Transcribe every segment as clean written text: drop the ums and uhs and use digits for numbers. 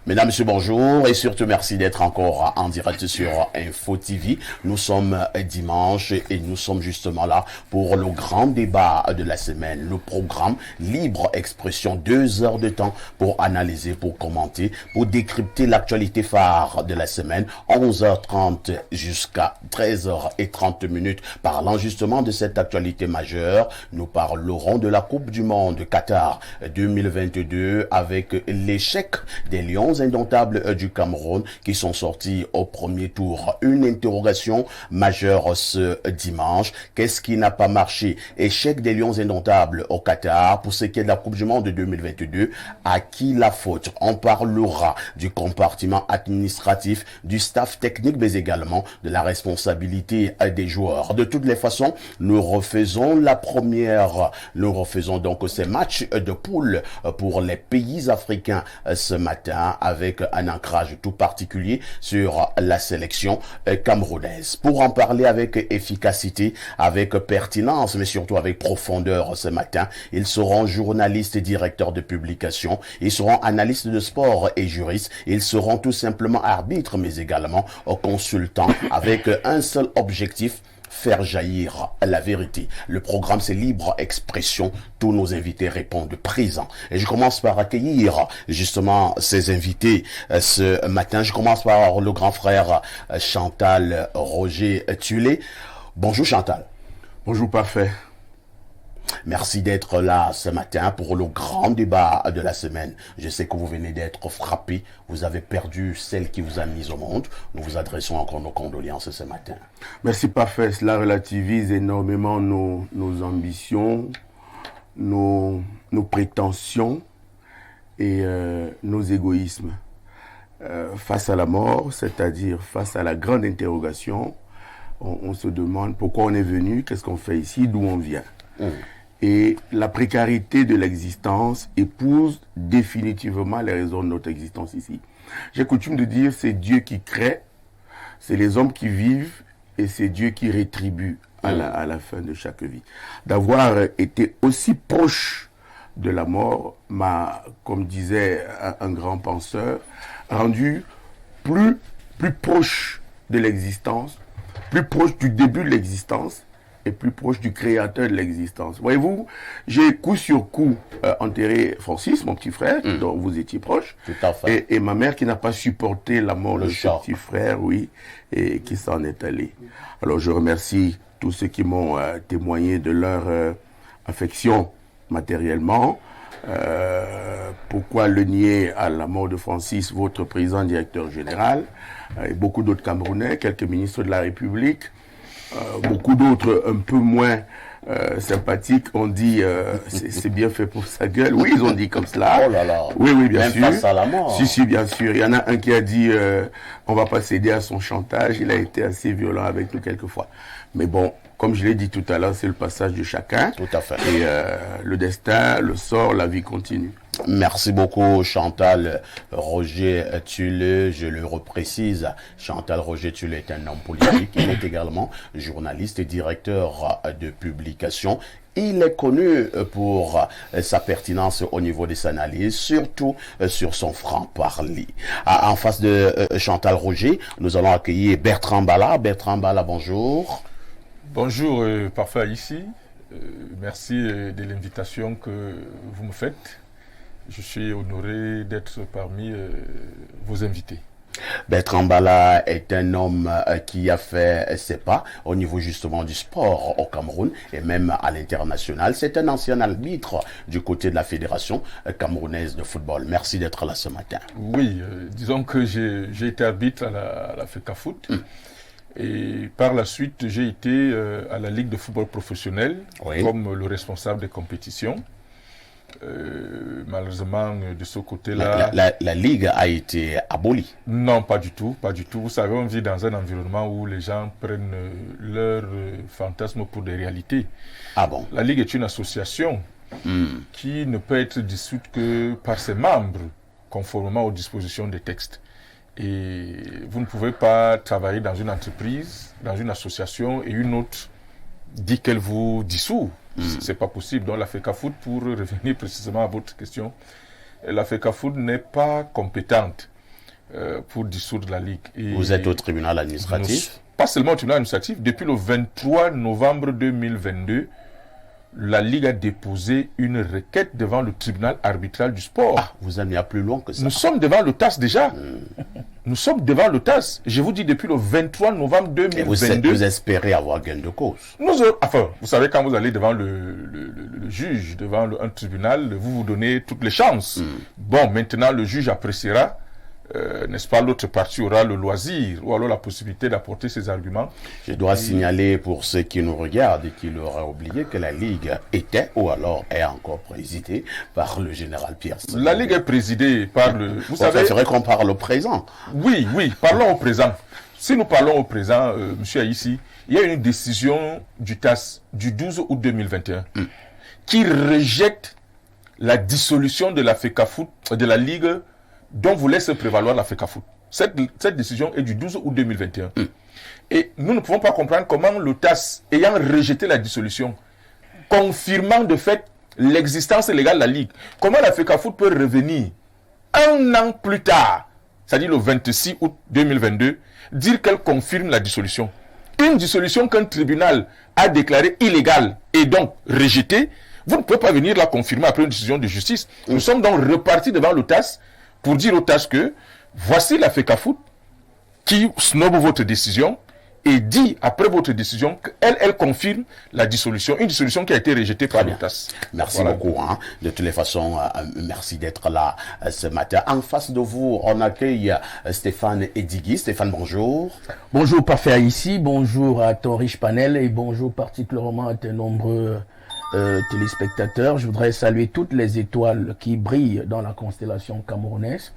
Mesdames, Messieurs, bonjour et surtout merci d'être encore en direct sur Info TV. Nous sommes dimanche et nous sommes justement là pour le grand débat de la semaine. Le programme Libre Expression, 2 heures de temps pour analyser, pour commenter, pour décrypter l'actualité phare de la semaine. 11h30 jusqu'à 13h30. Parlant justement de cette actualité majeure, nous parlerons de la Coupe du Monde Qatar 2022 avec l'échec des Lions indomptables du Cameroun qui sont sortis au premier tour. Une interrogation majeure ce dimanche. Qu'est-ce qui n'a pas marché? Échec des Lions indomptables au Qatar pour ce qui est de la Coupe du Monde de 2022. À qui la faute? On parlera du compartiment administratif, du staff technique, mais également de la responsabilité des joueurs. De toutes les façons, nous refaisons donc ces matchs de poule pour les pays africains ce matin avec un ancrage tout particulier sur la sélection camerounaise. Pour en parler avec efficacité, avec pertinence, mais surtout avec profondeur ce matin, ils seront journalistes et directeurs de publication, ils seront analystes de sport et juristes, ils seront tout simplement arbitres, mais également consultants avec un seul objectif: faire jaillir la vérité. Le programme, c'est Libre Expression. Tous nos invités répondent présents. Et je commence par accueillir justement ces invités ce matin. Je commence par le grand frère Chantal Roger Tulé. Bonjour Chantal. Bonjour Parfait. Merci d'être là ce matin pour le grand débat de la semaine. Je sais que vous venez d'être frappé. Vous avez perdu celle qui vous a mis au monde. Nous vous adressons encore nos condoléances ce matin. Merci Parfait. Cela relativise énormément nos ambitions, nos prétentions et nos égoïsmes. Face à la mort, c'est-à-dire face à la grande interrogation, on se demande pourquoi on est venu, qu'est-ce qu'on fait ici, d'où on vient. Et la précarité de l'existence épouse définitivement les raisons de notre existence ici. J'ai coutume de dire, c'est Dieu qui crée, c'est les hommes qui vivent et c'est Dieu qui rétribue à la fin de chaque vie. D'avoir été aussi proche de la mort m'a, comme disait un grand penseur, rendu plus proche de l'existence, plus proche du début de l'existence, et plus proche du créateur de l'existence. Voyez-vous, j'ai coup sur coup enterré Francis, mon petit frère, dont vous étiez proche. Tout à fait. Et ma mère qui n'a pas supporté la mort de ce choc. petit frère, oui, et qui s'en est allé. Alors je remercie tous ceux qui m'ont témoigné de leur affection matériellement. Pourquoi le nier à la mort de Francis, votre président directeur général, et beaucoup d'autres Camerounais, quelques ministres de la République, beaucoup d'autres un peu moins sympathiques ont dit c'est bien fait pour sa gueule. Oui, ils ont dit comme cela. Oh là là. Oui, bien même sûr. Face à la mort. Si, bien sûr. Il y en a un qui a dit on va pas céder à son chantage. Il a été assez violent avec nous quelquefois. Mais bon, comme je l'ai dit tout à l'heure, c'est le passage de chacun. Tout à fait. Et le destin, le sort, la vie continue. Merci beaucoup Chantal Roger Tulé, je le reprécise, Chantal Roger Tulé est un homme politique, il est également journaliste et directeur de publication. Il est connu pour sa pertinence au niveau des analyses, surtout sur son franc-parler. En face de Chantal Roger, nous allons accueillir Bertrand Bala. Bertrand Bala, bonjour. Bonjour, Parfait ici. Merci de l'invitation que vous me faites. Je suis honoré d'être parmi vos invités. Bertrand Bala est un homme qui a fait ses pas au niveau justement du sport au Cameroun et même à l'international. C'est un ancien arbitre du côté de la Fédération camerounaise de football. Merci d'être là ce matin. Oui, disons que j'ai été arbitre à la FECAFOOT. Et par la suite, j'ai été à la Ligue de football professionnel comme le responsable des compétitions. Malheureusement, de ce côté-là... La Ligue a été abolie. Non, pas du tout, pas du tout. Vous savez, on vit dans un environnement où les gens prennent leurs fantasmes pour des réalités. Ah bon? La Ligue est une association qui ne peut être dissoute que par ses membres, conformément aux dispositions des textes. Et vous ne pouvez pas travailler dans une entreprise, dans une association, et une autre dit qu'elle vous dissout. C'est pas possible. Donc la FECAFOOT, pour revenir précisément à votre question, la FECAFOOT n'est pas compétente pour dissoudre la Ligue. Et vous êtes au tribunal administratif? Pas seulement au tribunal administratif, depuis le 23 novembre 2022, la Ligue a déposé une requête devant le tribunal arbitral du sport. Ah, vous allez à plus loin que ça. Nous sommes devant le TAS déjà. Nous sommes devant le TAS. Je vous dis depuis le 23 novembre 2022. Vous espérez avoir gain de cause? Enfin, vous savez, quand vous allez devant le juge, devant un tribunal, vous donnez toutes les chances. Bon, maintenant, le juge appréciera. N'est-ce pas, l'autre partie aura le loisir ou alors la possibilité d'apporter ses arguments. Je dois signaler pour ceux qui nous regardent et qui l'auraient oublié que la Ligue était ou alors est encore présidée par le général Pierre Semengue. La Ligue est présidée par le... Vous savez, c'est vrai qu'on parle au présent. Oui, parlons au présent. Si nous parlons au présent, monsieur Aïssi, il y a une décision du TAS du 12 août 2021 qui rejette la dissolution de la FECAFOOT, de la Ligue dont vous laissez prévaloir la FECAFOOT. Cette décision est du 12 août 2021. Et nous ne pouvons pas comprendre comment le TAS, ayant rejeté la dissolution, confirmant de fait l'existence légale de la Ligue, comment la FECAFOOT peut revenir un an plus tard, c'est-à-dire le 26 août 2022, dire qu'elle confirme la dissolution. Une dissolution qu'un tribunal a déclarée illégale et donc rejetée, vous ne pouvez pas venir la confirmer après une décision de justice. Nous sommes donc repartis devant le TAS pour dire au TAS que voici la FECAFOOT qui snobe votre décision et dit après votre décision qu'elle confirme la dissolution, une dissolution qui a été rejetée par le TAS. Merci beaucoup. De toutes les façons, merci d'être là ce matin. En face de vous, on accueille Stéphane Edigui. Stéphane, bonjour. Bonjour Parfait Aïssi, bonjour à ton riche panel et bonjour particulièrement à tes nombreux téléspectateurs. Je voudrais saluer toutes les étoiles qui brillent dans la constellation camerounaise.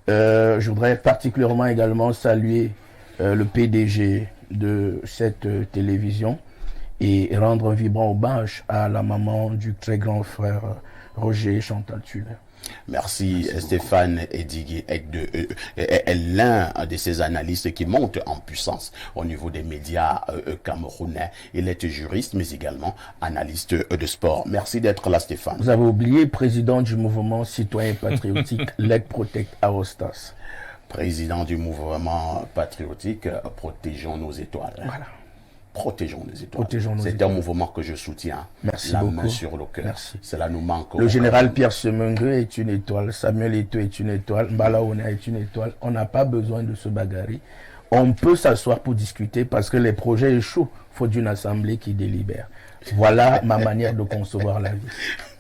Je voudrais particulièrement également saluer le PDG de cette télévision et rendre un vibrant hommage à la maman du très grand frère Roger Chantal Tulle. Merci Stéphane Edigui est l'un de ces analystes qui monte en puissance au niveau des médias camerounais. Il est juriste mais également analyste de sport. Merci d'être là Stéphane. Vous avez oublié président du mouvement citoyen patriotique Leg Protect Aostas. Président du mouvement patriotique Protégeons nos étoiles. Voilà. Protégeons nos étoiles. C'est un mouvement que je soutiens. Merci la beaucoup. Main sur le cœur. Merci. Cela nous manque. Le général Pierre Semengue est une étoile. Samuel Eto'o est une étoile. Mbalaona est une étoile. On n'a pas besoin de se bagarrer. On peut s'asseoir pour discuter parce que les projets échouent. Il faut d'une assemblée qui délibère. Voilà ma manière de concevoir la vie.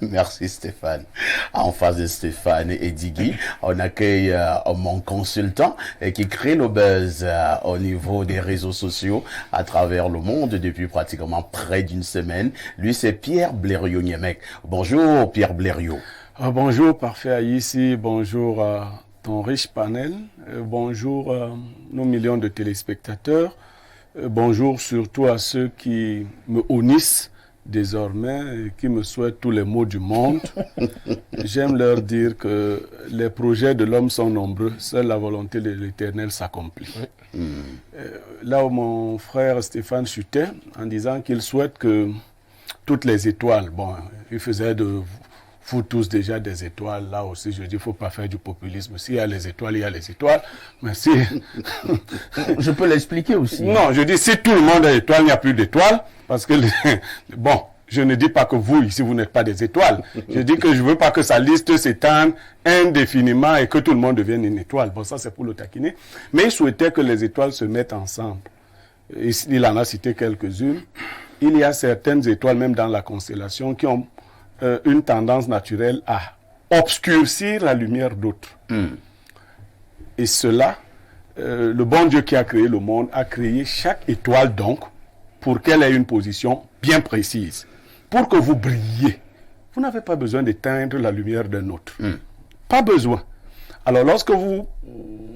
Merci Stéphane. En face de Stéphane Edigui, on accueille mon consultant qui crée le buzz au niveau des réseaux sociaux à travers le monde depuis pratiquement près d'une semaine. Lui, c'est Pierre Blériot-Niémec. Bonjour Pierre Blériot. Bonjour Parfait Aïssi, bonjour à ton riche panel, bonjour à nos millions de téléspectateurs, bonjour surtout à ceux qui me honnissent désormais, qui me souhaitent tous les maux du monde. J'aime leur dire que les projets de l'homme sont nombreux, seule la volonté de l'Éternel s'accomplit. Là où mon frère Stéphane chutait en disant qu'il souhaite que toutes les étoiles, bon, il faisait de vous tous déjà des étoiles, là aussi je dis, il ne faut pas faire du populisme. S'il y a les étoiles, il y a les étoiles. Mais si... Je peux l'expliquer aussi. Non, je dis, si tout le monde est étoile, il n'y a plus d'étoiles. Parce que, bon, je ne dis pas que vous, ici, vous n'êtes pas des étoiles. Je dis que je ne veux pas que sa liste s'étende indéfiniment et que tout le monde devienne une étoile. Bon, ça, c'est pour le taquiner. Mais il souhaitait que les étoiles se mettent ensemble. Il en a cité quelques-unes. Il y a certaines étoiles, même dans la constellation, qui ont une tendance naturelle à obscurcir la lumière d'autres. Et cela, le bon Dieu qui a créé le monde a créé chaque étoile donc pour qu'elle ait une position bien précise. Pour que vous brilliez, vous n'avez pas besoin d'éteindre la lumière d'un autre. Pas besoin. Alors lorsque vous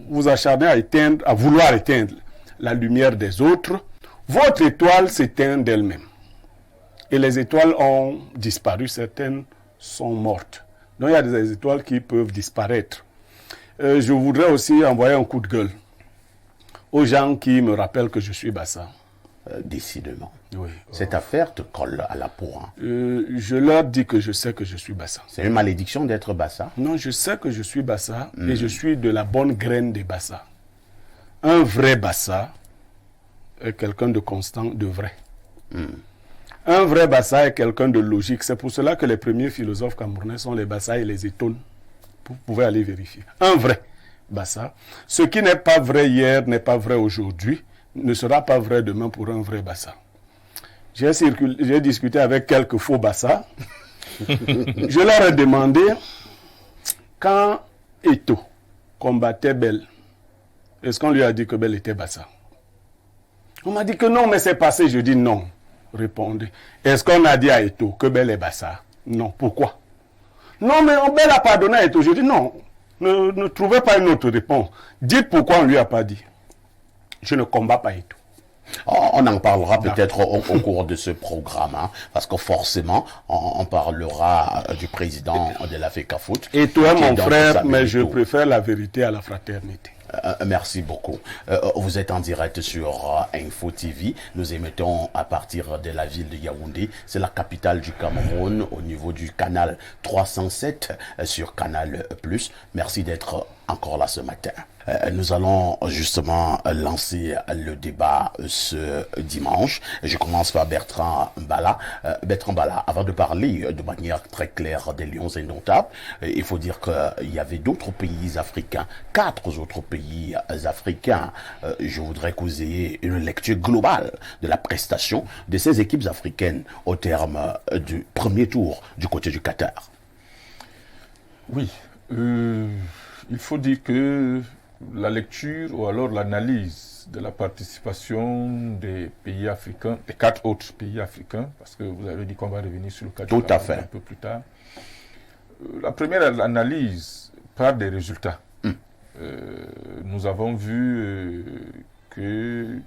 vous acharnez à vouloir éteindre la lumière des autres, votre étoile s'éteint d'elle-même. Et les étoiles ont disparu, certaines sont mortes. Donc il y a des étoiles qui peuvent disparaître. Je voudrais aussi envoyer un coup de gueule aux gens qui me rappellent que je suis Bassa. décidément. Oui. Cette affaire te colle à la peau. Hein. Je leur dis que je sais que je suis Bassa. C'est une malédiction d'être Bassa. Non, je sais que je suis Bassa et je suis de la bonne graine des Bassa. Un vrai Bassa est quelqu'un de constant, de vrai. Un vrai Bassa est quelqu'un de logique. C'est pour cela que les premiers philosophes camerounais sont les Bassa et les Étones. Vous pouvez aller vérifier. Un vrai Bassa. Ce qui n'est pas vrai hier n'est pas vrai aujourd'hui, ne sera pas vrai demain pour un vrai Bassa. J'ai discuté avec quelques faux Bassa. Je leur ai demandé, quand Eto combattait Belle, est-ce qu'on lui a dit que Belle était Bassa? On m'a dit que non, mais c'est passé. Je dis non. Répondez. Est-ce qu'on a dit à Eto que Belle est Bassa? Non. Pourquoi? Non, mais Belle n'a pas donné à Eto. Je dis non. Ne trouvez pas une autre réponse. Dites pourquoi on ne lui a pas dit. Je ne combats pas Eto. On en parlera peut-être au cours de ce programme, hein, parce que forcément, on parlera du président de la FECAFOOT. Et toi, mon frère, mais je préfère la vérité à la fraternité. Merci beaucoup. Vous êtes en direct sur Info TV. Nous émettons à partir de la ville de Yaoundé. C'est la capitale du Cameroun au niveau du canal 307 sur Canal+. Merci d'être encore là ce matin. Nous allons justement lancer le débat ce dimanche. Je commence par Bertrand Mbala. Bertrand Mbala, avant de parler de manière très claire des Lions indomptables, il faut dire qu'il y avait d'autres pays africains, 4 autres pays africains. Je voudrais que vous ayez une lecture globale de la prestation de ces équipes africaines au terme du premier tour du côté du Qatar. Oui, il faut dire que la lecture ou alors l'analyse de la participation des pays africains, des 4 autres pays africains, parce que vous avez dit qu'on va revenir sur le cas Tout du à fait. un peu plus tard. La première analyse part des résultats. Nous avons vu que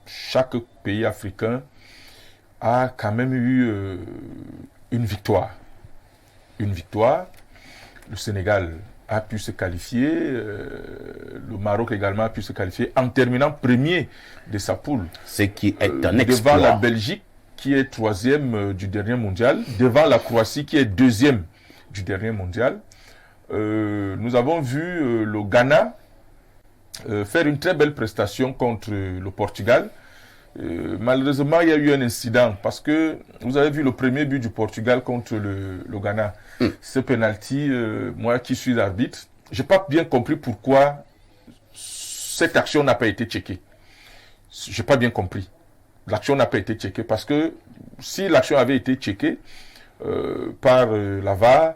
chaque pays africain a quand même eu une victoire. Une victoire. Le Sénégal a pu se qualifier, le Maroc également a pu se qualifier en terminant premier de sa poule. Ce qui est un exploit. Devant la Belgique qui est 3e du dernier mondial, devant la Croatie qui est 2e du dernier mondial. Nous avons vu le Ghana faire une très belle prestation contre le Portugal. Malheureusement, il y a eu un incident parce que vous avez vu le premier but du Portugal contre le Ghana. Ce penalty, moi qui suis arbitre, je n'ai pas bien compris pourquoi cette action n'a pas été checkée. Je n'ai pas bien compris. L'action n'a pas été checkée parce que si l'action avait été checkée par la VAR,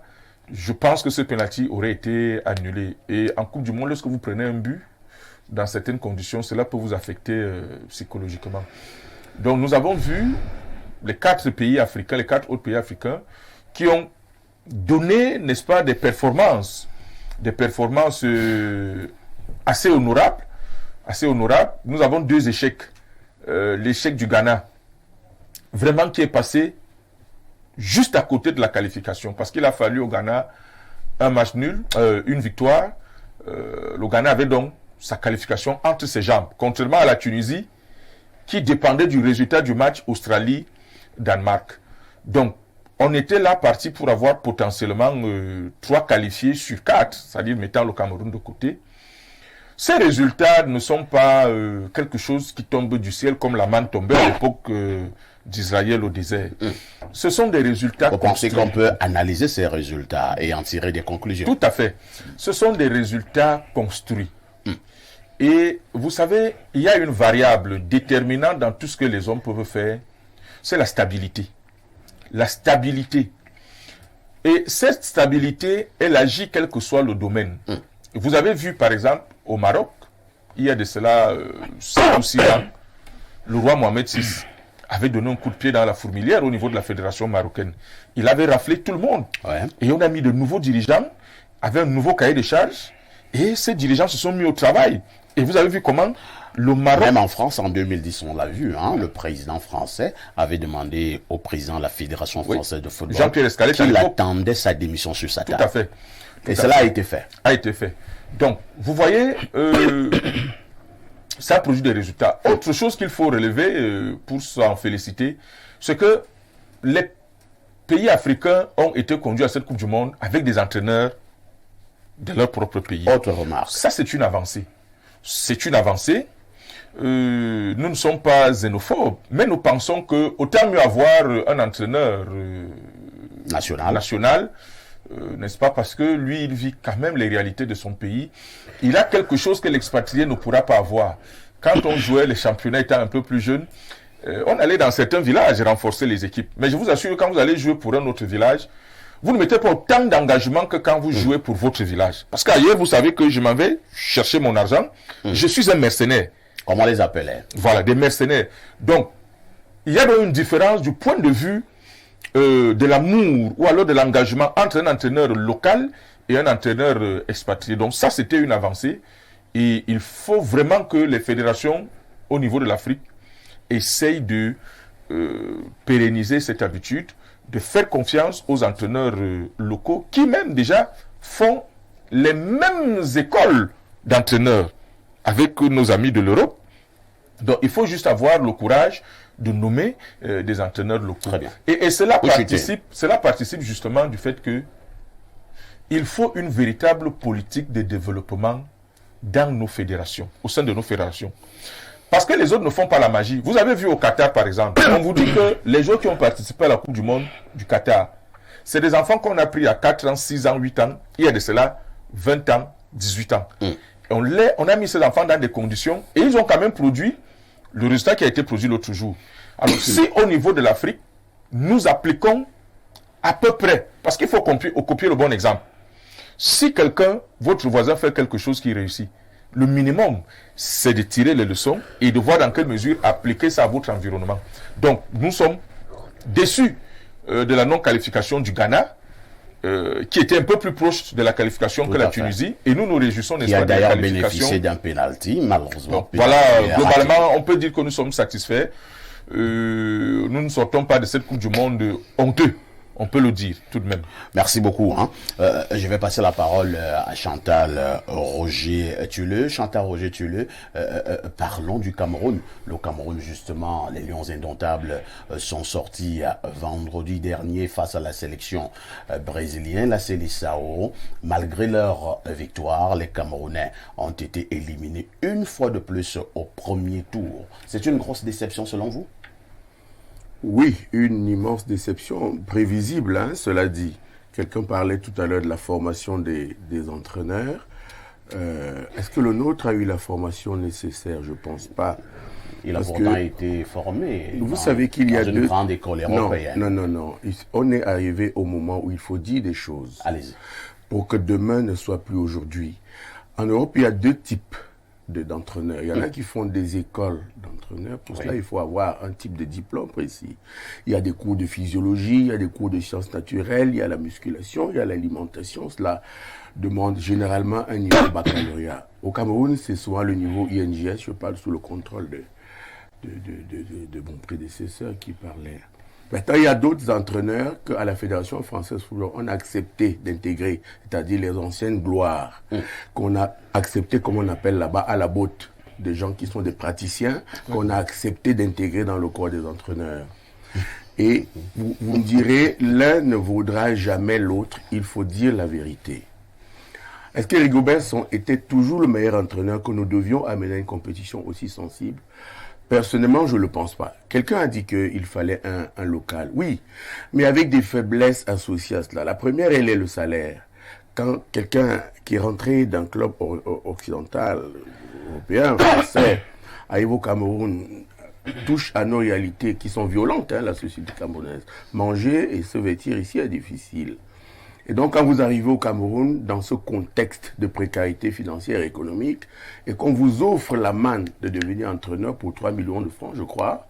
je pense que ce penalty aurait été annulé. Et en Coupe du Monde, lorsque vous prenez un but, dans certaines conditions, cela peut vous affecter psychologiquement. Donc nous avons vu les 4 pays africains, les 4 autres pays africains, qui ont donné, n'est-ce pas, des performances assez honorables. Nous avons 2 échecs. L'échec du Ghana, vraiment qui est passé juste à côté de la qualification, parce qu'il a fallu au Ghana un match nul, une victoire. Le Ghana avait donc sa qualification entre ses jambes, contrairement à la Tunisie, qui dépendait du résultat du match Australie-Danemark. Donc, on était là parti pour avoir potentiellement 3 qualifiés sur 4, c'est-à-dire mettant le Cameroun de côté. Ces résultats ne sont pas quelque chose qui tombe du ciel comme la manne tombée à l'époque d'Israël au désert. Ce sont des résultats Vous pensez qu'on peut analyser ces résultats et en tirer des conclusions? Tout à fait. Ce sont des résultats construits. Et vous savez, il y a une variable déterminante dans tout ce que les hommes peuvent faire, c'est la stabilité. La stabilité. Et cette stabilité, elle agit quel que soit le domaine. Vous avez vu, par exemple, au Maroc, il y a de cela 5 ou 6 ans, le roi Mohamed VI avait donné un coup de pied dans la fourmilière au niveau de la fédération marocaine. Il avait raflé tout le monde. Ouais. Et on a mis de nouveaux dirigeants, avec un nouveau cahier de charges, et ces dirigeants se sont mis au travail. Et vous avez vu comment le Maroc... Même en France, en 2010, on l'a vu, hein, le président français avait demandé au président de la Fédération française de football Jean-Pierre Escalette, qu'il attendait sa démission sur sa table. Tout à fait. Et cela a été fait. A été fait. Donc, vous voyez, ça produit des résultats. Autre chose qu'il faut relever pour s'en féliciter, c'est que les pays africains ont été conduits à cette Coupe du Monde avec des entraîneurs de leur propre pays. Autre remarque. Ça, c'est une avancée. C'est une avancée. Nous ne sommes pas xénophobes, mais nous pensons que autant mieux avoir un entraîneur national, n'est-ce pas, parce que lui, il vit quand même les réalités de son pays. Il a quelque chose que l'expatrié ne pourra pas avoir. Quand on jouait les championnats étant un peu plus jeune, on allait dans certains villages renforcer les équipes. Mais je vous assure, quand vous allez jouer pour un autre village, vous ne mettez pas autant d'engagement que quand vous jouez pour votre village. Parce qu'ailleurs, vous savez que je m'en vais chercher mon argent. Je suis un mercenaire. Comment on les appelait? Voilà, des mercenaires. Donc, il y a donc une différence du point de vue de l'amour ou alors de l'engagement entre un entraîneur local et un entraîneur expatrié. Donc ça, c'était une avancée. Et il faut vraiment que les fédérations au niveau de l'Afrique essayent de pérenniser cette habitude, de faire confiance aux entraîneurs locaux qui même déjà font les mêmes écoles d'entraîneurs avec nos amis de l'Europe. Donc il faut juste avoir le courage de nommer des entraîneurs locaux. Très bien. Et cela participe justement du fait que il faut une véritable politique de développement dans nos fédérations, au sein de nos fédérations. Parce que les autres ne font pas la magie. Vous avez vu au Qatar, par exemple, on vous dit que les joueurs qui ont participé à la Coupe du Monde du Qatar, c'est des enfants qu'on a pris à 4 ans, 6 ans, 8 ans, il y a de cela 20 ans, 18 ans. Et on a mis ces enfants dans des conditions et ils ont quand même produit le résultat qui a été produit l'autre jour. Alors, si au niveau de l'Afrique, nous appliquons à peu près, parce qu'il faut copier le bon exemple. Si quelqu'un, votre voisin fait quelque chose qui réussit, le minimum, c'est de tirer les leçons et de voir dans quelle mesure appliquer ça à votre environnement. Donc, nous sommes déçus de la non-qualification du Ghana, qui était un peu plus proche de la qualification que la Tunisie, et nous nous réjouissons qui a d'ailleurs bénéficié d'un penalty, malheureusement. Donc, voilà, globalement, on peut dire que nous sommes satisfaits. Nous ne sortons pas de cette Coupe du Monde honteux. On peut le dire tout de même. Merci beaucoup. Je vais passer la parole à Chantal Roger Tuleux. Chantal Roger Tuleux, parlons du Cameroun. Le Cameroun, justement, les Lions indomptables sont sortis vendredi dernier face à la sélection brésilienne, la Seleção. Malgré leur victoire, les Camerounais ont été éliminés une fois de plus au premier tour. C'est une grosse déception selon vous? Oui, une immense déception, prévisible, hein, cela dit. Quelqu'un parlait tout à l'heure de la formation des entraîneurs. Est-ce que le nôtre a eu la formation nécessaire? Je ne pense pas. Il a pourtant été formé. Vous savez qu'il y a une grande école européenne. Non. On est arrivé au moment où il faut dire des choses. Allez-y. Pour que demain ne soit plus aujourd'hui. En Europe, il y a deux types d'entraîneurs. Il y en a qui font des écoles d'entraîneurs. Pour cela, il faut avoir un type de diplôme précis. Il y a des cours de physiologie, il y a des cours de sciences naturelles, il y a la musculation, il y a l'alimentation. Cela demande généralement un niveau baccalauréat. Au Cameroun, c'est souvent le niveau INGS. Je parle sous le contrôle de mon prédécesseur qui parlait. Maintenant, il y a d'autres entraîneurs qu'à la Fédération française football, on a accepté d'intégrer, c'est-à-dire les anciennes gloires, qu'on a accepté, comme on appelle là-bas, à la botte, des gens qui sont des praticiens, qu'on a accepté d'intégrer dans le corps des entraîneurs. Et vous me direz, l'un ne vaudra jamais l'autre, il faut dire la vérité. Est-ce que Rigobert était toujours le meilleur entraîneur que nous devions amener à une compétition aussi sensible? Personnellement, je ne le pense pas. Quelqu'un a dit qu'il fallait un local. Oui, mais avec des faiblesses associées à cela. La première, elle est le salaire. Quand quelqu'un qui est rentré d'un club occidental, européen, français, arrive au Cameroun, touche à nos réalités qui sont violentes, la société camerounaise. Manger et se vêtir ici est difficile. Et donc, quand vous arrivez au Cameroun, dans ce contexte de précarité financière et économique, et qu'on vous offre la manne de devenir entraîneur pour 3 millions de francs, je crois,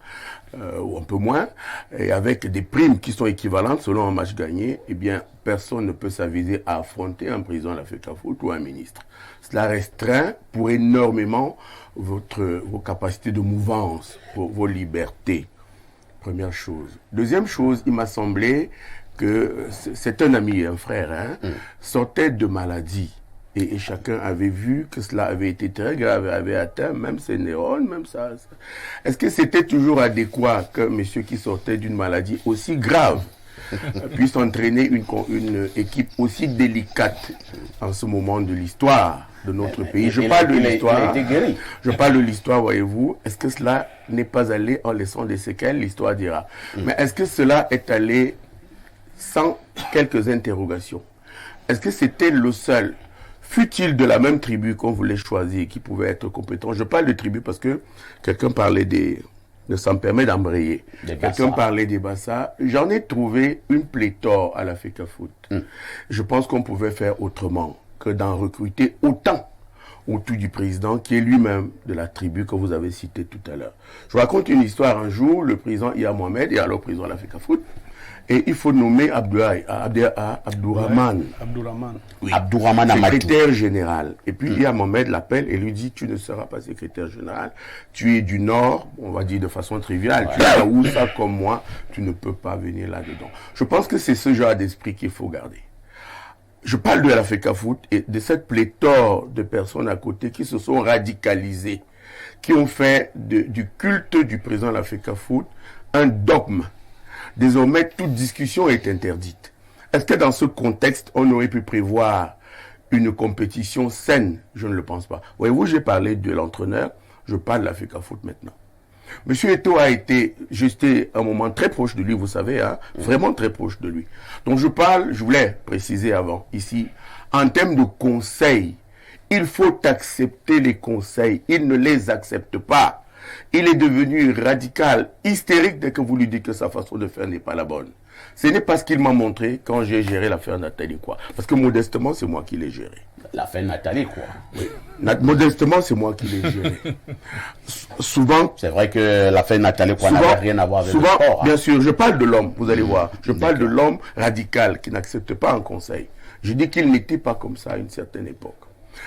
ou un peu moins, et avec des primes qui sont équivalentes selon un match gagné, eh bien, personne ne peut s'aviser à affronter en prison la FECAFOOT ou un ministre. Cela restreint pour énormément vos capacités de mouvance, vos libertés. Première chose. Deuxième chose, il m'a semblé que c'est un ami et un frère, sortait de maladie Et chacun avait vu que cela avait été très grave, avait atteint même ses neurones, même ça. Est-ce que c'était toujours adéquat qu'un monsieur qui sortait d'une maladie aussi grave puisse entraîner une équipe aussi délicate en ce moment de l'histoire de notre pays? Je parle de l'histoire. Je parle de l'histoire, voyez-vous. Est-ce que cela n'est pas allé en laissant des séquelles? L'histoire dira. Mais est-ce que cela est allé sans quelques interrogations? Est-ce que c'était le seul? Fut-il de la même tribu qu'on voulait choisir, qui pouvait être compétent? Je parle de tribu parce que quelqu'un parlait des... Ça me permet d'embrayer. Quelqu'un parlait des Bassa. J'en ai trouvé une pléthore à la FECAFOOT. Je pense qu'on pouvait faire autrement que d'en recruter autant autour du président qui est lui-même de la tribu que vous avez citée tout à l'heure. Je vous raconte une histoire. Un jour, le président Iya Mohamed est alors président de la FECAFOOT. Et il faut nommer Abdourahmane. Oui. Abdourahmane Amadou. Secrétaire général. Et puis, Iya Mohamed l'appelle et lui dit, tu ne seras pas secrétaire général. Tu es du Nord, on va dire de façon triviale. Ouais. Tu es à Oussa comme moi, tu ne peux pas venir là-dedans. Je pense que c'est ce genre d'esprit qu'il faut garder. Je parle de la FECAFOOT et de cette pléthore de personnes à côté qui se sont radicalisées, qui ont fait du culte du président de la FECAFOOT un dogme. Désormais, toute discussion est interdite. Est-ce que dans ce contexte, on aurait pu prévoir une compétition saine? Je ne le pense pas. Voyez-vous, j'ai parlé de l'entraîneur, je parle de la FECAFOOT maintenant. Monsieur Eto'o a été, j'étais un moment très proche de lui, vous savez, hein, vraiment très proche de lui. Donc je voulais préciser avant, ici, en termes de conseils, il faut accepter les conseils, il ne les accepte pas. Il est devenu radical, hystérique dès que vous lui dites que sa façon de faire n'est pas la bonne. Ce n'est pas ce qu'il m'a montré quand j'ai géré l'affaire Nathalie, quoi. Parce que modestement, c'est moi qui l'ai géré. L'affaire Nathalie, quoi. Oui. Modestement, c'est moi qui l'ai géré. Souvent... C'est vrai que l'affaire Nathalie, quoi, n'avait rien à voir avec le sport. Hein. Bien sûr, je parle de l'homme, vous allez voir. Je parle de l'homme radical qui n'accepte pas un conseil. Je dis qu'il n'était pas comme ça à une certaine époque.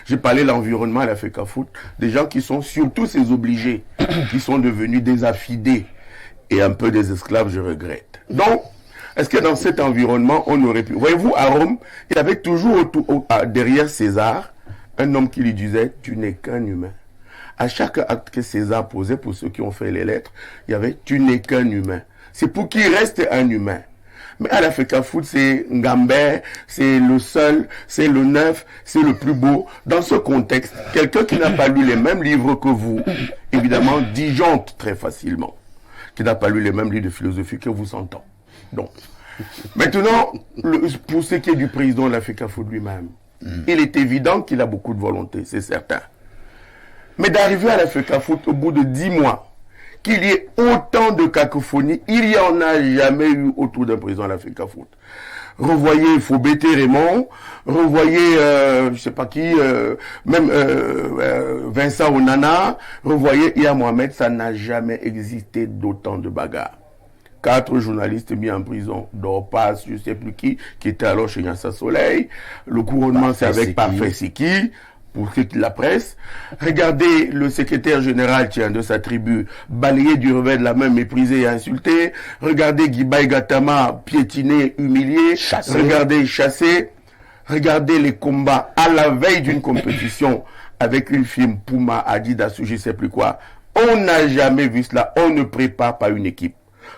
J'ai parlé de l'environnement à la FECAFOOT, des gens qui sont surtout ces obligés, qui sont devenus des affidés et un peu des esclaves, je regrette. Donc, est-ce que dans cet environnement, on aurait pu... Voyez-vous, à Rome, il y avait toujours derrière César, un homme qui lui disait « tu n'es qu'un humain ». À chaque acte que César posait, pour ceux qui ont fait les lettres, il y avait « tu n'es qu'un humain ». C'est pour qu'il reste un humain. Mais à la FECAFOOT, c'est Ngambert, c'est le seul, c'est le neuf, c'est le plus beau. Dans ce contexte, quelqu'un qui n'a pas lu les mêmes livres que vous, évidemment, disjoncte très facilement. Qui n'a pas lu les mêmes livres de philosophie que vous s'entend. Donc, maintenant, pour ce qui est du président de la FECAFOOT lui-même, il est évident qu'il a beaucoup de volonté, c'est certain. Mais d'arriver à la FECAFOOT au bout de 10 mois, qu'il y ait autant de cacophonie, il n'y en a jamais eu autour d'un président de la FECAFOOT. Revoyez Fobété Raymond, revoyez, je sais pas qui, même Vincent Onana, revoyez Iya Mohamed, ça n'a jamais existé d'autant de bagarres. 4 journalistes mis en prison, Dorpas, je sais plus qui était alors chez Nyassa Soleil. Le couronnement, c'est avec Parfait Siki, pour la presse. Regardez le secrétaire général de sa tribu balayé du revers de la main, méprisé et insulté. Regardez Guibaï Gatama piétiné, humilié. Regardez chassé. Regardez les combats à la veille d'une compétition avec une firme Puma, Adidas, je sais plus quoi. On n'a jamais vu cela. On ne prépare pas une équipe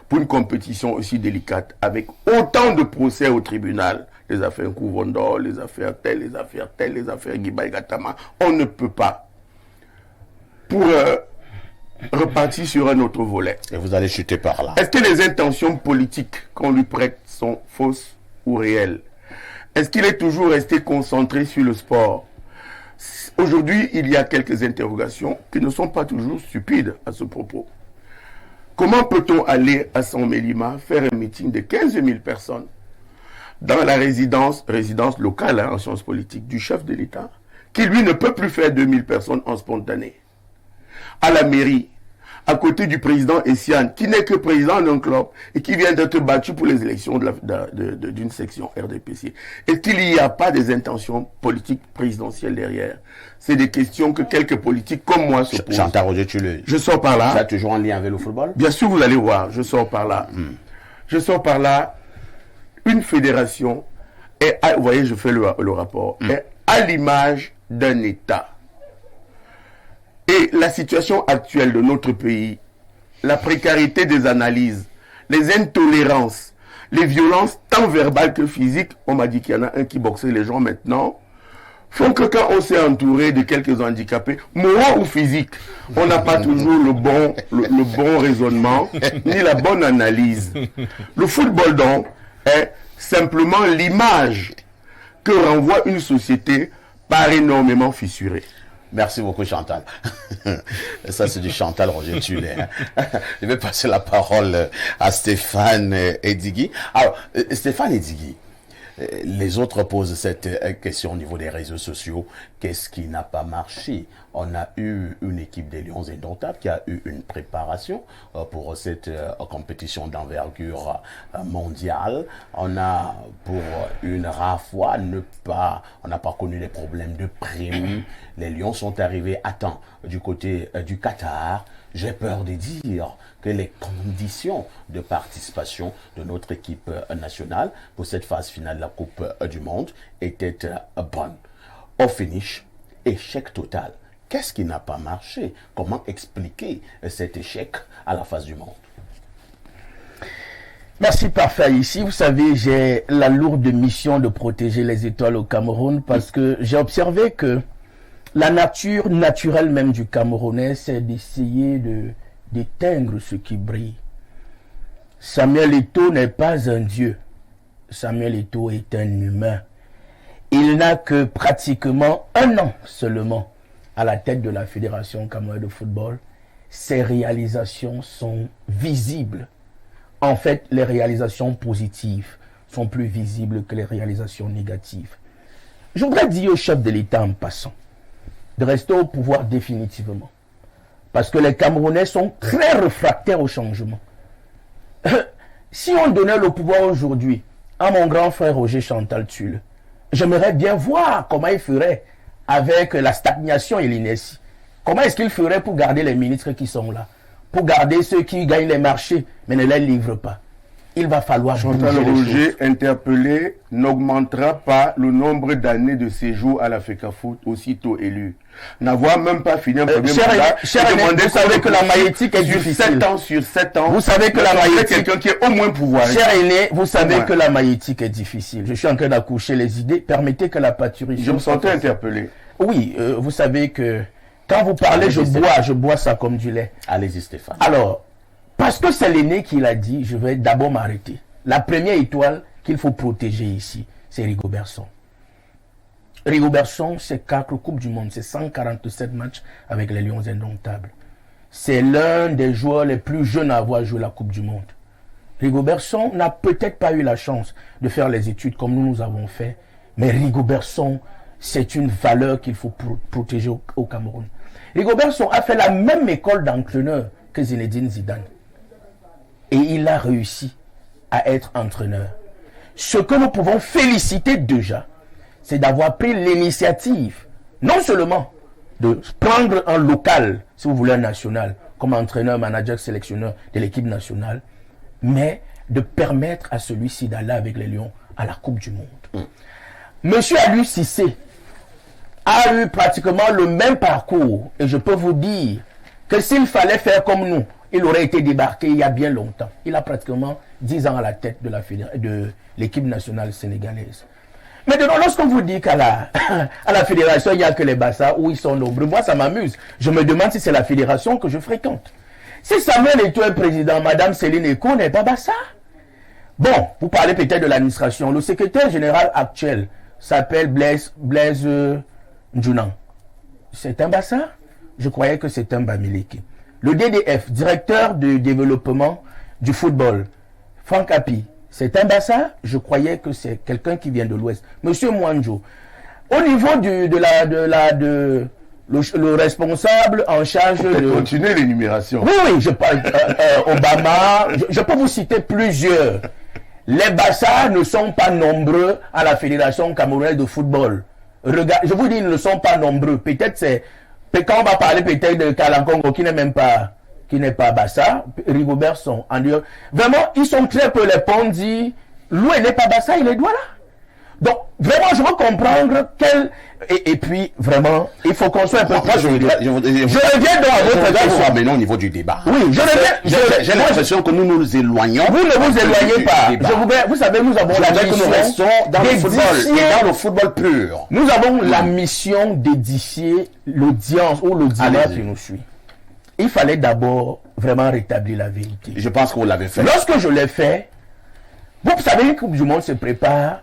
pour une compétition aussi délicate avec autant de procès au tribunal. Les affaires Kouvondor, les affaires telles, les affaires telles, les affaires Guibaï Gatama. On ne peut pas. Pour repartir sur un autre volet. Et vous allez chuter par là. Est-ce que les intentions politiques qu'on lui prête sont fausses ou réelles? Est-ce qu'il est toujours resté concentré sur le sport? Aujourd'hui, il y a quelques interrogations qui ne sont pas toujours stupides à ce propos. Comment peut-on aller à San Mélima faire un meeting de 15 000 personnes dans la résidence locale en sciences politiques du chef de l'État, qui lui ne peut plus faire 2000 personnes en spontané? À la mairie, à côté du président Essiane, qui n'est que président d'un club et qui vient d'être battu pour les élections d'une section RDPC. Est-ce qu'il n'y a pas des intentions politiques présidentielles derrière? C'est des questions que quelques politiques comme moi se posent. Chantal Roger, je sors par là. Ça toujours en lien avec le football? Bien sûr, vous allez voir, je sors par là. Je sors par là. Une fédération, et vous voyez, je fais le rapport, est à l'image d'un État. Et la situation actuelle de notre pays, la précarité des analyses, les intolérances, les violences tant verbales que physiques, on m'a dit qu'il y en a un qui boxait les gens maintenant, font que quand on s'est entouré de quelques handicapés, moraux ou physiques, on n'a pas toujours le bon raisonnement, ni la bonne analyse. Le football, donc, est simplement l'image que renvoie une société par énormément fissurée. Merci beaucoup, Chantal. Ça, c'est du Chantal Roger Tullet. Je vais passer la parole à Stéphane Edigui. Alors, Stéphane Edigui, les autres posent cette question au niveau des réseaux sociaux. Qu'est-ce qui n'a pas marché? On a eu une équipe des Lions Indomptables qui a eu une préparation pour cette compétition d'envergure mondiale. On a, pour une rare fois, on n'a pas connu les problèmes de primes. Les Lions sont arrivés à temps du côté du Qatar. J'ai peur de dire que les conditions de participation de notre équipe nationale pour cette phase finale de la Coupe du Monde étaient bonnes. Au finish, échec total. Qu'est-ce qui n'a pas marché? Comment expliquer cet échec à la phase du monde? Merci, parfait. Ici, vous savez, j'ai la lourde mission de protéger les étoiles au Cameroun parce que j'ai observé que la nature naturelle même du Camerounais, c'est d'essayer d'éteindre ce qui brille. Samuel Eto'o n'est pas un dieu. Samuel Eto'o est un humain. Il n'a que pratiquement 1 an seulement à la tête de la Fédération camerounaise de football. Ses réalisations sont visibles. En fait, les réalisations positives sont plus visibles que les réalisations négatives. Je voudrais dire au chef de l'État en passant de rester au pouvoir définitivement. Parce que les Camerounais sont très réfractaires au changement. Si on donnait le pouvoir aujourd'hui à mon grand frère Roger Chantal Tullet, j'aimerais bien voir comment il ferait avec la stagnation et l'inertie. Comment est-ce qu'il ferait pour garder les ministres qui sont là? Pour garder ceux qui gagnent les marchés, mais ne les livrent pas. Il va falloir Chantal Roger, interpellé, n'augmentera pas le nombre d'années de séjour à la FECAFOOT aussitôt élu. N'avoir même pas fini un premier mandat. Cher Aîné, vous savez que la maïeutique est difficile. Sur 7 ans. Vous savez que la maïeutique... quelqu'un qui est au moins pouvoir. Cher Aîné, vous savez que la maïeutique est difficile. Je suis en train d'accoucher les idées. Permettez que la pâturisse... Je me sentais interpellé. Oui, vous savez que quand vous parlez, je bois ça comme du lait. Allez-y, Stéphane. Alors, parce que c'est l'aîné qui l'a dit, je vais d'abord m'arrêter. La première étoile qu'il faut protéger ici, c'est Rigobertson. Rigobertson, c'est 4 Coupes du Monde, c'est 147 matchs avec les Lions Indomptables. C'est l'un des joueurs les plus jeunes à avoir joué la Coupe du Monde. Rigobertson n'a peut-être pas eu la chance de faire les études comme nous avons fait, mais Rigobertson, c'est une valeur qu'il faut protéger au Cameroun. Rigobertson a fait la même école d'entraîneur que Zinedine Zidane. Et il a réussi à être entraîneur. Ce que nous pouvons féliciter déjà, c'est d'avoir pris l'initiative, non seulement de prendre un local, si vous voulez un national, comme entraîneur, manager, sélectionneur de l'équipe nationale, mais de permettre à celui-ci d'aller avec les Lions à la Coupe du Monde. Monsieur Aliou Cissé a eu pratiquement le même parcours, et je peux vous dire que s'il fallait faire comme nous, il aurait été débarqué il y a bien longtemps. Il a pratiquement 10 ans à la tête de l'équipe nationale sénégalaise. Maintenant, lorsqu'on vous dit qu'à la fédération, il n'y a que les Bassa où ils sont nombreux, moi ça m'amuse. Je me demande si c'est la fédération que je fréquente. Si Samuel Eto'o est président, Madame Céline Eko n'est pas Bassa. Bon, vous parlez peut-être de l'administration. Le secrétaire général actuel s'appelle Blaise Ndjounan. C'est un Bassa? Je croyais que c'est un Bamileke. Le DDF, directeur de développement du football, Franck Api, c'est un Bassa? Je croyais que c'est quelqu'un qui vient de l'Ouest. Monsieur Mwanjo, au niveau le responsable en charge de... Continuer l'énumération. Oui, je parle Obama, je peux vous citer plusieurs. Les Bassa ne sont pas nombreux à la Fédération camerounaise de football. Regarde, je vous dis, ils ne sont pas nombreux. Peut-être c'est... Quand on va parler peut-être de Kalankongo qui n'est pas Bassa, Rigobertson, vraiment, ils sont très peu les Pondi. Loué n'est pas Bassa, il est Douala. Donc, vraiment, je veux comprendre quel... Et puis, vraiment, il faut qu'on soit un peu... Moi, je reviens donc à votre question. Maintenant, au niveau du débat. Oui, je reviens... J'ai l'impression que nous nous éloignons. Vous ne vous éloignez pas. Vous savez, nous avons la mission dans le football pur. Nous avons la mission d'édifier l'audience ou l'audimat qui nous suit. Il fallait d'abord vraiment rétablir la vérité. Je pense que vous l'avez fait. Lorsque je l'ai fait, vous savez, une Coupe du Monde se prépare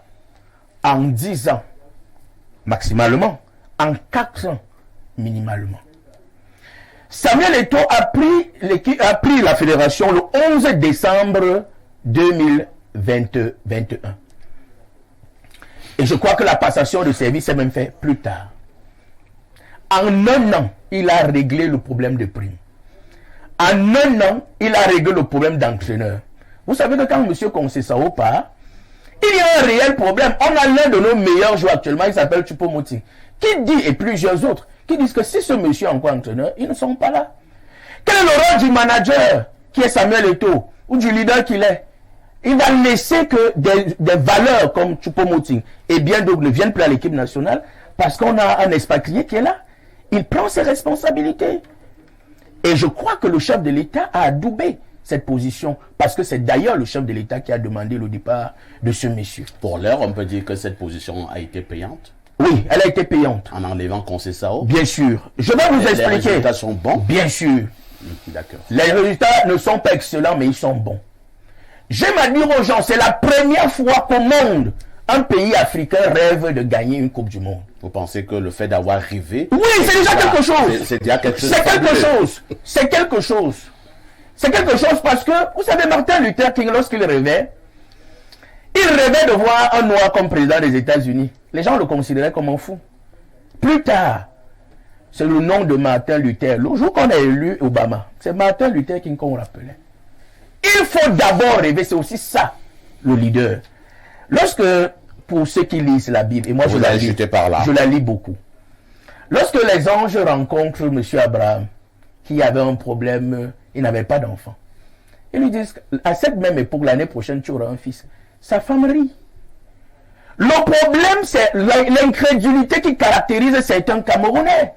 en 10 ans, maximalement, en 4 ans, minimalement. Samuel Eto'o a pris la fédération le 11 décembre 2021. Et je crois que la passation de service s'est même faite plus tard. En 1 an, il a réglé le problème de prime. En 1 an, il a réglé le problème d'entraîneur. Vous savez que quand M. Conceição part, il y a un réel problème. On a l'un de nos meilleurs joueurs actuellement, il s'appelle Choupo-Moting, qui dit, et plusieurs autres, qui disent que si ce monsieur est encore entraîneur, ils ne sont pas là. Quel est le rôle du manager, qui est Samuel Eto'o, ou du leader qu'il est? Il va laisser que des valeurs comme Choupo-Moting et bien d'autres ne viennent plus à l'équipe nationale parce qu'on a un expatrié qui est là. Il prend ses responsabilités. Et je crois que le chef de l'État a adoubé cette position, parce que c'est d'ailleurs le chef de l'État qui a demandé le départ de ce monsieur. Pour l'heure, on peut dire que cette position a été payante. Oui, elle a été payante. En enlevant Conceição. Bien sûr. Je vais vous expliquer. Les résultats sont bons. Bien sûr. D'accord. Les résultats ne sont pas excellents, mais ils sont bons. J'aime à dire aux gens, c'est la première fois qu'au monde, un pays africain rêve de gagner une Coupe du Monde. Vous pensez que le fait d'avoir rêvé... Oui, c'est déjà quelque chose. C'est déjà quelque chose. C'est quelque chose. C'est quelque chose. C'est quelque chose parce que, vous savez, Martin Luther King, lorsqu'il rêvait, il rêvait de voir un noir comme président des États-Unis. Les gens le considéraient comme un fou. Plus tard, c'est le nom de Martin Luther. Le jour qu'on a élu Obama, c'est Martin Luther King qu'on rappelait. Il faut d'abord rêver, c'est aussi ça, le leader. Lorsque, pour ceux qui lisent la Bible, et moi je la lis beaucoup. Lorsque les anges rencontrent M. Abraham, qui avait un problème, il n'avait pas d'enfant. Ils lui disent, à cette même époque, l'année prochaine, tu auras un fils. Sa femme rit. Le problème, c'est l'incrédulité qui caractérise certains Camerounais.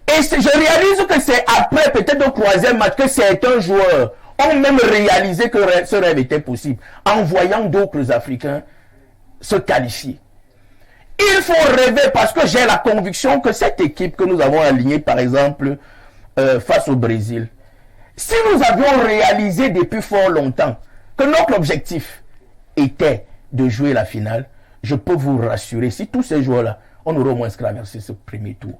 Et je réalise que c'est après, peut-être au 3e match, que certains joueurs ont même réalisé que ce rêve était possible, en voyant d'autres Africains se qualifier. Il faut rêver, parce que j'ai la conviction que cette équipe que nous avons alignée, par exemple, face au Brésil, si nous avions réalisé depuis fort longtemps que notre objectif était de jouer la finale, je peux vous rassurer, si tous ces joueurs-là, on aurait au moins traversé ce premier tour.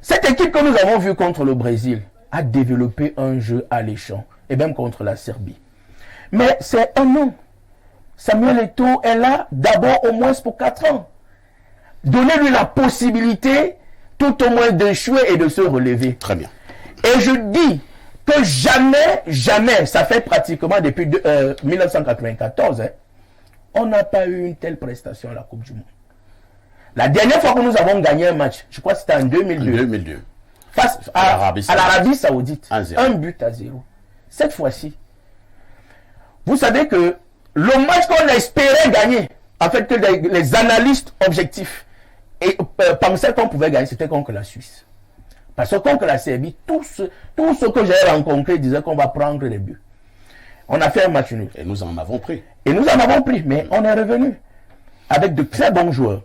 Cette équipe que nous avons vue contre le Brésil a développé un jeu alléchant, et même contre la Serbie. Mais c'est un nom. Samuel Eto'o est là d'abord au moins pour 4 ans. Donnez-lui la possibilité tout au moins d'échouer et de se relever. Très bien. Et je dis que jamais, ça fait pratiquement depuis 1994, on n'a pas eu une telle prestation à la Coupe du Monde. La dernière fois que nous avons gagné un match, je crois que c'était en 2002. En 2002. Face à l'Arabie Saoudite. 1-0. 1-0. Cette fois-ci, vous savez que le match qu'on espérait gagner, en fait, que les analystes objectifs pensaient qu'on pouvait gagner, c'était contre la Suisse. Parce que contre la Serbie, tous ceux que j'ai rencontrés disaient qu'on va prendre les buts. On a fait un match nul. Et nous en avons pris. Mais on est revenu avec de très bons joueurs.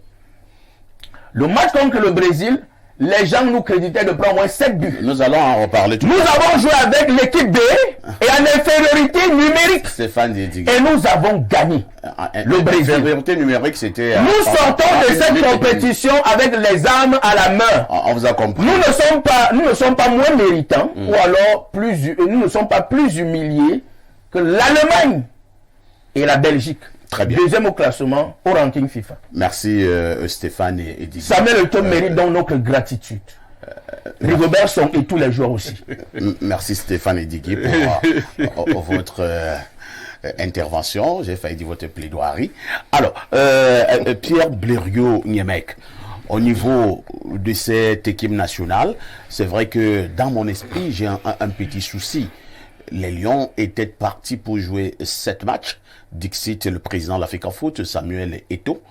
Le match contre le Brésil, les gens nous créditaient de prendre au moins 7 buts. Nous allons en reparler tout à l'heure. Nous avons joué avec l'équipe B et en infériorité numérique. Stéphane Didier. Et nous avons gagné le Brésil. L'infériorité numérique, c'était... Nous sortons de cette compétition avec les armes à la main. On vous a compris. Nous ne sommes pas moins méritants, ou alors nous ne sommes pas plus humiliés que l'Allemagne et la Belgique. Très bien. Deuxième au classement, au ranking FIFA. Merci Stéphane et Didier. Samuel Eto'o mérite donc notre gratitude. Rigobert Song et tous les joueurs aussi. Merci Stéphane et Didier pour votre intervention. J'ai failli dire votre plaidoirie. Alors, Pierre Blériot-Niemek, au niveau de cette équipe nationale, c'est vrai que dans mon esprit, j'ai un petit souci. Les Lions étaient partis pour jouer 7 matchs. Dixit, le président de l'Africa Foot, Samuel Eto'o.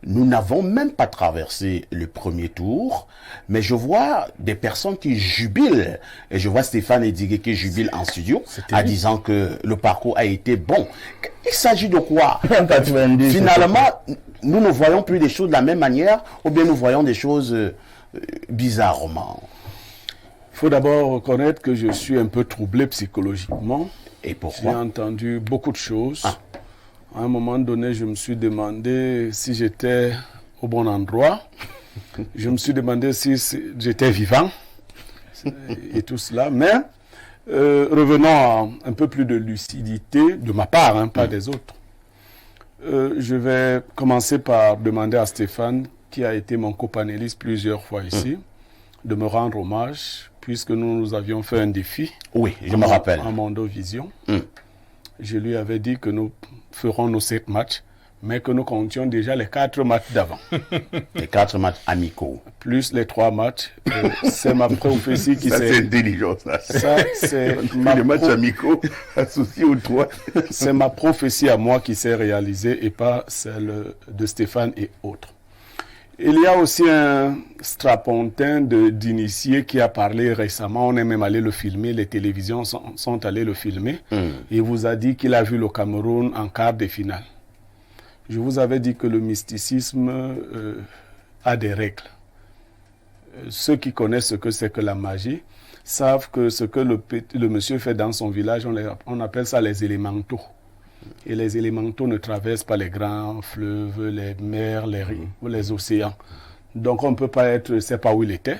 nous n'avons même pas traversé le premier tour, mais je vois des personnes qui jubilent. Et je vois Stéphane Edigué qui jubile en studio, en disant que le parcours a été bon. Il s'agit de quoi? 90, Finalement, nous ne voyons plus des choses de la même manière, ou bien nous voyons des choses bizarrement. Il faut d'abord reconnaître que je suis un peu troublé psychologiquement. Et J'ai pourquoi? entendu beaucoup de choses. Ah. À un moment donné, je me suis demandé si j'étais au bon endroit. Je me suis demandé si j'étais vivant et tout cela. Mais revenons à un peu plus de lucidité de ma part, hein, pas des autres. Je vais commencer par demander à Stéphane, qui a été mon copanéliste plusieurs fois ici, de me rendre hommage, puisque nous avions fait un défi. Oui, je me rappelle. En Mondovision. Je lui avais dit que nous ferons nos 7 matchs, mais que nous comptions déjà les 4 matchs d'avant. Les 4 matchs amicaux. Plus les 3 matchs. C'est ma prophétie qui Ça, c'est s'est... intelligent, ça. Ça, c'est Les matchs amicaux associés aux 3. c'est ma prophétie à moi qui s'est réalisée et pas celle de Stéphane et autres. Il y a aussi un strapontin d'initié qui a parlé récemment, on est même allé le filmer, les télévisions sont allées le filmer, il vous a dit qu'il a vu le Cameroun en quart de finale. Je vous avais dit que le mysticisme a des règles. Ceux qui connaissent ce que c'est que la magie savent que ce que le monsieur fait dans son village, on appelle ça les élémentaux. Et les élémentaux ne traversent pas les grands fleuves, les mers, les océans. Donc on ne peut pas être, je ne sais pas où il était.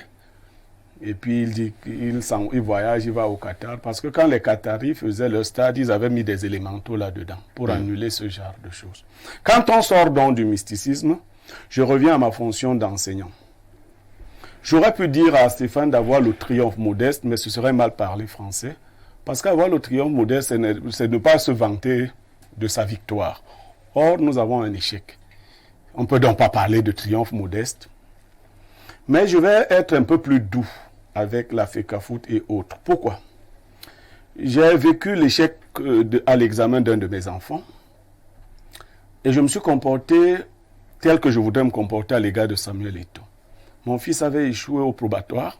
Et puis il dit qu'il voyage, il va au Qatar. Parce que quand les Qataris faisaient leur stade, ils avaient mis des élémentaux là-dedans pour annuler ce genre de choses. Quand on sort donc du mysticisme, je reviens à ma fonction d'enseignant. J'aurais pu dire à Stéphane d'avoir le triomphe modeste, mais ce serait mal parler français. Parce qu'avoir le triomphe modeste, c'est ne pas se vanter de sa victoire. Or, nous avons un échec. On ne peut donc pas parler de triomphe modeste. Mais je vais être un peu plus doux avec la FECAFOOT et autres. Pourquoi? J'ai vécu l'échec à l'examen d'un de mes enfants et je me suis comporté tel que je voudrais me comporter à l'égard de Samuel Eto'o. Mon fils avait échoué au probatoire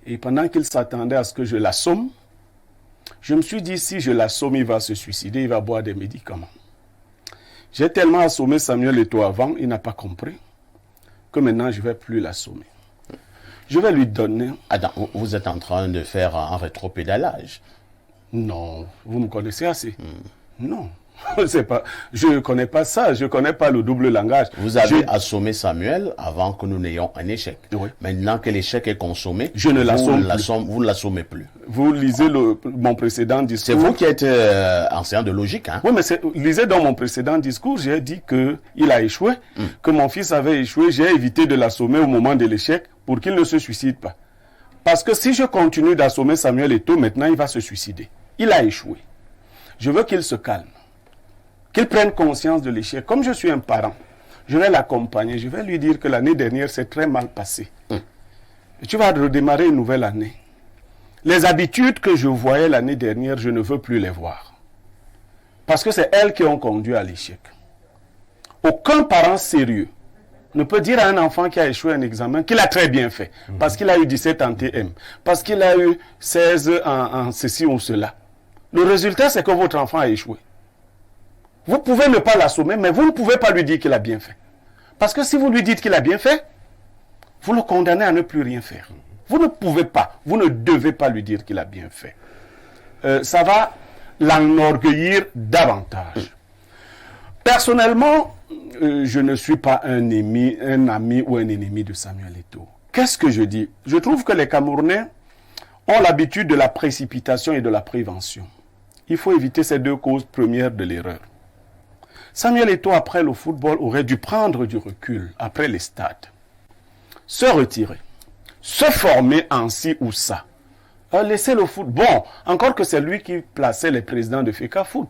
et pendant qu'il s'attendait à ce que je l'assomme, je me suis dit, si je l'assomme, il va se suicider, il va boire des médicaments. J'ai tellement assommé Samuel Eto'o avant, il n'a pas compris, que maintenant je ne vais plus l'assommer. Je vais lui donner... Attends, vous êtes en train de faire un rétropédalage. Non, vous me connaissez assez. Non, c'est pas, je ne connais pas ça, je ne connais pas le double langage. Vous avez assommé Samuel avant que nous n'ayons un échec. Oui. Maintenant que l'échec est consommé, Je ne l'assomme vous ne l'assommez plus. Vous lisez mon précédent discours. C'est vous qui êtes enseignant de logique, hein? Oui, mais lisez dans mon précédent discours, j'ai dit qu'il a échoué, que mon fils avait échoué. J'ai évité de l'assommer au moment de l'échec pour qu'il ne se suicide pas. Parce que si je continue d'assommer Samuel Eto'o, maintenant il va se suicider. Il a échoué. Je veux qu'il se calme, qu'il prenne conscience de l'échec. Comme je suis un parent, je vais l'accompagner, je vais lui dire que l'année dernière s'est très mal passée. Et tu vas redémarrer une nouvelle année. Les habitudes que je voyais l'année dernière, je ne veux plus les voir. Parce que c'est elles qui ont conduit à l'échec. Aucun parent sérieux ne peut dire à un enfant qui a échoué un examen qu'il a très bien fait. Parce qu'il a eu 17 en TM. Parce qu'il a eu 16 en ceci ou cela. Le résultat, c'est que votre enfant a échoué. Vous pouvez ne pas l'assommer, mais vous ne pouvez pas lui dire qu'il a bien fait. Parce que si vous lui dites qu'il a bien fait, vous le condamnez à ne plus rien faire. Vous ne pouvez pas, vous ne devez pas lui dire qu'il a bien fait. Ça va l'enorgueillir davantage. Personnellement, je ne suis pas un ami ou un ennemi de Samuel Eto'o. Qu'est-ce que je dis? Je trouve que les Camerounais ont l'habitude de la précipitation et de la prévention. Il faut éviter ces deux causes premières de l'erreur. Samuel Eto'o, après le football, aurait dû prendre du recul après les stades, se retirer, se former en ci ou ça, laisser le foot. Bon, encore que c'est lui qui plaçait les présidents de FECAFOOT.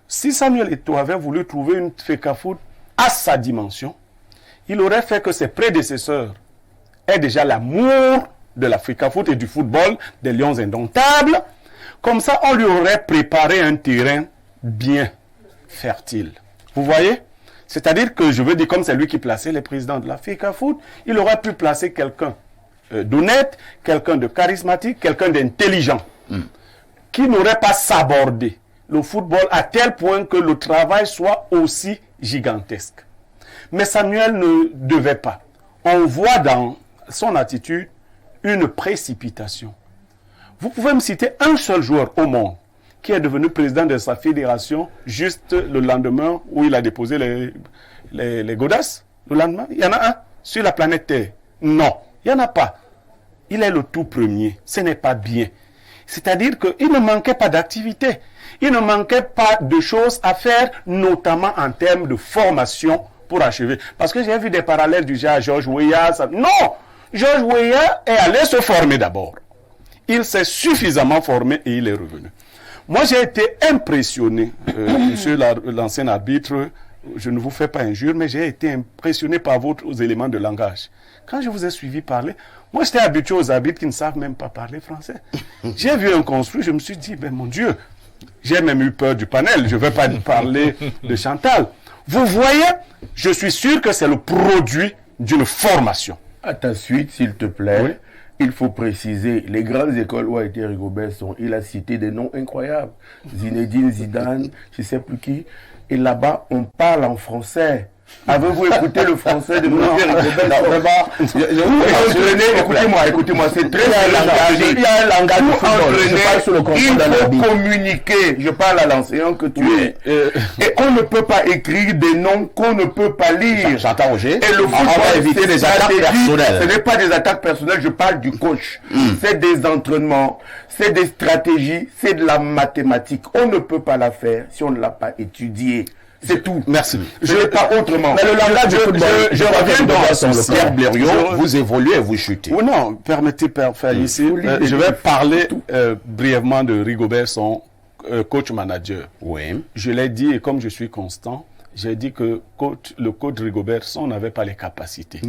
Si Samuel Eto'o avait voulu trouver une FECAFOOT à sa dimension, il aurait fait que ses prédécesseurs aient déjà l'amour de la FECAFOOT et du football, des Lions indomptables. Comme ça, on lui aurait préparé un terrain bien fertile. Vous voyez? C'est-à-dire que je veux dire, comme c'est lui qui plaçait les présidents de la FECAFOOT, il aurait pu placer quelqu'un d'honnête, quelqu'un de charismatique, quelqu'un d'intelligent, qui n'aurait pas sabordé le football à tel point que le travail soit aussi gigantesque. Mais Samuel ne devait pas. On voit dans son attitude une précipitation. Vous pouvez me citer un seul joueur au monde qui est devenu président de sa fédération juste le lendemain où il a déposé les godasses. Le lendemain, il y en a un sur la planète Terre. Non, il n'y en a pas. Il est le tout premier. Ce n'est pas bien. C'est-à-dire qu'il ne manquait pas d'activité. Il ne manquait pas de choses à faire, notamment en termes de formation pour achever. Parce que j'ai vu des parallèles du genre Georges Weah. Non! Georges Weah est allé se former d'abord. Il s'est suffisamment formé et il est revenu. Moi, j'ai été impressionné, monsieur l'ancien arbitre, je ne vous fais pas injure, mais j'ai été impressionné par vos éléments de langage. Quand je vous ai suivi parler, moi, j'étais habitué aux arbitres qui ne savent même pas parler français. J'ai vu un construit, je me suis dit, ben mon Dieu, j'ai même eu peur du panel, je ne vais pas parler de Chantal. Vous voyez, je suis sûr que c'est le produit d'une formation. À ta suite, s'il te plaît, Oui. il faut préciser, les grandes écoles où a été Rigobert, il a cité des noms incroyables. Zinedine Zidane, je ne sais plus qui. Et là-bas, on parle en français. Avez-vous écouté le français de Monsieur Rigobert? Non, vraiment, Écoutez-moi, c'est très Il y a un langage de football. Je parle sur le contrôle il de faut l'arbitre. communiquer. Je parle à l'enseignant que tu es. Et on ne peut pas écrire des noms qu'on ne peut pas lire. J'entends Roger. Et le On va football, éviter c'est des attaques stratégie. personnelles. Ce n'est pas des attaques personnelles, je parle du coach. C'est des entraînements, c'est des stratégies, c'est de la mathématique. On ne peut pas la faire si on ne l'a pas étudiée. C'est tout. Merci. Je n'ai pas autrement. Mais le langage du football, je reviens dans le Pierre Blériot, Je- vous évoluez et vous chutez. Ou non, permettez, Père ici, je vais parler brièvement de Rigobert, son coach manager. Oui. Je l'ai dit, et comme je suis constant, j'ai dit que le coach Rigobert n'avait pas les capacités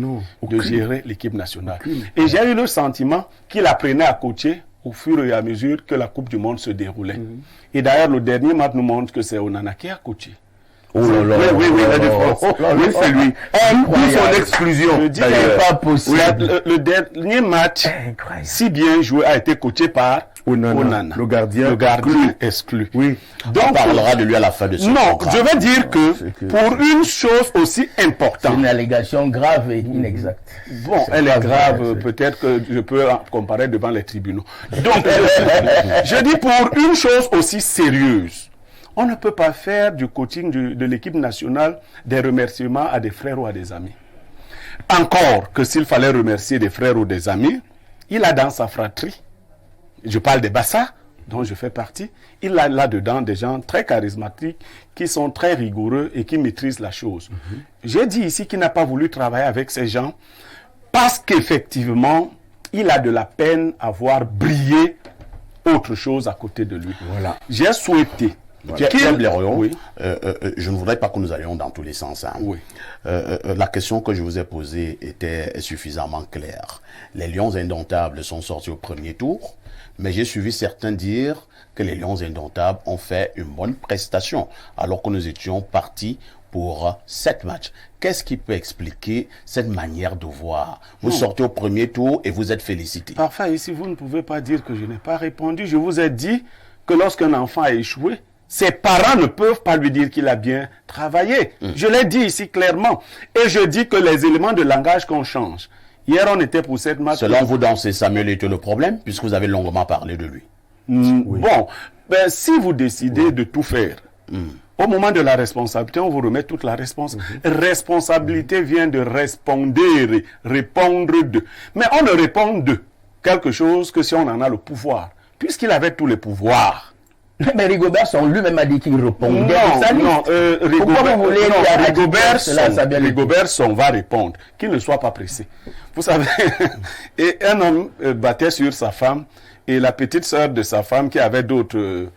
de gérer l'équipe nationale. Et j'ai eu le sentiment qu'il apprenait à coacher au fur et à mesure que la Coupe du Monde se déroulait. Et d'ailleurs, le dernier match nous montre que c'est Onana qui a coaché. Oui, la défense. Oui, c'est lui. Pour son exclusion. Je dis d'ailleurs. Pas possible. le dernier match, Incroyable. si bien joué, a été coaché par Onana. Le gardien exclu. Oui. On parlera de lui à la fin de ce Non, programme. je veux dire que c'est que- pour une chose aussi C'est importante, une allégation grave et inexacte. bon, elle est grave, peut-être que je peux en comparer devant les tribunaux. Donc, je dis pour une chose aussi sérieuse, on ne peut pas faire du coaching de l'équipe nationale des remerciements à des frères ou à des amis. Encore que s'il fallait remercier des frères ou des amis, il a dans sa fratrie, je parle des Bassa, dont je fais partie, il a là-dedans des gens très charismatiques, qui sont très rigoureux et qui maîtrisent la chose. J'ai dit ici qu'il n'a pas voulu travailler avec ces gens parce qu'effectivement, il a de la peine à voir briller autre chose à côté de lui. Voilà. J'ai souhaité Pierre qu'il- Blériot, Oui. je ne voudrais pas que nous allions dans tous les sens. Hein. Oui. La question que je vous ai posée était suffisamment claire. Les Lions indomptables sont sortis au premier tour, mais j'ai suivi certains dire que les Lions indomptables ont fait une bonne prestation, alors que nous étions partis pour 7 matchs. Qu'est-ce qui peut expliquer cette manière de voir? Vous sortez au premier tour et vous êtes félicité. Parfois, ici, vous ne pouvez pas dire que je n'ai pas répondu. Je vous ai dit que lorsqu'un enfant a échoué, ses parents ne peuvent pas lui dire qu'il a bien travaillé. Je l'ai dit ici clairement. Et je dis que les éléments de langage qu'on change. Hier, on était pour 7 matchs. Selon vous, donc, c'est Samuel Eto'o le problème, puisque vous avez longuement parlé de lui. Bon, ben, si vous décidez de tout faire, au moment de la responsabilité, on vous remet toute la responsabilité. Responsabilité vient de respondere, répondre de. Mais on ne répond de quelque chose que si on en a le pouvoir. Puisqu'il avait tous les pouvoirs. Mais Rigobert, lui-même a dit qu'il répondait. Non, Pourquoi vous voulez Rigobert va répondre. Qu'il ne soit pas pressé. Vous savez, et un homme battait sur sa femme et la petite sœur de sa femme qui avait d'autres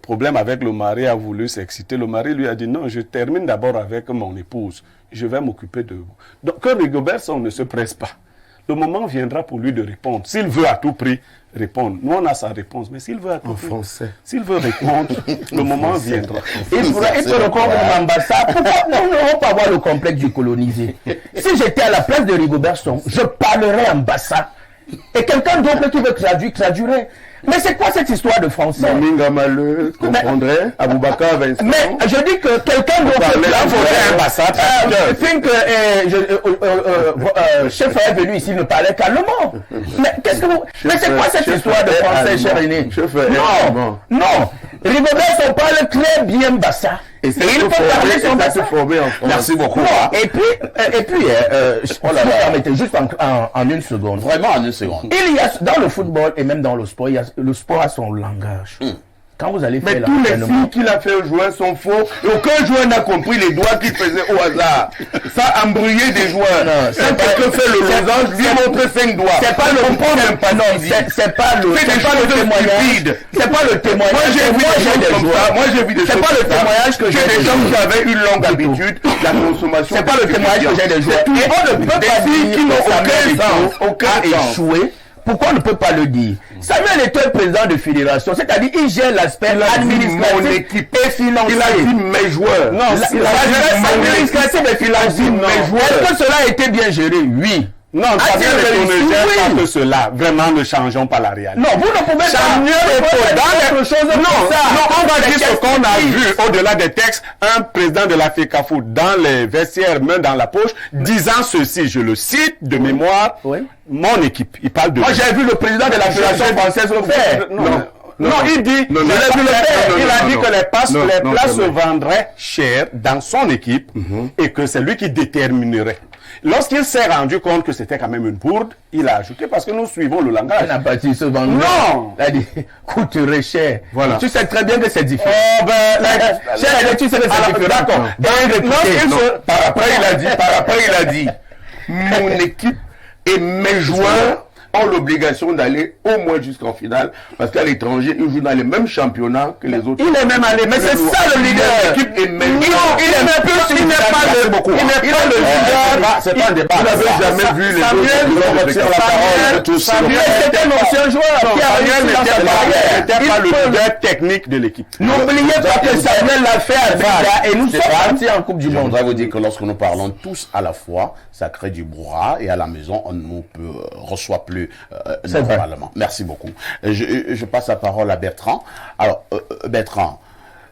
problèmes avec le mari a voulu s'exciter. Le mari lui a dit non, je termine d'abord avec mon épouse. Je vais m'occuper de vous. Donc que Rigobert ne se presse pas. le moment viendra pour lui de répondre. S'il veut à tout prix répondre, nous on a sa réponse, mais s'il veut à tout prix, français. S'il veut répondre, le moment viendra. Il faut répondre à l'ambassade. Pourquoi nous n'aurons pas avoir le complexe du colonisé? Si j'étais à la place de Rigobert Song, je parlerais ambassade. Et quelqu'un d'autre qui veut traduirait. Mais c'est quoi cette histoire de français? Maminga Maleux comprendrait, Aboubakar Vincent. Mais je dis que quelqu'un d'autre chef est venu ici, ne parlait calmement. Mais qu'est-ce que vous... Mais c'est quoi cette histoire de français, cher aîné? Non, non. Rigobert Song parle très bien Bassa. Et il peut parler son Bassa. Merci beaucoup. Et puis, permettez juste en une seconde. Vraiment en une seconde. Il y a, dans le football et même dans le sport, le sport a son langage. Quand vous allez faire mais tous les signes qu'il a fait aux joueurs sont faux. Aucun joueur n'a compris les doigts qu'il faisait au hasard. Ça a embrouillé des joueurs. Quand quelqu'un fait le losange, lui montre 5 doigts. C'est pas le témoignage. C'est pas le témoignage. Moi j'ai vu des gens comme ça. Moi j'ai vu des C'est pas le témoignage que j'ai des gens qui avaient une longue habitude, la consommation. C'est pas le témoignage que j'ai des joueurs. Et on ne peut pas dire que Samuel a échoué. Pourquoi on ne peut pas le dire? Samuel était président de fédération, c'est-à-dire il gère l'aspect administratif et financier. Il a dit mes joueurs. Non, administratif et financier. Est-ce que cela a été bien géré? Oui. Non, Samuel ne gère pas que cela. Vraiment, ne changeons pas la réalité. Non, vous ne pouvez pas autre chose. Non, on va dire ce qu'on a vu au-delà des textes. Un président de la FECAFOOT dans les vestiaires, main dans la poche, disant ceci, je le cite de mémoire. Oui. Mon équipe, il parle de... Moi, j'ai vu le président de la Fédération française le faire. Non, il dit, il a dit que les places se vendraient cher dans son équipe et que c'est lui qui déterminerait. Lorsqu'il s'est rendu compte que c'était quand même une bourde, il a ajouté parce que nous suivons le langage. Il n'a pas dit se vendre. Non! Il a dit coûterait cher. Voilà. Tu sais très bien que c'est différent. Oh ben, tu sais que c'est différent. D'accord. Par après, il a dit, mon équipe et mes joueurs ont l'obligation d'aller au moins jusqu'en finale, parce qu'à l'étranger, ils jouent dans les mêmes championnats que les autres. Il est même allé, mais c'est ça le leader. L'équipe est même. Il n'est pas le leader. C'est pas un débat. Vous n'avez jamais vu les autres. Samuel, c'était un ancien joueur. Samuel n'était pas le leader technique de l'équipe. N'oubliez pas que Samuel l'a fait à Bega et nous sommes partis en Coupe du Je Monde. voudrais vous dire que lorsque nous parlons tous à la fois, ça crée du brouhaha et à la maison, on ne reçoit plus normalement. Merci beaucoup. Je passe la parole à Bertrand. Alors, Bertrand,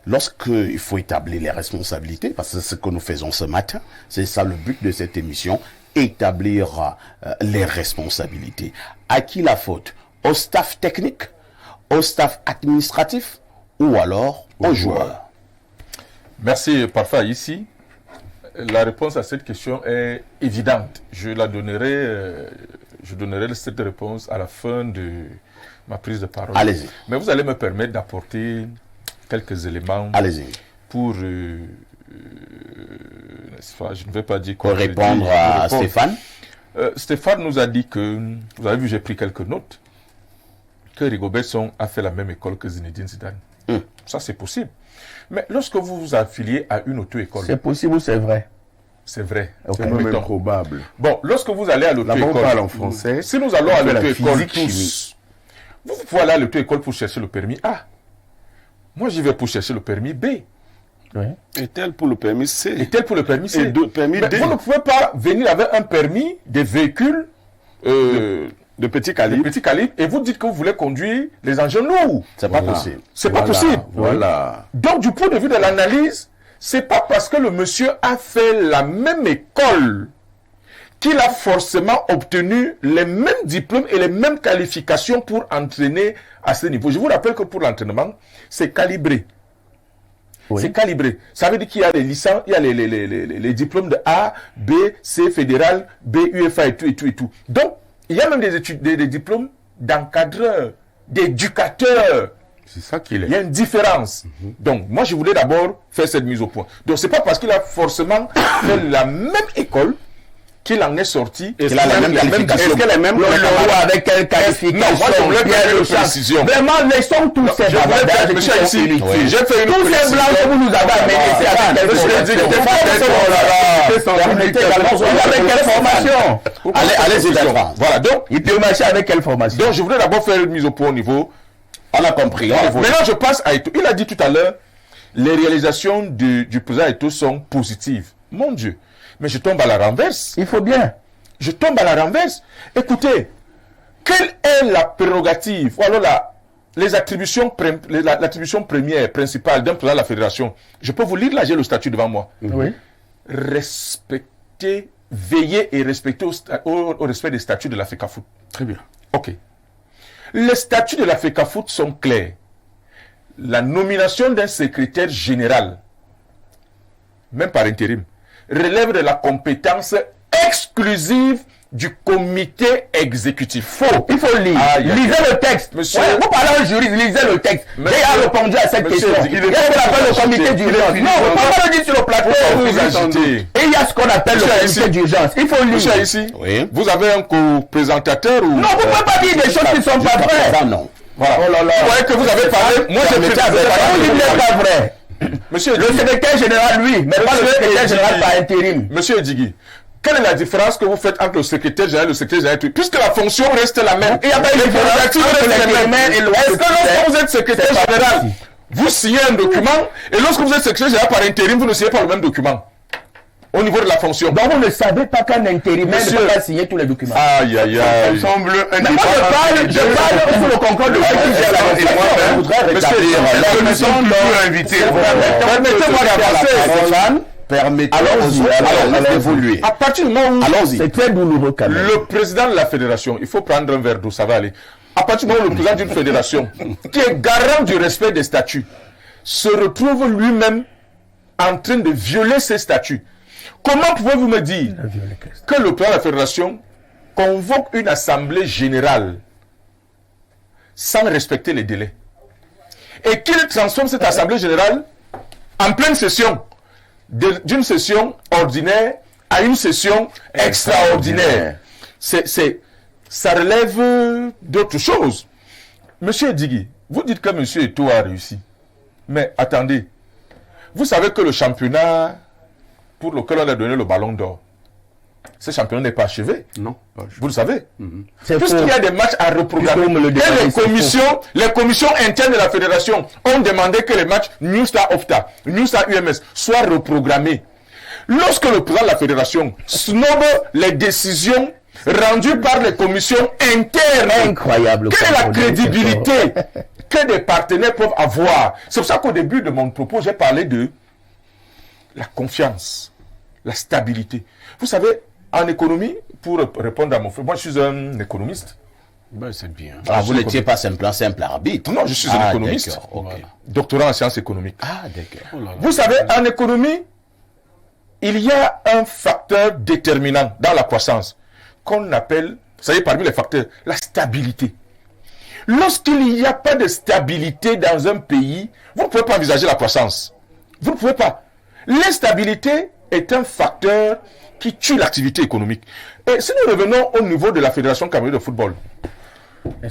lorsqu'il faut établir les responsabilités, parce que c'est ce que nous faisons ce matin, c'est ça le but de cette émission, établir les responsabilités. À qui la faute? Au staff technique, au staff administratif ou alors aux joueurs? Merci, parfait. Ici, la réponse à cette question est évidente. Je donnerai cette réponse à la fin de ma prise de parole. Allez-y. Mais vous allez me permettre d'apporter quelques éléments pour, n'est-ce pas, je ne vais pas dire quoi. Pour répondre à Stéphane. Stéphane nous a dit que, vous avez vu, j'ai pris quelques notes, que Rigobert Song a fait la même école que Zinedine Zidane. Ça, c'est possible. Mais lorsque vous vous affiliez à une auto-école... C'est possible ou c'est vrai? C'est vrai. C'est même probable. Bon, lorsque vous allez à l'auto-école... on parle en français. Si nous allons à l'auto-école tous, vous pouvez aller à l'auto-école pour chercher le permis A. Moi, j'y vais pour chercher le permis B. Oui. Et tel pour le permis C. Et tel pour le permis C. Et permis D. Vous ne pouvez pas venir avec un permis des véhicules... de petit calibre. Et vous dites que vous voulez conduire les engins lourds. C'est pas possible. C'est pas possible. Voilà. Donc, du point de vue de l'analyse, c'est pas parce que le monsieur a fait la même école qu'il a forcément obtenu les mêmes diplômes et les mêmes qualifications pour entraîner à ce niveau. Je vous rappelle que pour l'entraînement, c'est calibré. Oui. C'est calibré. Ça veut dire qu'il y a les licences, il y a les diplômes de A, B, C, fédéral, B, UFA et tout. Donc, il y a même des diplômes d'encadreur, d'éducateur. C'est ça qu'il est. Il y a une différence. Donc, moi, je voulais d'abord faire cette mise au point. Donc, c'est pas parce qu'il a forcément fait la même école qu'il en est sorti. Il a la même qualification. Est-ce qu'elle est même Le Leroy avec quelle qualification? Non, moi, je voulais faire une précision. Vraiment, laissons tous ces bavardages Monsieur qui sont ici, inutiles. j'ai fait une Tous ces précision. blancs que vous nous avez amenés, c'est avec quelle formation? Allez-y, Bertrand. Voilà, donc, Il peut marcher avec quelle formation? je voudrais d'abord faire une mise au point au niveau. On a compris. Maintenant, je passe à Eto'o. Il a dit tout à l'heure, les réalisations du président Eto'o sont positives. Mon Dieu. Mais je tombe à la renverse. Il faut bien. Je tombe à la renverse. Écoutez, quelle est la prérogative, ou alors l'attribution première, principale d'un président de la fédération? Je peux vous lire là, j'ai le statut devant moi. Oui. Respecter, veiller et respecter au respect des statuts de la FECAFOOT. Très bien. Ok. Les statuts de la FECAFOOT sont clairs. La nomination d'un secrétaire général, même par intérim, relève de la compétence exclusive du comité exécutif. Faux. Il faut lire. Lisez le texte. Monsieur- Ouais, vous parlez à un juriste, lisez le texte. Monsieur- J'ai répondu à cette Monsieur, question. il Il est y a ce qu'on appelle le comité d'urgence. Non, vous ne pouvez pas le dire sur le plateau. Vous Et agitez. il y a ce qu'on appelle le Monsieur comité ici. d'urgence. Il faut lire. Monsieur ici, Oui. vous avez un co-présentateur ou... Non, vous ne pouvez pas dire des choses qui ne sont pas vraies. Ça, non. Voilà. Oh là là. Vous voyez que vous avez parlé. Moi, j'ai Permettez fait avec- Vous dites n'est pas vrai. Monsieur Le Edigui, secrétaire général, lui, mais pas le Monsieur secrétaire général Edigui. par intérim. Monsieur Edigui, quelle est la différence que vous faites entre le secrétaire général et le secrétaire général? Puisque la fonction reste la même. Il y a pas une Les différence prérogatives entre restent les l'intérimaire mêmes. et le Est-ce que secrétaire? lorsque vous êtes secrétaire C'est pas général, possible. vous signez un document et lorsque vous êtes secrétaire général par intérim, vous ne signez pas le même document au niveau de la fonction? Donc vous ne savez pas qu'un intérimaire ne Monsieur- peut pas signer tous les documents. Aïe, aïe, Ça aïe. semble un Mais moi je parle sur le concours de et moi-même, je voudrais Monsieur, rétablir la Nous sommes toujours invités. permettez-moi d'avancer. Permettez Allons-y, aux autres allons-y. d'évoluer. À partir du moment où Allons-y. C'est très douloureux quand même. le président de la fédération, il faut prendre un verre d'eau, ça va aller. À partir du moment où le président d'une fédération, qui est garant du respect des statuts, se retrouve lui-même en train de violer ces statuts, comment pouvez-vous me dire que le président de la fédération convoque une assemblée générale sans respecter les délais et qu'il transforme cette assemblée générale en pleine session, d'une session ordinaire à une session extraordinaire? Ça relève d'autres choses. Monsieur Edigui, vous dites que Monsieur Eto'o a réussi. Mais attendez, vous savez que le championnat pour lequel on a donné le ballon d'or, ce championnat n'est pas achevé. Non, pas Vous le savez. C'est Puisqu'il y a des matchs à reprogrammer. Il faut me le Et demander, les commissions internes de la fédération ont demandé que les matchs New Star Opta, New Star UMS soient reprogrammés. Lorsque le président de la fédération snobe les décisions rendues par les commissions internes, Incroyable. quelle est la comme on dit, crédibilité que des partenaires peuvent avoir? C'est pour ça qu'au début de mon propos, j'ai parlé de la confiance, la stabilité. Vous savez, en économie, pour répondre à mon frère, moi je suis un économiste. Ben, c'est bien. Ah, vous n'étiez pas simple arbitre. Non, je suis un économiste. D'accord, ok. Doctorat en sciences économiques. Ah, d'accord. Vous savez, en économie, il y a un facteur déterminant dans la croissance qu'on appelle, ça y est, parmi les facteurs, la stabilité. Lorsqu'il n'y a pas de stabilité dans un pays, vous ne pouvez pas envisager la croissance. Vous ne pouvez pas. L'instabilité est un facteur qui tue l'activité économique. Et si nous revenons au niveau de la Fédération camerounaise de football,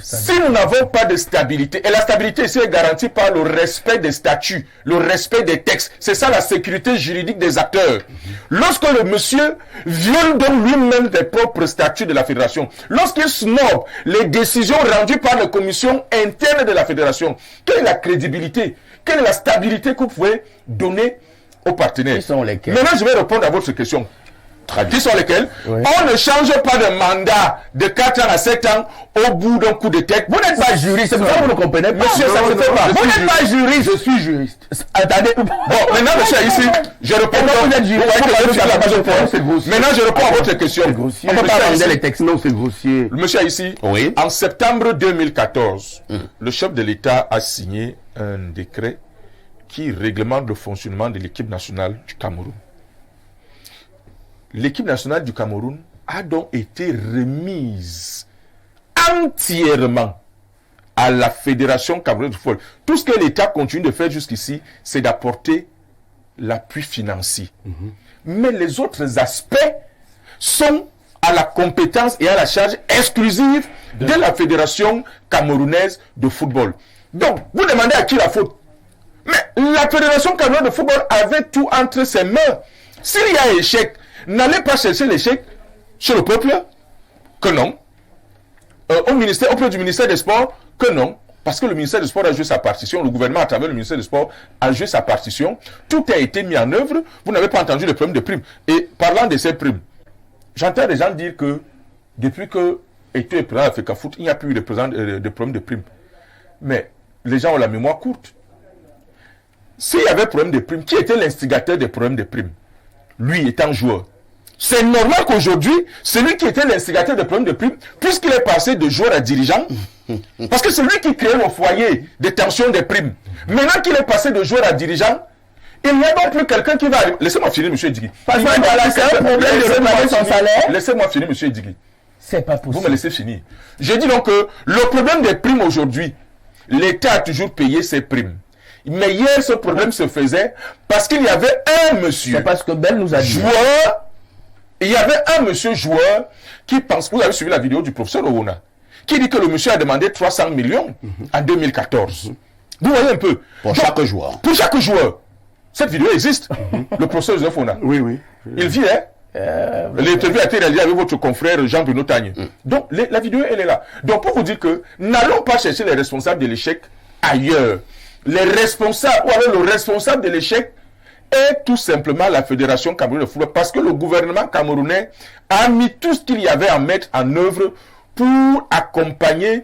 si nous n'avons pas de stabilité, et la stabilité ici est garantie par le respect des statuts, le respect des textes, c'est ça la sécurité juridique des acteurs. Lorsque le monsieur viole donc lui-même des propres statuts de la fédération, lorsqu'il snobe les décisions rendues par les commissions internes de la fédération, quelle est la crédibilité, quelle est la stabilité que vous pouvez donner aux partenaires? Qui sont lesquels? Maintenant, je vais répondre à votre question. Qui sont lesquels? Oui. On ne change pas de mandat de 4 ans à 7 ans au bout d'un coup de tête. Vous n'êtes pas juriste, c'est pour ça que vous ne comprenez pas. Monsieur, ça ne se fait pas. Vous n'êtes pas juriste. Je suis juriste. Attendez. Bon, maintenant, monsieur, ici, je réponds Pourquoi vous êtes juriste? Vous voyez que je suis à la base de point. C'est grossier. Maintenant, je réponds à votre question. C'est grossier. On ne peut pas Monsieur, rendre ici, les textes. Non, c'est grossier. monsieur, ici, Oui. en septembre 2014, le chef de l'État a signé un décret qui réglemente le fonctionnement de l'équipe nationale du Cameroun. L'équipe nationale du Cameroun a donc été remise entièrement à la Fédération camerounaise de football. Tout ce que l'État continue de faire jusqu'ici, c'est d'apporter l'appui financier. Mais les autres aspects sont à la compétence et à la charge exclusive de la Fédération camerounaise de football. Donc, vous demandez à qui la faute? Mais la Fédération camerounaise de football avait tout entre ses mains. S'il y a échec, n'allez pas chercher l'échec chez le peuple, que non. Auprès du ministère des Sports, que non. Parce que le ministère des Sports a joué sa partition, le gouvernement à travers le ministère des Sports a joué sa partition. Tout a été mis en œuvre. Vous n'avez pas entendu le problème de primes. Et parlant de ces primes, j'entends des gens dire que depuis que Eto est président de la FECAFOOT, il n'y a plus eu de problème de primes. Mais les gens ont la mémoire courte. S'il y avait problème de primes, qui était l'instigateur des problèmes de primes? Lui étant joueur. C'est normal qu'aujourd'hui, celui qui était l'instigateur des problèmes de primes, puisqu'il est passé de joueur à dirigeant, parce que c'est lui qui créait le foyer des tensions des primes. Maintenant qu'il est passé de joueur à dirigeant, il n'y a donc plus quelqu'un qui va... Laissez-moi finir, M. Edigui. Parce que c'est un problème de réparer son salaire. Laissez-moi finir, M. Edigui. C'est pas possible. Vous me laissez finir. Je dis donc que le problème des primes aujourd'hui, l'État a toujours payé ses primes. Mais hier, ce problème se faisait parce qu'il y avait un monsieur... C'est parce que Ben nous a dit... Joueur... Il y avait un monsieur joueur qui pense... Vous avez suivi la vidéo du professeur Owona, qui dit que le monsieur a demandé 300 millions en 2014. Vous voyez un peu. Pour chaque joueur. Pour chaque joueur. Cette vidéo existe. Le professeur Joseph Owona. Oui, oui. Il vit, hein. L'interview a été réalisée avec votre confrère Jean-Bruno Tagne. Donc, la vidéo, elle est là. Donc, pour vous dire que n'allons pas chercher les responsables de l'échec ailleurs. Les responsables, ou alors le responsable de l'échec est tout simplement la Fédération camerounaise de football, parce que le gouvernement camerounais a mis tout ce qu'il y avait à mettre en œuvre pour accompagner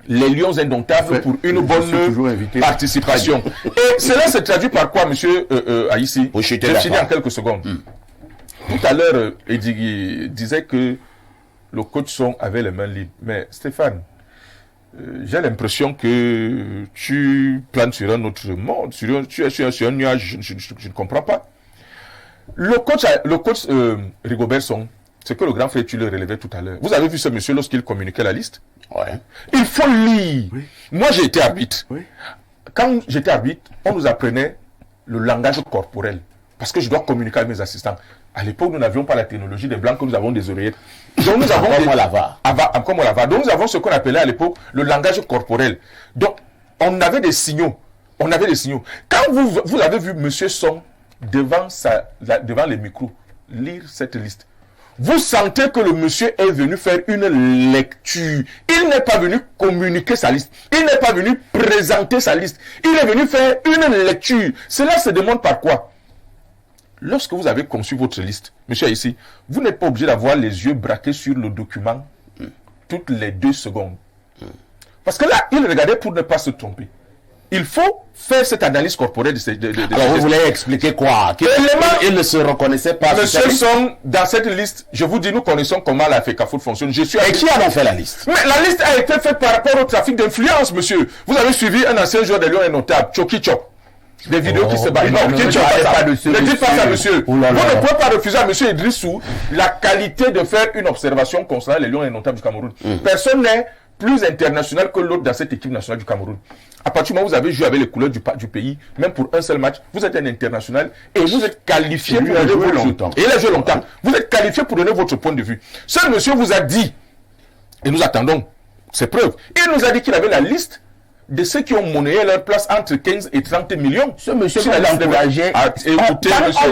les Lions indomptables pour une bonne participation. Et cela se traduit par quoi, monsieur Aïssi? Je finis en quelques secondes. Tout à l'heure, Edigui disait que le coach Song avait les mains libres. Mais Stéphane, j'ai l'impression que tu planes sur un autre monde, tu es sur un nuage, je ne comprends pas. Le coach Rigobert Song, c'est que le grand frère, tu le relevais tout à l'heure. Vous avez vu ce monsieur lorsqu'il communiquait la liste? Ouais. Il faut lire. Oui. Moi, j'ai été arbitre. Oui. Quand j'étais arbitre, on nous apprenait le langage corporel. Parce que je dois communiquer avec mes assistants. À l'époque, nous n'avions pas la technologie des blancs, que nous avons des oreillettes. Donc, nous avons comme on la va. Donc, nous avons ce qu'on appelait à l'époque le langage corporel. Donc, on avait des signaux. Quand vous avez vu M. Song devant les micros lire cette liste, vous sentez que le monsieur est venu faire une lecture. Il n'est pas venu communiquer sa liste. Il n'est pas venu présenter sa liste. Il est venu faire une lecture. Cela se demande par quoi? Lorsque vous avez conçu votre liste, monsieur ici, vous n'êtes pas obligé d'avoir les yeux braqués sur le document toutes les 2 secondes. Parce que là, il regardait pour ne pas se tromper. Il faut faire cette analyse corporelle de Alors, vous voulez expliquer quoi? Il ne se reconnaissait pas. Monsieur Song, dans cette liste, je vous dis, nous connaissons comment la FECAFOOT fonctionne. Et qui a donc fait la liste? Mais la liste a été faite par rapport au trafic d'influence, monsieur. Vous avez suivi un ancien joueur de Lyon et notable, Choki Chop. Des vidéos qui se battent. Non, ne dites pas ça, monsieur. Vous ne pouvez pas refuser à monsieur Idrissou la qualité de faire une observation concernant les Lions et notables du Cameroun. Personne n'est plus international que l'autre dans cette équipe nationale du Cameroun. À partir du moment où vous avez joué avec les couleurs du pays, même pour un seul match, vous êtes un international et vous êtes qualifié pour donner votre longtemps. Et il a joué longtemps. Vous êtes qualifié pour donner votre point de vue. Ce monsieur vous a dit, et nous attendons ces preuves, il nous a dit qu'il avait la liste de ceux qui ont monnayé leur place entre 15 et 30 millions. Ce monsieur va l'encourager. Écoutez, monsieur,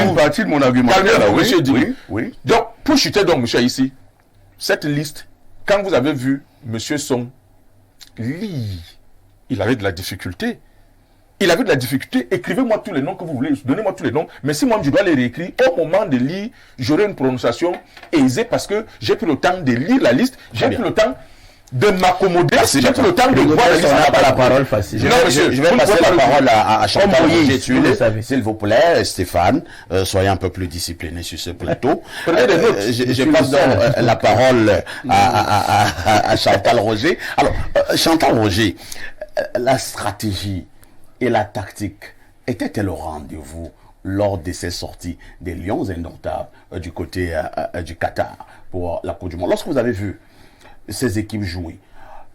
une partie de mon argument. Monsieur dit. Oui. Donc, pour chuter donc, monsieur, ici, cette liste, quand vous avez vu monsieur Song lire, il avait de la difficulté. Écrivez-moi tous les noms que vous voulez, donnez-moi tous les noms, mais si moi je dois les réécrire, au moment de lire, j'aurai une prononciation aisée parce que j'ai pris le temps de lire la liste, j'ai pris le temps de m'accommoder, j'ai pris le temps de voir la liste. On n'a pas la parole facile. Non, monsieur, je vais passer la parole à Chantal Roger, s'il vous plaît, Stéphane, soyez un peu plus discipliné sur ce plateau. Je passe donc la parole à Chantal Roger. Alors, Chantal Roger, la stratégie et la tactique étaient-elles au rendez-vous lors de ces sorties des Lions indomptables du côté du Qatar pour la Coupe du Monde? Lorsque vous avez vu ces équipes jouer,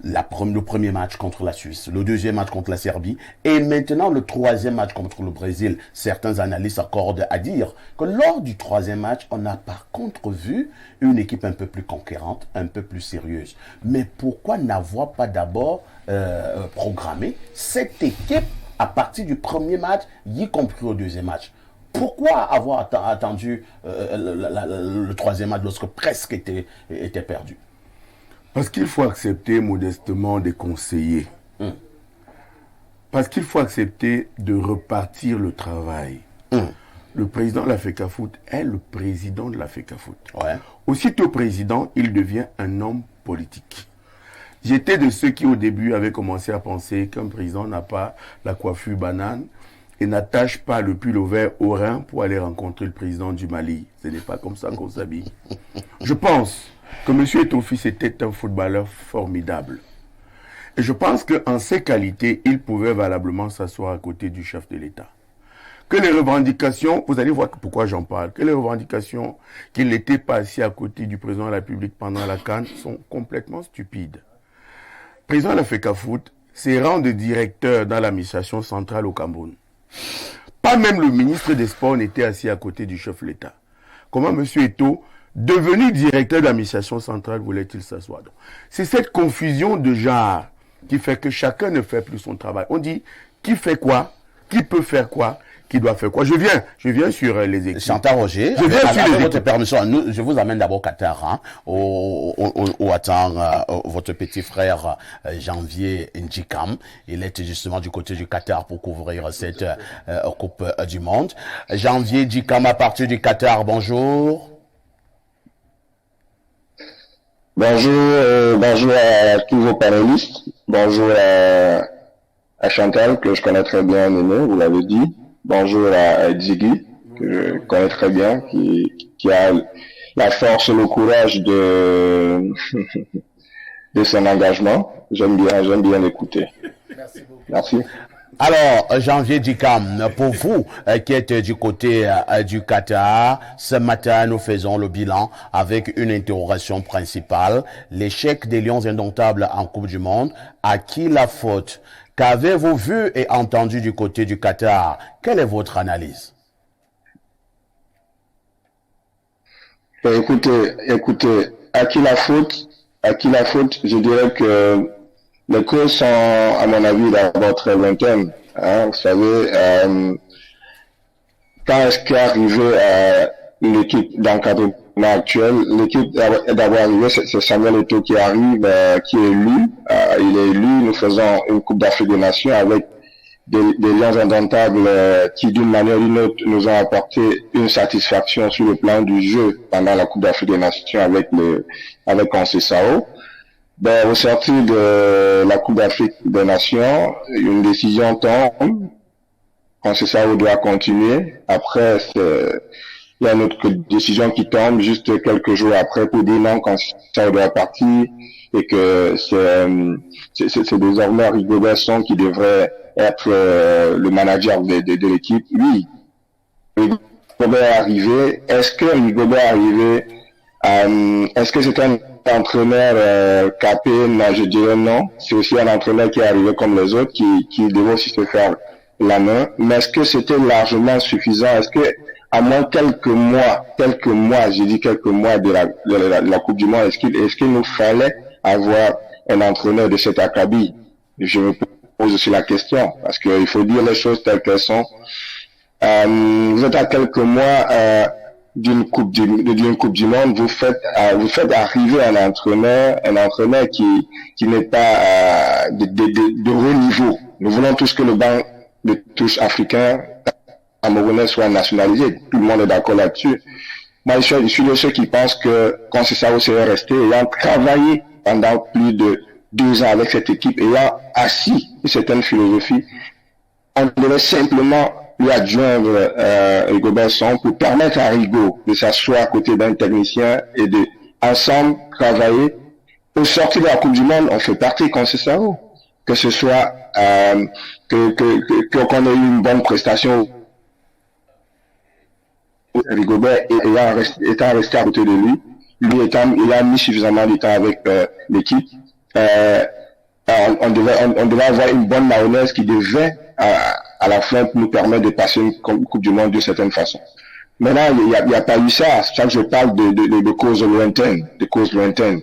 le premier match contre la Suisse, le deuxième match contre la Serbie et maintenant le troisième match contre le Brésil. Certains analystes accordent à dire que lors du troisième match, on a par contre vu une équipe un peu plus conquérante, un peu plus sérieuse. Mais pourquoi n'avoir pas d'abord programmé cette équipe à partir du premier match, y compris au deuxième match? Pourquoi avoir attendu le troisième match lorsque presque était perdu? Parce qu'il faut accepter modestement des conseillers. Parce qu'il faut accepter de repartir le travail. Le président de la FECAFOOT est le président de la FECAFOOT. Ouais. Aussitôt président, il devient un homme politique. J'étais de ceux qui au début avaient commencé à penser qu'un président n'a pas la coiffure banane et n'attache pas le pull au vert au rein pour aller rencontrer le président du Mali. Ce n'est pas comme ça qu'on s'habille. Je pense que M. Eto'o-Fils était un footballeur formidable. Et je pense qu'en ses qualités, il pouvait valablement s'asseoir à côté du chef de l'État. Que les revendications, vous allez voir pourquoi j'en parle, que les revendications qu'il n'était pas assis à côté du président de la République pendant la CAN sont complètement stupides. Le président de la FECAFOOT s'est rendu directeur dans l'administration centrale au Cameroun. Pas même le ministre des Sports n'était assis à côté du chef de l'État. Comment M. Eto'o, devenu directeur de l'administration centrale, voulait-il s'asseoir? C'est cette confusion de genre qui fait que chacun ne fait plus son travail. On dit qui fait quoi, qui peut faire quoi, qui doit faire quoi. Je viens sur les équipes. Chantal Roger, avec votre permission, je vous amène d'abord au Qatar, hein, où attend votre petit frère Janvier Ndjikam. Il est justement du côté du Qatar pour couvrir cette Coupe du Monde. Janvier Ndjikam à partir du Qatar, bonjour. Bonjour à tous vos panélistes. Bonjour à Chantal, que je connais très bien, Néné, vous l'avez dit. Bonjour à Djigui, que je connais très bien, qui a la force et le courage de son engagement. J'aime bien l'écouter. Merci beaucoup. Merci. Alors, Janvier Ndjikam, pour vous qui êtes du côté du Qatar, ce matin, nous faisons le bilan avec une interrogation principale. L'échec des Lions indomptables en Coupe du Monde, à qui la faute? Qu'avez-vous vu et entendu du côté du Qatar? Quelle est votre analyse? Écoutez, à qui la faute? Je dirais que les causes sont, à mon avis, d'abord très lointaines. Hein, vous savez, quand est-ce qu'est arrivé l'équipe d'encadrement actuelle? L'équipe d'abord arrivée, c'est Samuel Eto'o qui arrive, qui est élu. Il est élu. Nous faisons une Coupe d'Afrique des Nations avec des Lions indomptables qui, d'une manière ou d'une autre, nous ont apporté une satisfaction sur le plan du jeu pendant la Coupe d'Afrique des Nations avec Conceição. Au sortir de la Coupe d'Afrique des Nations, une décision tombe. Conceição doit continuer. Après, il y a une autre décision qui tombe juste quelques jours après pour dire non, Conceição doit partir et que c'est désormais Rigobert Song qui devrait être le manager de l'équipe. Oui, Rigobert est arrivé. Est-ce que Rigobert est arrivé? Est-ce que c'est un entraîneur capé? Non, je dirais non. C'est aussi un entraîneur qui est arrivé comme les autres, qui devait aussi se faire la main. Mais est-ce que c'était largement suffisant? Est-ce que, à moins quelques mois, j'ai dit quelques mois de la Coupe du Monde, est-ce qu'il nous fallait avoir un entraîneur de cet acabit? Je me pose aussi la question, parce qu'il faut dire les choses telles qu'elles sont. Vous êtes à quelques mois d'une coupe du monde, vous faites arriver un entraîneur qui n'est pas de haut niveau. Nous voulons tous que le banc de touche africain camerounais soit nationalisé. Tout le monde est d'accord là-dessus. Moi, je suis de ceux qui pensent que Conceição serait resté ayant travaillé pendant plus de 2 ans avec cette équipe, ayant assis une certaine philosophie. On devait simplement lui adjoindre Rigobert Song pour permettre à Rigo de s'asseoir à côté d'un technicien et de ensemble travailler. Au sortir de la Coupe du Monde, on fait partie Conceição. Que ce soit qu'on ait eu une bonne prestation, Rigobert étant resté à côté de lui, il a mis suffisamment de temps avec l'équipe. on devait avoir une bonne mayonnaise qui devait, à la fin, nous permettre de passer une Coupe du Monde de certaine façon. Maintenant, il n'y a pas eu ça. C'est ça que je parle de causes lointaines,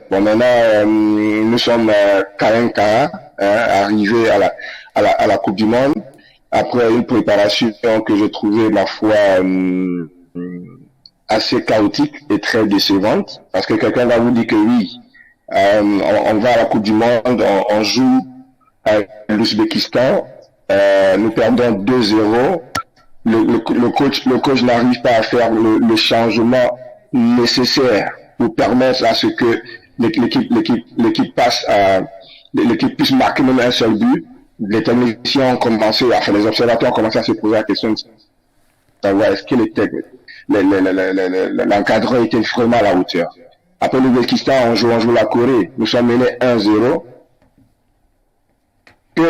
Bon, maintenant, nous sommes arrivés à la Coupe du Monde après une préparation que j'ai trouvée, ma foi, assez chaotique et très décevante, parce que quelqu'un va vous dire que oui, on va à la Coupe du Monde, on joue à l'Ouzbékistan, nous perdons 2-0. Le coach n'arrive pas à faire le changement nécessaire pour permettre à ce que l'équipe passe l'équipe puisse marquer même un seul but. Les techniciens ont commencé, enfin les observateurs ont commencé à se poser la question de savoir est-ce que l'encadreur était vraiment à la hauteur. Après l'Ouzbékistan, on joue la Corée. Nous sommes menés 1-0.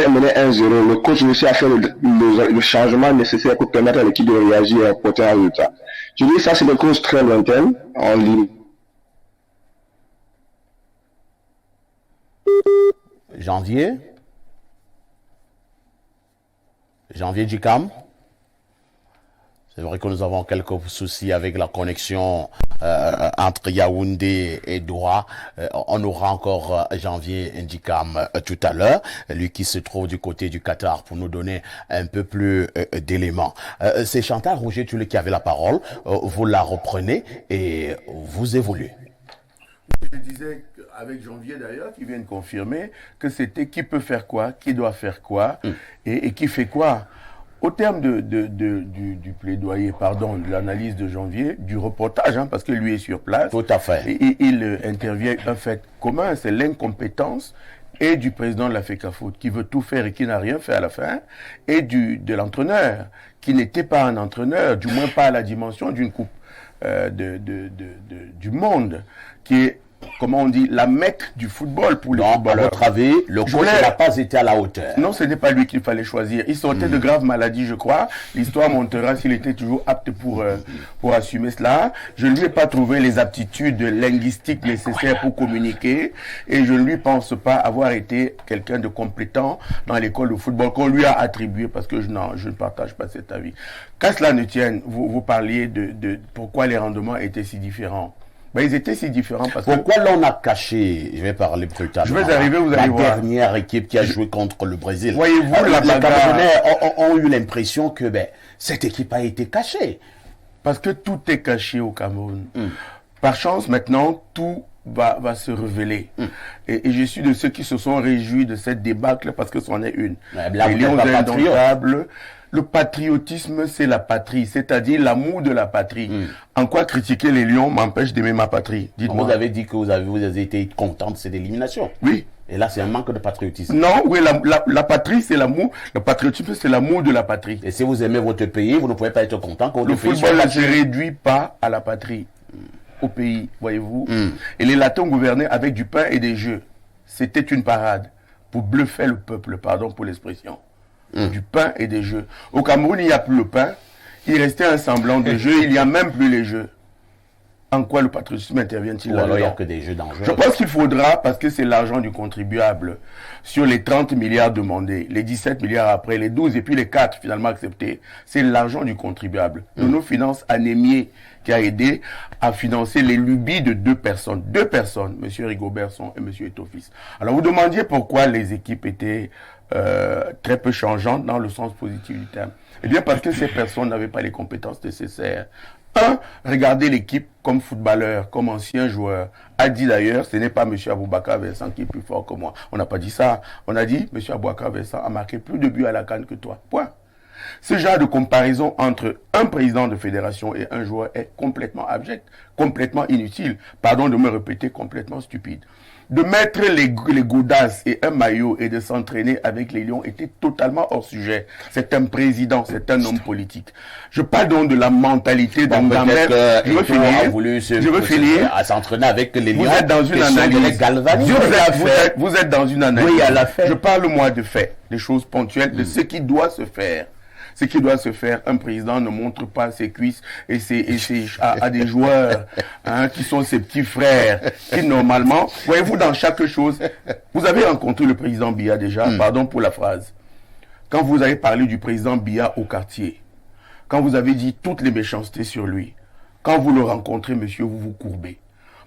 Mené 1-0, le coach réussit à faire le changement nécessaire pour permettre à l'équipe de réagir et apporter un résultat. Je dis ça, c'est des causes très lointaines en ligne. Janvier Jikam. C'est vrai que nous avons quelques soucis avec la connexion entre Yaoundé et Doha. On aura encore Janvier Ndikam tout à l'heure, lui qui se trouve du côté du Qatar pour nous donner un peu plus d'éléments. C'est Chantal Rouget-Tulé qui avait la parole. Vous la reprenez et vous évoluez. Je disais avec Janvier d'ailleurs, qui vient de confirmer que c'était qui peut faire quoi, qui doit faire quoi et qui fait quoi. Au terme du plaidoyer, de l'analyse de Janvier, du reportage, parce que lui est sur place. Tout à fait. Et il intervient un fait commun, c'est l'incompétence et du président de la FECAFOOT qui veut tout faire et qui n'a rien fait à la fin, et de l'entraîneur qui n'était pas un entraîneur, du moins pas à la dimension d'une coupe du monde, qui est, comment on dit, la mecque du football pour les footballeurs. À votre avis, le coach n'a pas été à la hauteur. Non, ce n'est pas lui qu'il fallait choisir. Il sortait de graves maladies, je crois. L'histoire montrera s'il était toujours apte pour assumer cela. Je ne lui ai pas trouvé les aptitudes linguistiques nécessaires pour communiquer. Et je ne lui pense pas avoir été quelqu'un de compétent dans l'école de football qu'on lui a attribué, parce que je ne partage pas cet avis. Qu'à cela ne tienne, vous parliez de pourquoi les rendements étaient si différents. Ben, ils étaient si différents parce pourquoi l'on a caché, je vais parler brutalement, je vais arriver, vous allez voir. La dernière équipe qui a joué contre le Brésil. Voyez-vous, les Camerounais ont eu l'impression que cette équipe a été cachée. Parce que tout est caché au Cameroun. Par chance, maintenant, tout va se révéler. Et je suis de ceux qui se sont réjouis de cette débâcle parce que c'en est une. Les Lions indomptables. Le patriotisme, c'est la patrie, c'est-à-dire l'amour de la patrie. En quoi critiquer les Lions m'empêche d'aimer ma patrie? Dites-moi. Vous avez dit que vous avez été content de cette élimination. Oui. Et là, c'est un manque de patriotisme. Non, oui, la patrie, c'est l'amour. Le patriotisme, c'est l'amour de la patrie. Et si vous aimez votre pays, vous ne pouvez pas être content que le football ne se réduit pas à la patrie, au pays, voyez-vous. Et les Latins gouvernaient avec du pain et des jeux. C'était une parade pour bluffer le peuple, pardon pour l'expression. Du pain et des jeux. Au Cameroun, il n'y a plus le pain. Il restait un semblant de jeu. Il n'y a même plus les jeux. En quoi le patriotisme intervient-il là-dedans? Alors il n'y a que des jeux dangereux. Je pense qu'il faudra, parce que c'est l'argent du contribuable, sur les 30 milliards demandés, les 17 milliards après, les 12 et puis les 4 finalement acceptés, c'est l'argent du contribuable. De nos finances anémiées qui a aidé à financer les lubies de deux personnes, M. Rigobertson et M. Etofis. Alors vous demandiez pourquoi les équipes étaient très peu changeantes dans le sens positif du terme. Eh bien parce que ces personnes n'avaient pas les compétences nécessaires. Regardez l'équipe comme footballeur, comme ancien joueur. A dit d'ailleurs, ce n'est pas M. Aboubakar Vincent qui est plus fort que moi. On n'a pas dit ça. On a dit, M. Aboubakar Vincent a marqué plus de buts à la CAN que toi. Point. Ce genre de comparaison entre un président de fédération et un joueur est complètement abject, complètement inutile. Pardon de me répéter, complètement stupide. De mettre les godasses et un maillot et de s'entraîner avec les Lions était totalement hors sujet. C'est un président, c'est un homme politique. Je parle donc de la mentalité d'un gamin. Je veux finir. À s'entraîner avec les Lions. Vous êtes dans une analyse. Vous êtes dans une analyse. Oui, à la fin. Je parle moi de faits, des choses ponctuelles, de ce qui doit se faire. Ce qui doit se faire, un président ne montre pas ses cuisses à des joueurs qui sont ses petits frères, qui normalement, voyez-vous, dans chaque chose, vous avez rencontré le président Biya déjà, pardon pour la phrase, quand vous avez parlé du président Biya au quartier, quand vous avez dit toutes les méchancetés sur lui, quand vous le rencontrez, monsieur, vous vous courbez.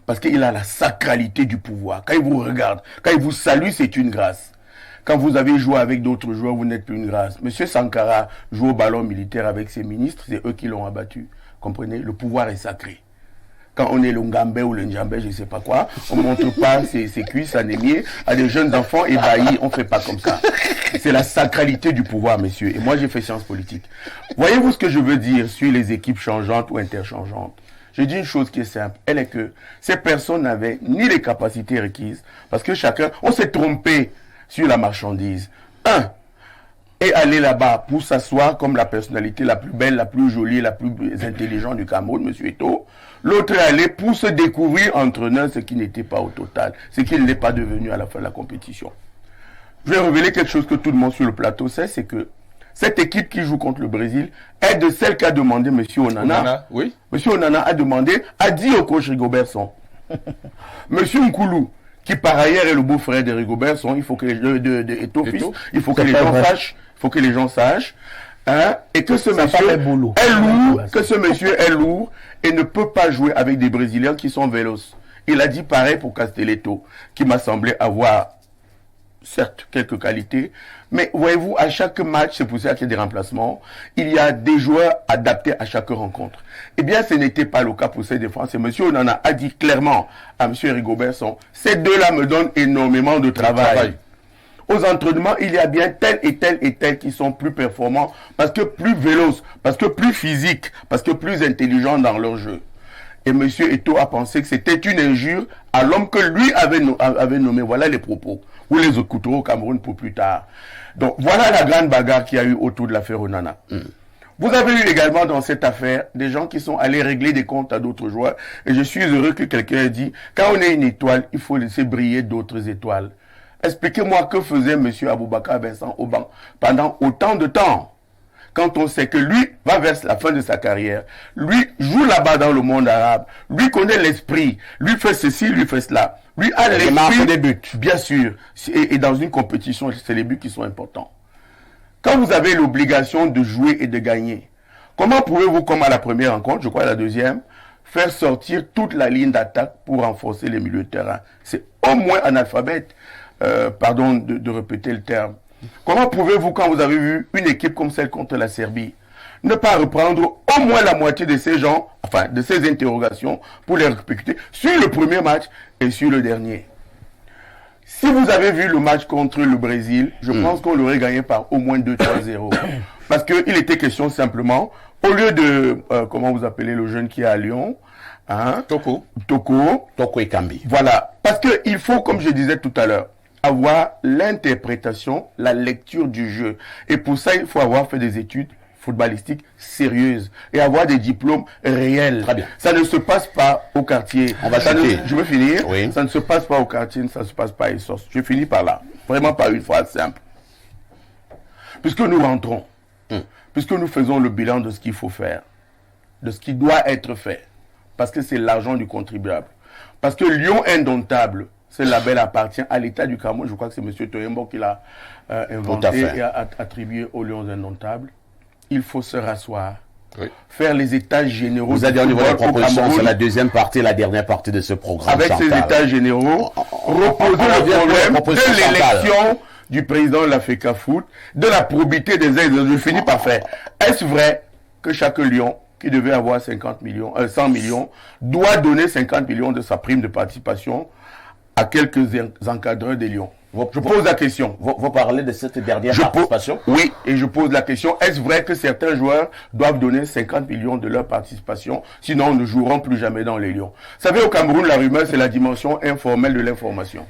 Parce qu'il a la sacralité du pouvoir. Quand il vous regarde, quand il vous salue, c'est une grâce. Quand vous avez joué avec d'autres joueurs, vous n'êtes plus une grâce. Monsieur Sankara joue au ballon militaire avec ses ministres, c'est eux qui l'ont abattu. Comprenez? Le pouvoir est sacré. Quand on est le Ngambé ou le Njambé, je ne sais pas quoi, on ne montre pas ses cuisses anémiées à des jeunes enfants ébahis, on ne fait pas comme ça. C'est la sacralité du pouvoir, messieurs. Et moi, j'ai fait sciences politiques. Voyez-vous ce que je veux dire sur les équipes changeantes ou interchangeantes? Je dis une chose qui est simple, elle est que ces personnes n'avaient ni les capacités requises, parce que chacun, on s'est trompé sur la marchandise. Un, et aller là-bas pour s'asseoir comme la personnalité la plus belle, la plus jolie, la plus intelligente du Cameroun, M. Eto'o. L'autre est allé pour se découvrir entraîneur, ce qui n'était pas au total, ce qu'il n'est pas devenu à la fin de la compétition. Je vais révéler quelque chose que tout le monde sur le plateau sait, c'est que cette équipe qui joue contre le Brésil est de celle qu'a demandé M. Onana. Oui. M. Onana a dit au coach Rigobertson, M. Nkoulou, qui par ailleurs est le beau-frère de Rigobertson, il faut que il faut que les gens sachent, et que ce monsieur est lourd et ne peut pas jouer avec des Brésiliens qui sont véloces. Il a dit pareil pour Castelletto, qui m'a semblé avoir certes quelques qualités, mais voyez-vous, à chaque match, c'est pour ça qu'il y a des remplacements, il y a des joueurs adaptés à chaque rencontre. Eh bien, ce n'était pas le cas pour ces défenses. Et M. Onana a dit clairement à M. Rigobertson, ces deux-là me donnent énormément de travail. Aux entraînements, il y a bien tel et tel qui sont plus performants, parce que plus véloces, parce que plus physiques, parce que plus intelligents dans leur jeu. Et M. Eto'o a pensé que c'était une injure à l'homme que lui avait nommé. Voilà les propos. Vous les écouterez au Cameroun pour plus tard. Donc voilà la grande bagarre qu'il y a eu autour de l'affaire Onana. Vous avez eu également dans cette affaire des gens qui sont allés régler des comptes à d'autres joueurs. Et je suis heureux que quelqu'un ait dit, quand on est une étoile, il faut laisser briller d'autres étoiles. Expliquez-moi que faisait M. Aboubakar Vincent Auban pendant autant de temps. Quand on sait que lui va vers la fin de sa carrière, lui joue là-bas dans le monde arabe, lui connaît l'esprit, lui fait ceci, lui fait cela, lui a l'esprit des buts, bien sûr, et dans une compétition, c'est les buts qui sont importants. Quand vous avez l'obligation de jouer et de gagner, comment pouvez-vous, comme à la première rencontre, je crois à la deuxième, faire sortir toute la ligne d'attaque pour renforcer les milieux de terrain? C'est au moins analphabète, pardon de répéter le terme. Comment pouvez-vous, quand vous avez vu une équipe comme celle contre la Serbie, ne pas reprendre au moins la moitié de ces gens, enfin de ces interrogations, pour les répercuter sur le premier match et sur le dernier? Si vous avez vu le match contre le Brésil, je pense qu'on l'aurait gagné par au moins 2-3-0. Parce qu'il était question simplement, au lieu de, comment vous appelez le jeune qui est à Lyon, Toko Ekambi. Voilà. Parce qu'il faut, comme je disais tout à l'heure, avoir l'interprétation, la lecture du jeu. Et pour ça, il faut avoir fait des études footballistiques sérieuses et avoir des diplômes réels. Très bien. Ça ne se passe pas au quartier. On va Je veux finir. Oui. Ça ne se passe pas au quartier, ça ne se passe pas à Essos. Je finis par là. Vraiment par une phrase simple. Puisque nous rentrons, puisque nous faisons le bilan de ce qu'il faut faire, de ce qui doit être fait, parce que c'est l'argent du contribuable. Parce que Lyon Indomptable, ce label appartient à l'État du Cameroun. Je crois que c'est M. Toyembo qui l'a inventé et a attribué aux Lions Indomptables. Il faut se rasseoir, faire les états généraux. Vous avez au niveau des propositions, c'est la deuxième partie, la dernière partie de ce programme. Avec ces états généraux, reposer le problème de l'élection du président de la FECAFOOT, de la probité des aides. Je finis par faire. Est-ce vrai que chaque Lion qui devait avoir 100 millions, doit donner 50 millions de sa prime de participation à quelques encadreurs des Lions? Je pose la question. Vous parlez de cette dernière participation? Oui, et je pose la question, est-ce vrai que certains joueurs doivent donner 50 millions de leur participation, sinon ils ne joueront plus jamais dans les Lions? Vous savez, au Cameroun, la rumeur, c'est la dimension informelle de l'information.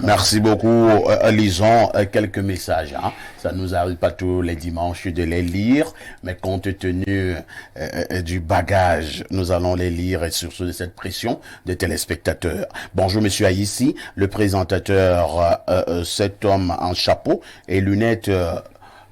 Merci beaucoup. Lisons quelques messages. Ça ne nous arrive pas tous les dimanches de les lire, mais compte tenu du bagage, nous allons les lire et surtout de cette pression des téléspectateurs. Bonjour, monsieur Aïssi, le présentateur, cet homme en chapeau et lunettes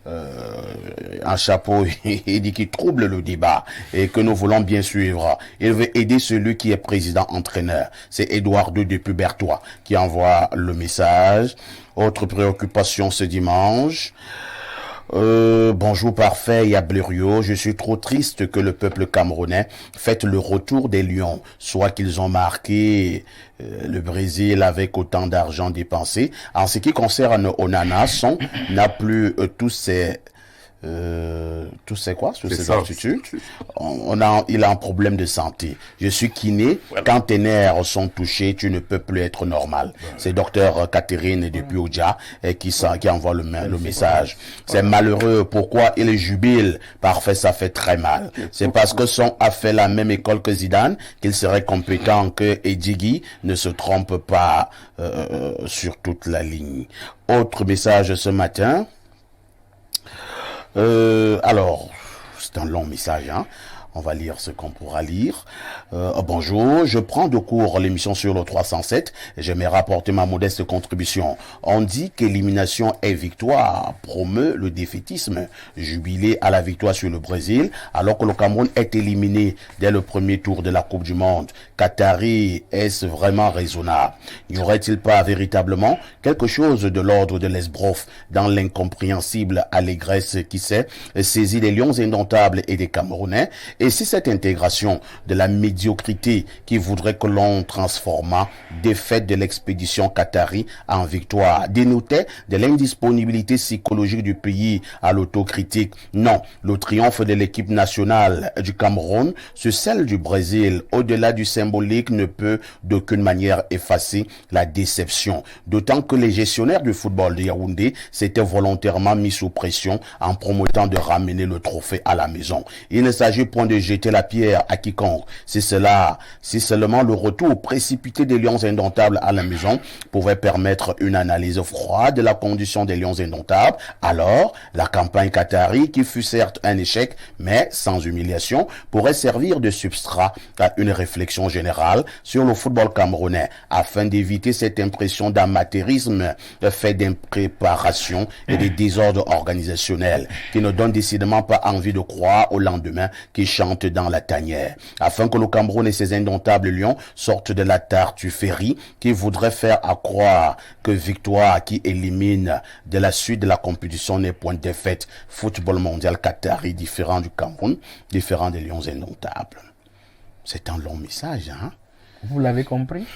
un chapeau et dit qu'il trouble le débat et que nous voulons bien suivre. Il veut aider celui qui est président-entraîneur. C'est Eduardo depuis Bertois qui envoie le message. Autre préoccupation ce dimanche. Bonjour parfait, ya Blériot. Je suis trop triste que le peuple camerounais fête le retour des Lions, soit qu'ils ont marqué le Brésil avec autant d'argent dépensé. En ce qui concerne Onana, Son n'a plus tous ses aptitudes. Il a un problème de santé. Je suis kiné. Quand tes nerfs sont touchés, tu ne peux plus être normal. C'est docteur Catherine depuis Oudja qui envoie le message. C'est malheureux. Pourquoi il jubile? Parfait, ça fait très mal. C'est parce que Son a fait la même école que Zidane qu'il serait compétent, que Edjigui ne se trompe pas sur toute la ligne. Autre message ce matin. Alors, c'est un long message, hein. On va lire ce qu'on pourra lire. Bonjour, je prends de court l'émission sur le 307 et j'aimerais rapporter ma modeste contribution. On dit qu'élimination est victoire, promeut le défaitisme. Jubilé à la victoire sur le Brésil, alors que le Cameroun est éliminé dès le premier tour de la Coupe du Monde. Qatari, est-ce vraiment raisonnable? N'y aurait-il pas véritablement quelque chose de l'ordre de l'esbrof dans l'incompréhensible allégresse qui s'est saisie des Lions indomptables et des Camerounais? Et si cette intégration de la médiocrité qui voudrait que l'on transformât défaite de l'expédition qatari en victoire dénotait de l'indisponibilité psychologique du pays à l'autocritique? Non, le triomphe de l'équipe nationale du Cameroun sur celle du Brésil, au-delà du symbolique, ne peut d'aucune manière effacer la déception. D'autant que les gestionnaires du football de Yaoundé s'étaient volontairement mis sous pression en promettant de ramener le trophée à la maison. Il ne s'agit point de jeter la pierre à quiconque. Si seulement le retour précipité des Lions indomptables à la maison pouvait permettre une analyse froide de la condition des Lions indomptables, alors la campagne qatari, qui fut certes un échec, mais sans humiliation, pourrait servir de substrat à une réflexion générale sur le football camerounais, afin d'éviter cette impression d'amateurisme fait d'impréparation et de désordre organisationnel, qui ne donne décidément pas envie de croire au lendemain qui chante dans la tanière, afin que le Cameroun et ses indomptables lions sortent de la tartufferie qui voudrait faire accroire que victoire qui élimine de la suite de la compétition n'est point de défaite. Football mondial qatari différent du Cameroun, différent des lions indomptables. C'est un long message, hein? Vous l'avez compris?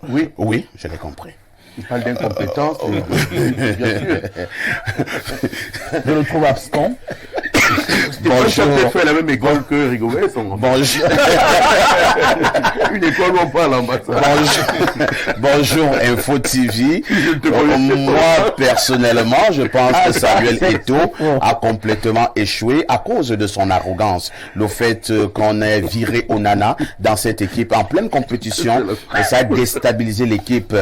Oui, je l'ai compris. Il parle d'incompétence. Bien sûr. Je le trouve abscon. Bonjour. Tu fait la même école que Rigobert. Bonjour. Une école où on parle en bas. Bonjour Info TV. Moi personnellement, je pense que Samuel Eto'o a complètement échoué à cause de son arrogance. Le fait qu'on ait viré Onana dans cette équipe en pleine compétition, ça a déstabilisé l'équipe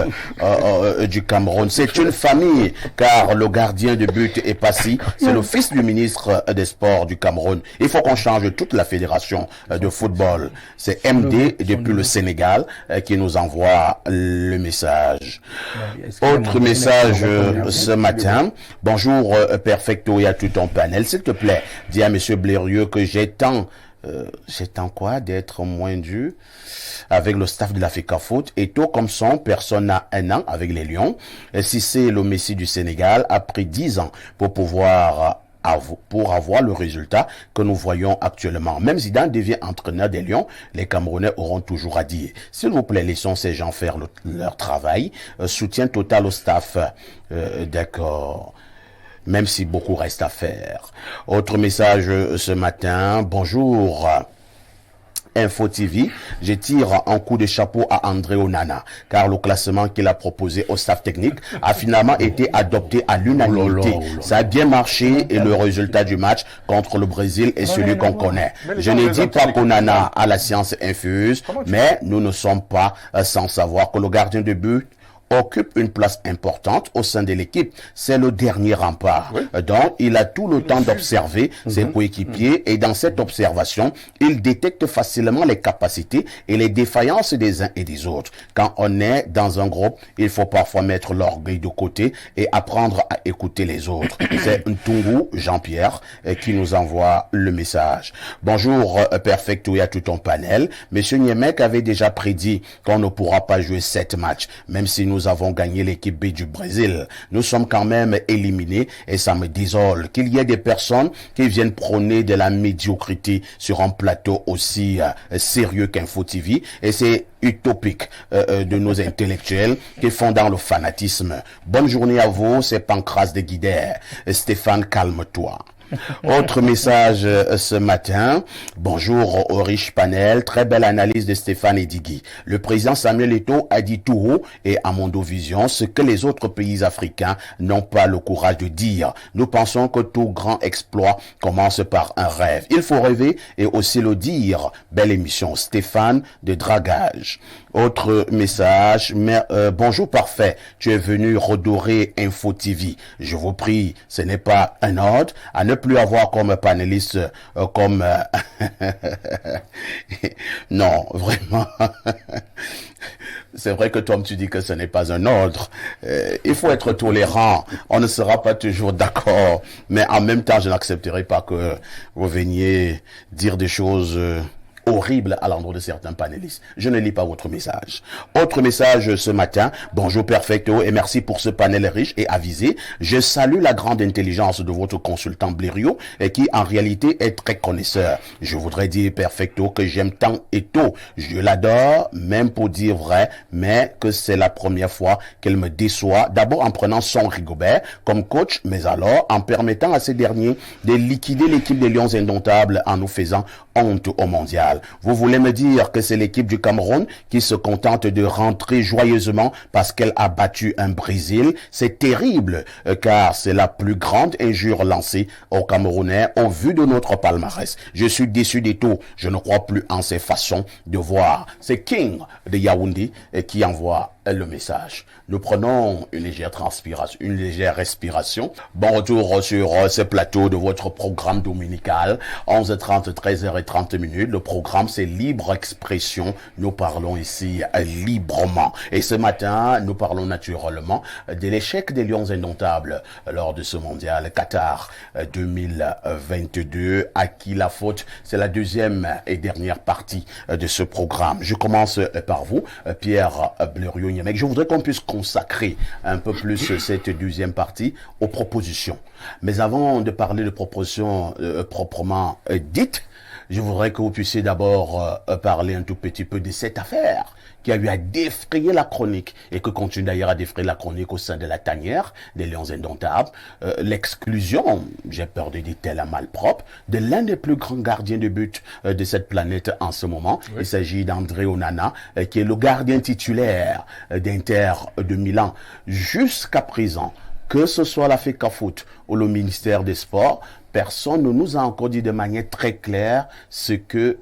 du Cameroun. C'est une famille, car le gardien de but est passé. C'est le fils du ministre des Sports du Cameroun. Il faut qu'on change toute la fédération de football. C'est MD depuis le Sénégal qui nous envoie le message. Autre message ce matin. Bonjour Perfecto et à tout ton panel. S'il te plaît, dis à Monsieur Blériot que j'ai tant quoi d'être moins dur avec le staff de la FECAFOOT. Et tout comme son, personne n'a un an avec les Lions. Si c'est le Messi du Sénégal, a pris 10 ans pour avoir le résultat que nous voyons actuellement. Même Zidane devient entraîneur des Lions, les Camerounais auront toujours à dire. S'il vous plaît, laissons ces gens faire leur travail. Soutien total au staff. D'accord. Même si beaucoup reste à faire. Autre message ce matin. Bonjour. Info TV, je tire un coup de chapeau à André Onana, car le classement qu'il a proposé au staff technique a finalement été adopté à l'unanimité. Ça a bien marché et le résultat du match contre le Brésil est celui qu'on connaît. Je ne dis pas qu'Onana a la science infuse, mais nous ne sommes pas sans savoir que le gardien de but occupe une place importante au sein de l'équipe. C'est le dernier rempart. Donc, il a tout le temps d'observer ses coéquipiers et dans cette observation, il détecte facilement les capacités et les défaillances des uns et des autres. Quand on est dans un groupe, il faut parfois mettre l'orgueil de côté et apprendre à écouter les autres. C'est Ntungu Jean-Pierre qui nous envoie le message. Bonjour Perfecto et à tout ton panel. Monsieur Niemek avait déjà prédit qu'on ne pourra pas jouer 7 matchs, même si nous avons gagné l'équipe B du Brésil. Nous sommes quand même éliminés et ça me désole qu'il y ait des personnes qui viennent prôner de la médiocrité sur un plateau aussi sérieux qu'Info TV, et c'est utopique de nos intellectuels qui font dans le fanatisme. Bonne journée à vous, c'est Pancras de Guider. Stéphane, calme-toi. Autre message ce matin. Bonjour au riche panel. Très belle analyse de Stéphane Edigui. Le président Samuel Eto'o a dit tout haut et à Mondovision ce que les autres pays africains n'ont pas le courage de dire. Nous pensons que tout grand exploit commence par un rêve. Il faut rêver et aussi le dire. Belle émission. Stéphane de Dragage. Autre message. Bonjour parfait. Tu es venu redorer Info TV. Je vous prie, ce n'est pas un ordre à ne plus avoir comme panéliste comme non, vraiment. C'est vrai que Tom, tu dis que ce n'est pas un ordre. Il faut être tolérant. On ne sera pas toujours d'accord. Mais en même temps, je n'accepterai pas que vous veniez dire des choses horrible à l'endroit de certains panélistes. Je ne lis pas votre message. Autre message ce matin. Bonjour Perfecto et merci pour ce panel riche et avisé. Je salue la grande intelligence de votre consultant Blériot et qui en réalité est très connaisseur. Je voudrais dire Perfecto que j'aime tant Eto'o. Je l'adore, même pour dire vrai, mais que c'est la première fois qu'elle me déçoit. D'abord en prenant son Rigobert comme coach, mais alors en permettant à ces derniers de liquider l'équipe des Lions Indomptables en nous faisant honte au mondial. Vous voulez me dire que c'est l'équipe du Cameroun qui se contente de rentrer joyeusement parce qu'elle a battu un Brésil? C'est terrible, car c'est la plus grande injure lancée aux Camerounais au vu de notre palmarès. Je suis déçu d'Eto'o. Je ne crois plus en ses façons de voir. C'est King de Yaoundé qui envoie le message. Nous prenons une légère transpiration, une légère respiration. Bon retour sur ce plateau de votre programme dominical. 11h30, 13h30. Le programme, c'est libre expression. Nous parlons ici librement. Et ce matin, nous parlons naturellement de l'échec des Lions Indomptables lors de ce mondial Qatar 2022. À qui la faute? C'est la deuxième et dernière partie de ce programme. Je commence par vous, Pierre Blériot-Niemek. Je voudrais qu'on puisse consacrer un peu plus cette deuxième partie aux propositions. Mais avant de parler de propositions proprement dites, je voudrais que vous puissiez d'abord parler un tout petit peu de cette affaire qui a eu à défrayer la chronique et que continue d'ailleurs à défrayer la chronique au sein de la tanière des Lions Indomptables. L'exclusion, j'ai peur de dire tel un malpropre, de l'un des plus grands gardiens de but de cette planète en ce moment. Oui. Il s'agit d'André Onana, qui est le gardien titulaire d'Inter de Milan. Jusqu'à présent, que ce soit la FECAFOOT ou le ministère des Sports, personne ne nous a encore dit de manière très claire ce que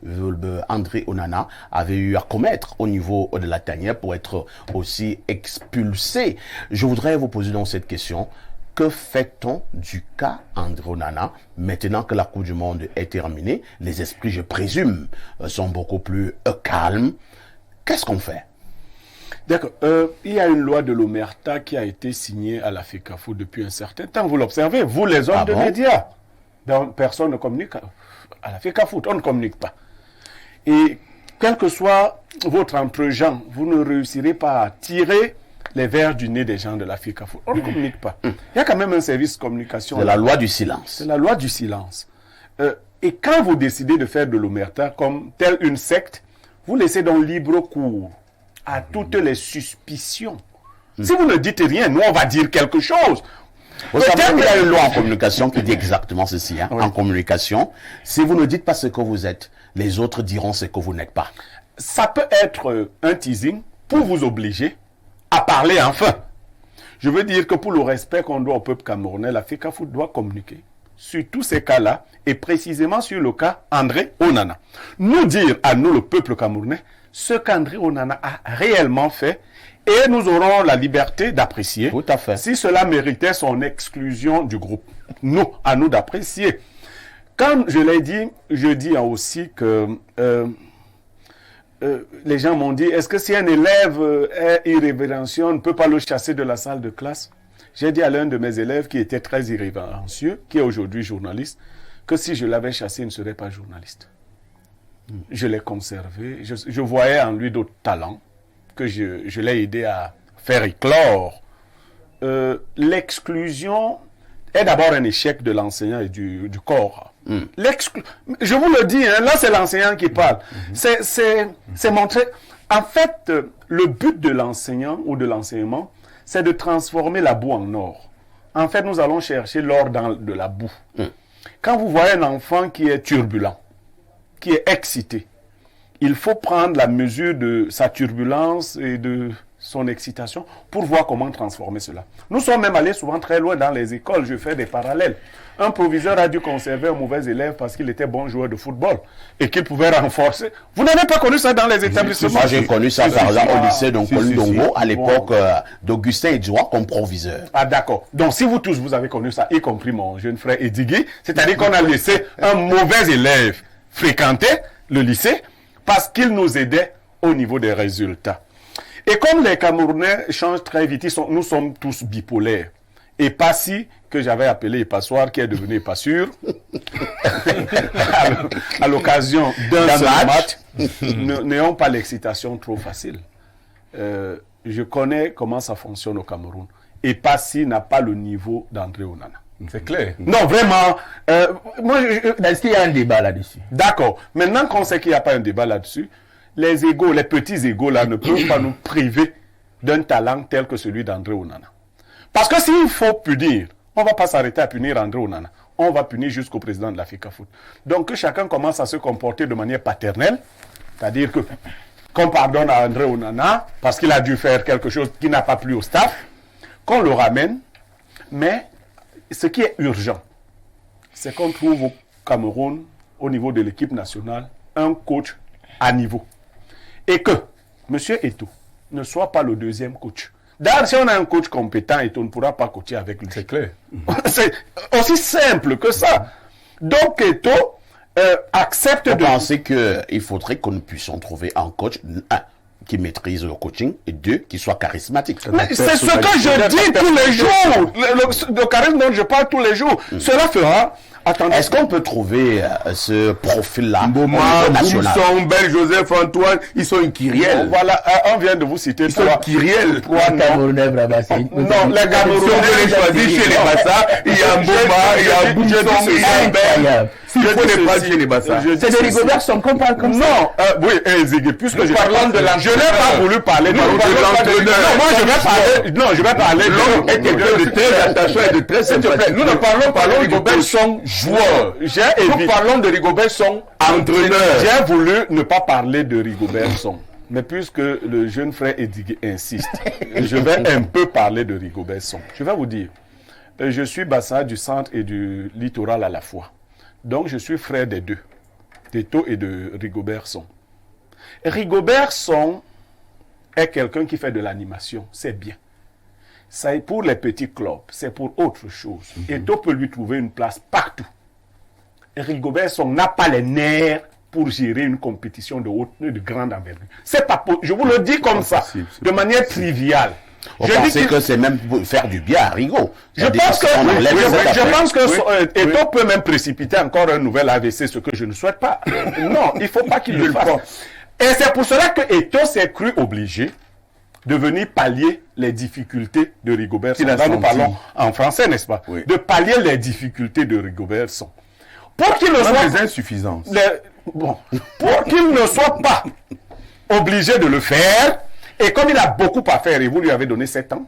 André Onana avait eu à commettre au niveau de la tanière pour être aussi expulsé. Je voudrais vous poser donc cette question. Que fait-on du cas André Onana maintenant que la Coupe du Monde est terminée? Les esprits, je présume, sont beaucoup plus calmes. Qu'est-ce qu'on fait? D'accord. Il y a une loi de l'Omerta qui a été signée à la FECAFOOT depuis un certain temps. Vous l'observez, vous les hommes de médias. Donc, personne ne communique à la FECAFOOT, on ne communique pas. Et quel que soit votre entre-gens, vous ne réussirez pas à tirer les vers du nez des gens de la FECAFOOT. On ne communique pas. Il y a quand même un service de communication. C'est la loi du silence. C'est la loi du silence. Et quand vous décidez de faire de l'Omerta comme telle une secte, vous laissez donc libre cours à toutes les suspicions. Si vous ne dites rien, nous on va dire quelque chose. Vous savez, il y a une loi en communication qui dit exactement ceci. Oui. En communication, si vous ne dites pas ce que vous êtes, les autres diront ce que vous n'êtes pas. Ça peut être un teasing pour vous obliger à parler enfin. Je veux dire que pour le respect qu'on doit au peuple camerounais, la FECAFOOT doit communiquer sur tous ces cas-là et précisément sur le cas André Onana. Nous dire à nous, le peuple camerounais, ce qu'André Onana a réellement fait Et nous aurons la liberté d'apprécier Tout à fait. si cela méritait son exclusion du groupe. À nous d'apprécier. Quand je l'ai dit, je dis aussi que les gens m'ont dit, est-ce que si un élève est irrévérencieux, on ne peut pas le chasser de la salle de classe? J'ai dit à l'un de mes élèves qui était très irrévérencieux, qui est aujourd'hui journaliste, que si je l'avais chassé, il ne serait pas journaliste. Je l'ai conservé. Je voyais en lui d'autres talents que je l'ai aidé à faire éclore. L'exclusion est d'abord un échec de l'enseignant et du corps. Je vous le dis, hein, là c'est l'enseignant qui parle. C'est montrer. En fait, le but de l'enseignant ou de l'enseignement, c'est de transformer la boue en or. En fait, nous allons chercher l'or dans de la boue. Quand vous voyez un enfant qui est turbulent, qui est excité, il faut prendre la mesure de sa turbulence et de son excitation pour voir comment transformer cela. Nous sommes même allés souvent très loin dans les écoles, je fais des parallèles. Un proviseur a dû conserver un mauvais élève parce qu'il était bon joueur de football et qu'il pouvait renforcer. Vous n'avez pas connu ça dans les établissements? Moi, j'ai connu ça, par exemple, au lycée d'Onkolindongo, à l'époque d'Augustin Edouard comme proviseur. Ah, d'accord. Donc, si vous tous, vous avez connu ça, y compris mon jeune frère Edigui, c'est-à-dire qu'on a laissé un mauvais élève fréquenter le lycée parce qu'il nous aidait au niveau des résultats. Et comme les Camerounais changent très vite, nous sommes tous bipolaires. Et Passy, que j'avais appelé Epassoir, qui est devenu Epassure, à l'occasion d'un seul match, n'ayons pas l'excitation trop facile. Je connais comment ça fonctionne au Cameroun. Et Passy n'a pas le niveau d'André Onana. C'est clair. Non, vraiment. Est-ce qu'il y a un débat là-dessus? D'accord. Maintenant qu'on sait qu'il n'y a pas un débat là-dessus, les égos, les petits égos là, ne peuvent pas nous priver d'un talent tel que celui d'André Onana. Parce que s'il faut punir, on ne va pas s'arrêter à punir André Onana. On va punir jusqu'au président de la FECAFOOT. Donc que chacun commence à se comporter de manière paternelle, c'est-à-dire que qu'on pardonne à André Onana parce qu'il a dû faire quelque chose qui n'a pas plu au staff, qu'on le ramène, mais ce qui est urgent, c'est qu'on trouve au Cameroun, au niveau de l'équipe nationale, un coach à niveau. Et que M. Eto'o ne soit pas le deuxième coach. D'ailleurs, si on a un coach compétent, Eto'o ne pourra pas coacher avec lui. C'est clair. C'est aussi simple que ça. Donc, Eto'o accepte Vous pensez qu'il faudrait que nous puissions trouver un coach, un, qui maîtrise le coaching, et deux, qui soit charismatique. Mais c'est ce que je dis tous les jours. Le charisme dont je parle tous les jours. Cela fera... Attendez. Est-ce qu'on peut trouver ce profil-là Mboma, Boumson, Bel, Joseph, Antoine, ils sont une kyrielle. Voilà, on vient de vous citer Ils sont une kyrielle. Trois Camerounais, vraiment. Non, les Camerounais, on les choisit chez les Bassa, il y a Mboma, il y a Boumson, il y a Bel. S'il faut les pas chez les Bassa. C'est de Rigobert Song qu'on parle comme ça. Non, oui, Ziggy, puisque je parle de l'entraîneur. Je n'ai pas voulu parler de l'entraîneur. Moi, je vais parler. Non, je vais parler de l'homme est quelqu'un de très attachant et de très sympathique. Nous ne parlons pas de Rigobert Song joueur. Nous parlons de Rigobert Song entraîneur. J'ai voulu ne pas parler de Rigobert Song. Mais puisque le jeune frère Edigui insiste, je vais un peu parler de Rigobert Song. Je vais vous dire, je suis Bassa du centre et du littoral à la fois. Donc je suis frère des deux, d'Eto'o et de Rigobert Song. Rigobert Song est quelqu'un qui fait de l'animation, c'est bien. C'est pour les petits clubs, c'est pour autre chose. Eto'o peut lui trouver une place partout. Rigobert Song n'a pas les nerfs pour gérer une compétition de grande envergure. C'est pas je vous le dis comme ça, de manière triviale. Vous pensez que c'est même pour faire du bien à Rigo? Je pense que Eto'o peut même précipiter encore un nouvel AVC, ce que je ne souhaite pas. Non, il ne faut pas qu'il le fasse. Et c'est pour cela que Eto'o s'est cru obligé de venir pallier les difficultés de Rigobert Song. Là, nous parlons en français, n'est-ce pas? Oui. De pallier les difficultés de Rigobert Song. Pour qu'il ne soit... des insuffisances. Pour qu'il ne soit pas obligé de le faire, et comme il a beaucoup à faire, et vous lui avez donné 7 ans,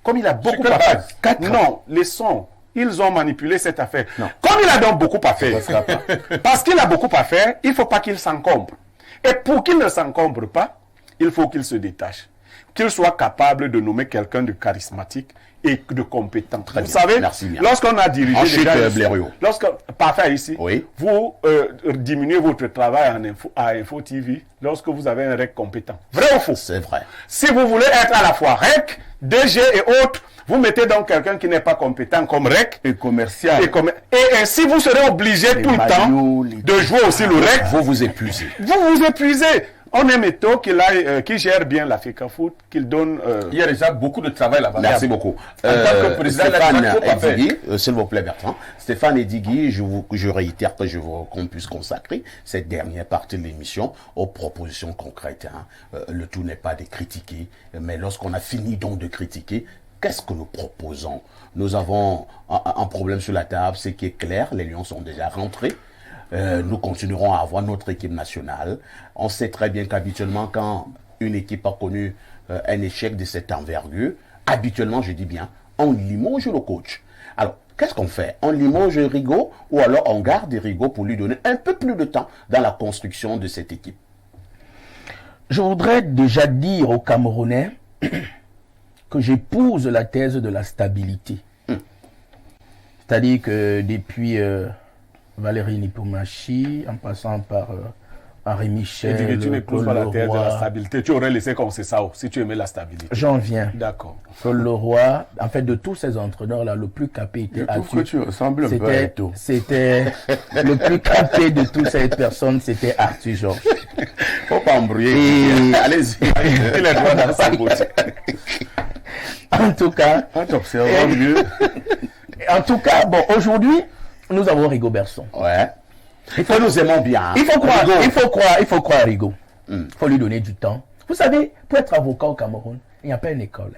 comme il a beaucoup à faire... 4 ans. Non, laissons. Ils ont manipulé cette affaire. Non. Comme il a donc beaucoup à faire, parce qu'il a beaucoup à faire, il ne faut pas qu'il s'encombre. Et pour qu'il ne s'encombre pas, il faut qu'il se détache. qu'il soit capable de nommer quelqu'un de charismatique et de compétent. Très Vous bien. savez, Merci bien. lorsqu'on a dirigé Ensuite, déjà ici, Blériot. parfait ici, Oui. vous diminuez votre travail à Info TV lorsque vous avez un REC compétent. Vrai ou faux? C'est vrai. Si vous voulez être à la fois REC, DG et autres, vous mettez donc quelqu'un qui n'est pas compétent comme REC Et commercial. et ainsi vous serez obligé tout le temps maillots, les- de jouer aussi le REC. Vous vous épuisez. Vous vous épuisez. On aime Eto qui gère bien l'Africa Foot, qu'il donne... Il y a déjà beaucoup de travail là-bas. Merci beaucoup. En tant que président, il a Stéphane déjà trop à faire. Edigui, s'il vous plaît Bertrand. Stéphane Edigui, je réitère que je veux qu'on puisse consacrer cette dernière partie de l'émission aux propositions concrètes. Le tout n'est pas de critiquer, mais lorsqu'on a fini donc de critiquer, qu'est-ce que nous proposons? Nous avons un problème sur la table, c'est qui est clair, les Lions sont déjà rentrés. Nous continuerons à avoir notre équipe nationale. On sait très bien qu'habituellement, quand une équipe a connu un échec de cette envergure, habituellement, je dis bien, on limoge le coach. Alors, qu'est-ce qu'on fait? On limoge Rigaud ou alors on garde Rigaud pour lui donner un peu plus de temps dans la construction de cette équipe? Je voudrais déjà dire aux Camerounais que j'épouse la thèse de la stabilité. C'est-à-dire que depuis Valérie Nipomachi, en passant par Henri Michel, tu n'épouses pas la Paul terre de la Leroy, stabilité. Tu aurais laissé comme c'est ça, si tu aimais la stabilité. j'en viens. D'accord. Paul Leroy, en fait, de tous ces entraîneurs-là, le plus capé était Je trouve que tu ressembles un peu à Eto. C'était le plus capé de toutes ces personnes, c'était Arthur Georges. Faut pas embrouiller. Et- Allez-y. Il est droit dans sa beauté. En tout cas, En t'observant mieux, bon, aujourd'hui, nous avons Rigaud Berson. Ouais. Que nous aimons bien. hein. Il faut croire, Rigaud. il faut croire à Rigaud. Il faut lui donner du temps. Vous savez, pour être avocat au Cameroun, il n'y a pas une école.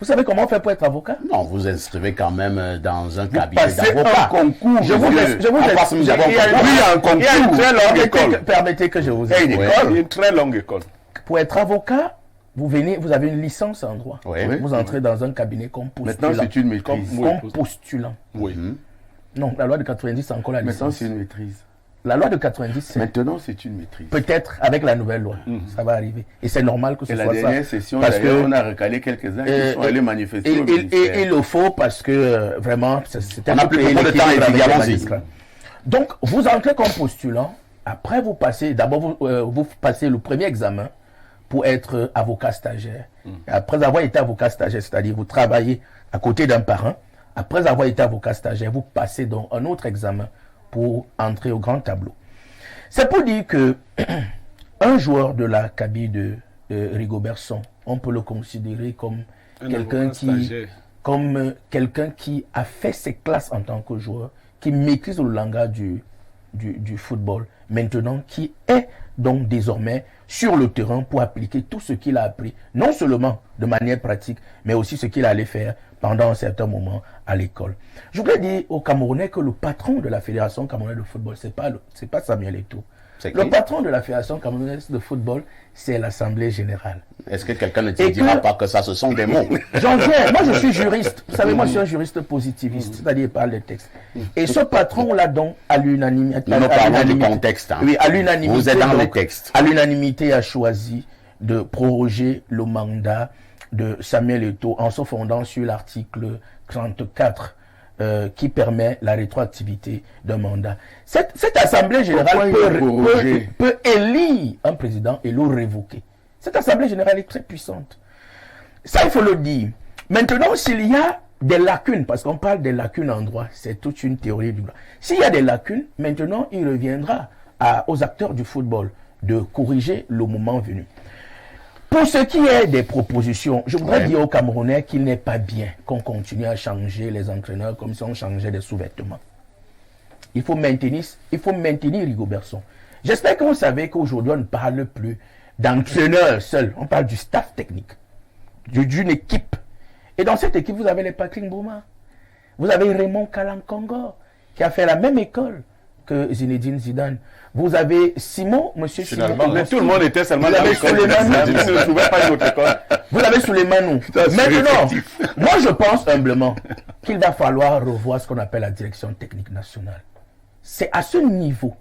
Vous savez comment on fait pour être avocat? Non, vous inscrivez quand même dans un cabinet passez un d'avocats. concours. Je vous laisse. En face, nous avons Il y a concours. un concours. il y a une très longue école. école. Permettez que je vous Il y a une explique. école, une très longue école. Pour être avocat, vous avez une licence en droit. Oui. Vous entrez dans un cabinet comme postulant. Maintenant, c'est une maîtrise. Comme postulant. Oui. Non, la loi de 90, c'est encore la Maintenant, licence. c'est une maîtrise. La loi de 90, c'est Maintenant, c'est une maîtrise. peut-être avec la nouvelle loi. Ça va arriver. Et c'est normal que ce Et la soit ça. dernière session, Parce d'ailleurs, que- on a recalé quelques-uns qui sont allés manifester au Et ministère. il le faut parce que vraiment, c'était On n'a plus beaucoup de temps, Edigui, allons-y. Donc, vous entrez comme postulant. Après, vous passez, d'abord, vous passez le premier examen pour être avocat stagiaire. Et après avoir été avocat stagiaire, c'est-à-dire vous travaillez à côté d'un parent. Après avoir été avocat stagiaire, vous passez donc un autre examen pour entrer au grand tableau. C'est pour dire que un joueur de la cabine de Rigaud Berson, on peut le considérer comme quelqu'un qui a fait ses classes en tant que joueur, qui maîtrise le langage du football, maintenant qui est donc désormais sur le terrain pour appliquer tout ce qu'il a appris, non seulement de manière pratique, mais aussi ce qu'il allait faire pendant un certain moment à l'école. Je voudrais dire aux Camerounais que le patron de la Fédération camerounaise de football, c'est pas Samuel Eto'o. C'est qui? Le patron de la Fédération camerounaise de football, c'est l'Assemblée générale. Est-ce que quelqu'un ne te Et dira que- pas que ça, ce sont des mots? J'en viens. Moi, je suis juriste. Vous savez, moi, je suis un juriste positiviste, c'est-à-dire il parle des textes. Et ce patron-là, donc, à l'unanimité... Nous parlons du contexte. hein. Oui, à l'unanimité. Vous êtes dans donc, les textes. À l'unanimité, a choisi de proroger le mandat de Samuel Eto'o en se fondant sur l'article 34 qui permet la rétroactivité d'un mandat. Cette Assemblée générale peut élire un président et le révoquer. Cette Assemblée générale est très puissante. Ça, il faut le dire. Maintenant, s'il y a des lacunes, parce qu'on parle des lacunes en droit, c'est toute une théorie du droit. S'il y a des lacunes, maintenant, il reviendra aux acteurs du football de corriger le moment venu. Pour ce qui est des propositions, je voudrais dire aux Camerounais qu'il n'est pas bien qu'on continue à changer les entraîneurs comme si on changeait des sous-vêtements. Il faut maintenir Rigaud Berson. J'espère que vous savez qu'aujourd'hui, on ne parle plus d'entraîneur seul. On parle du staff technique, d'une équipe. Et dans cette équipe, vous avez les Patrick Mboma. Vous avez Raymond Kalankongo, qui a fait la même école que Zinedine Zidane. Vous avez Simon, monsieur Finalement, Simon. mais tout le monde était seulement Vous dans avez l'école. Souleymane. Il ne trouvait pas une autre école. Vous avez Souleymane. Maintenant, moi je pense humblement qu'il va falloir revoir ce qu'on appelle la direction technique nationale. C'est à ce niveau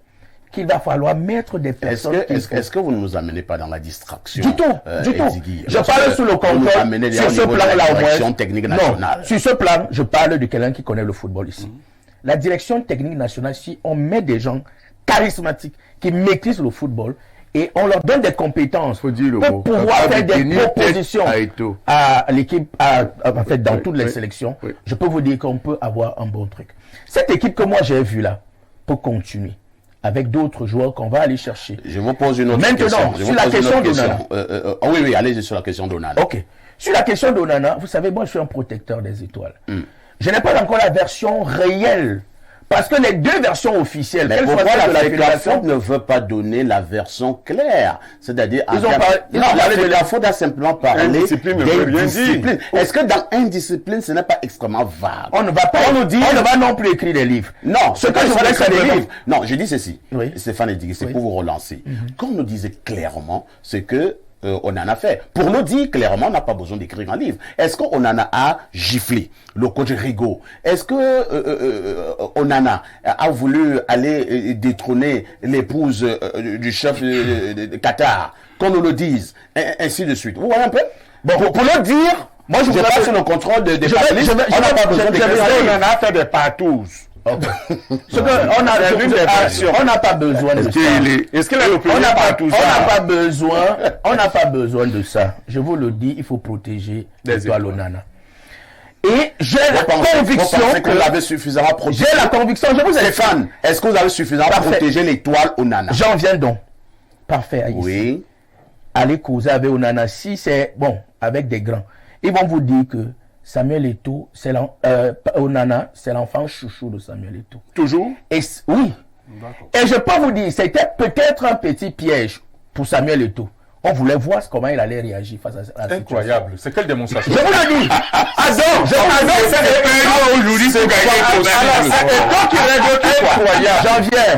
qu'il va falloir mettre des personnes. Est-ce que vous ne nous amenez pas dans la distraction? Du tout. Je parle sur le contrôle. Sur ce plan-là, au moins. Technique nationale. Non, sur ce plan, je parle de quelqu'un qui connaît le football ici. La direction technique nationale, si on met des gens charismatiques qui maîtrisent le football et on leur donne des compétences pour pouvoir faire des propositions à l'équipe, en fait, dans toutes les sélections, je peux vous dire qu'on peut avoir un bon truc. Cette équipe que moi j'ai vue là peut continuer avec d'autres joueurs qu'on va aller chercher. Je vous pose une autre question. Maintenant, sur la question d'Onana. Oui, allez-y sur la question d'Onana. Ok. Sur la question d'Onana, vous savez, moi je suis un protecteur des étoiles. Je n'ai pas encore la version réelle. Parce que les deux versions officielles, mais pourquoi la fédération ne veut pas donner la version claire? C'est-à-dire, la fédération a simplement parlé d'indiscipline. Est-ce que dans indiscipline, ce n'est pas extrêmement vague? On ne va pas, on ne va non plus écrire des livres. Non, ce que je voulais c'est des livres. Non, je dis ceci. Oui. Stéphane Eddigui, c'est pour vous relancer. Comme nous disait clairement, c'est que on en a fait. Pour nous dire clairement, on n'a pas besoin d'écrire un livre. Est-ce qu'on en a giflé le coach Rigaud? Est-ce que Onana a voulu aller détrôner l'épouse du chef de Qatar? Qu'on nous le dise, ainsi de suite. Vous voyez un peu? Bon, pour le dire, moi je passe sur le contrôle des journalistes. On n'a pas besoin d'écrire un livre. On en a fait des partous. Okay. On n'a pas besoin de ça. Est-ce qu'il est le premier partout? On n'a pas besoin de ça. Je vous le dis, il faut protéger l'étoile Onana. Et j'ai la conviction que vous l'avez suffisamment protégé. J'ai la conviction. Je vous ai Stéphane, est-ce que vous avez suffisamment protégé l'étoile Onana? J'en viens donc. Parfait, Aïs. Oui. Allez causer avec Onana. Si c'est bon, avec des grands, ils vont vous dire que Samuel Eto'o, Onana, c'est l'enfant chouchou de Samuel Eto'o. Toujours? Et, oui. Et je peux vous dire, c'était peut-être un petit piège pour Samuel Eto'o. On voulait voir comment il allait réagir face à la situation. Incroyable. C'est quelle démonstration? Je vous le dis.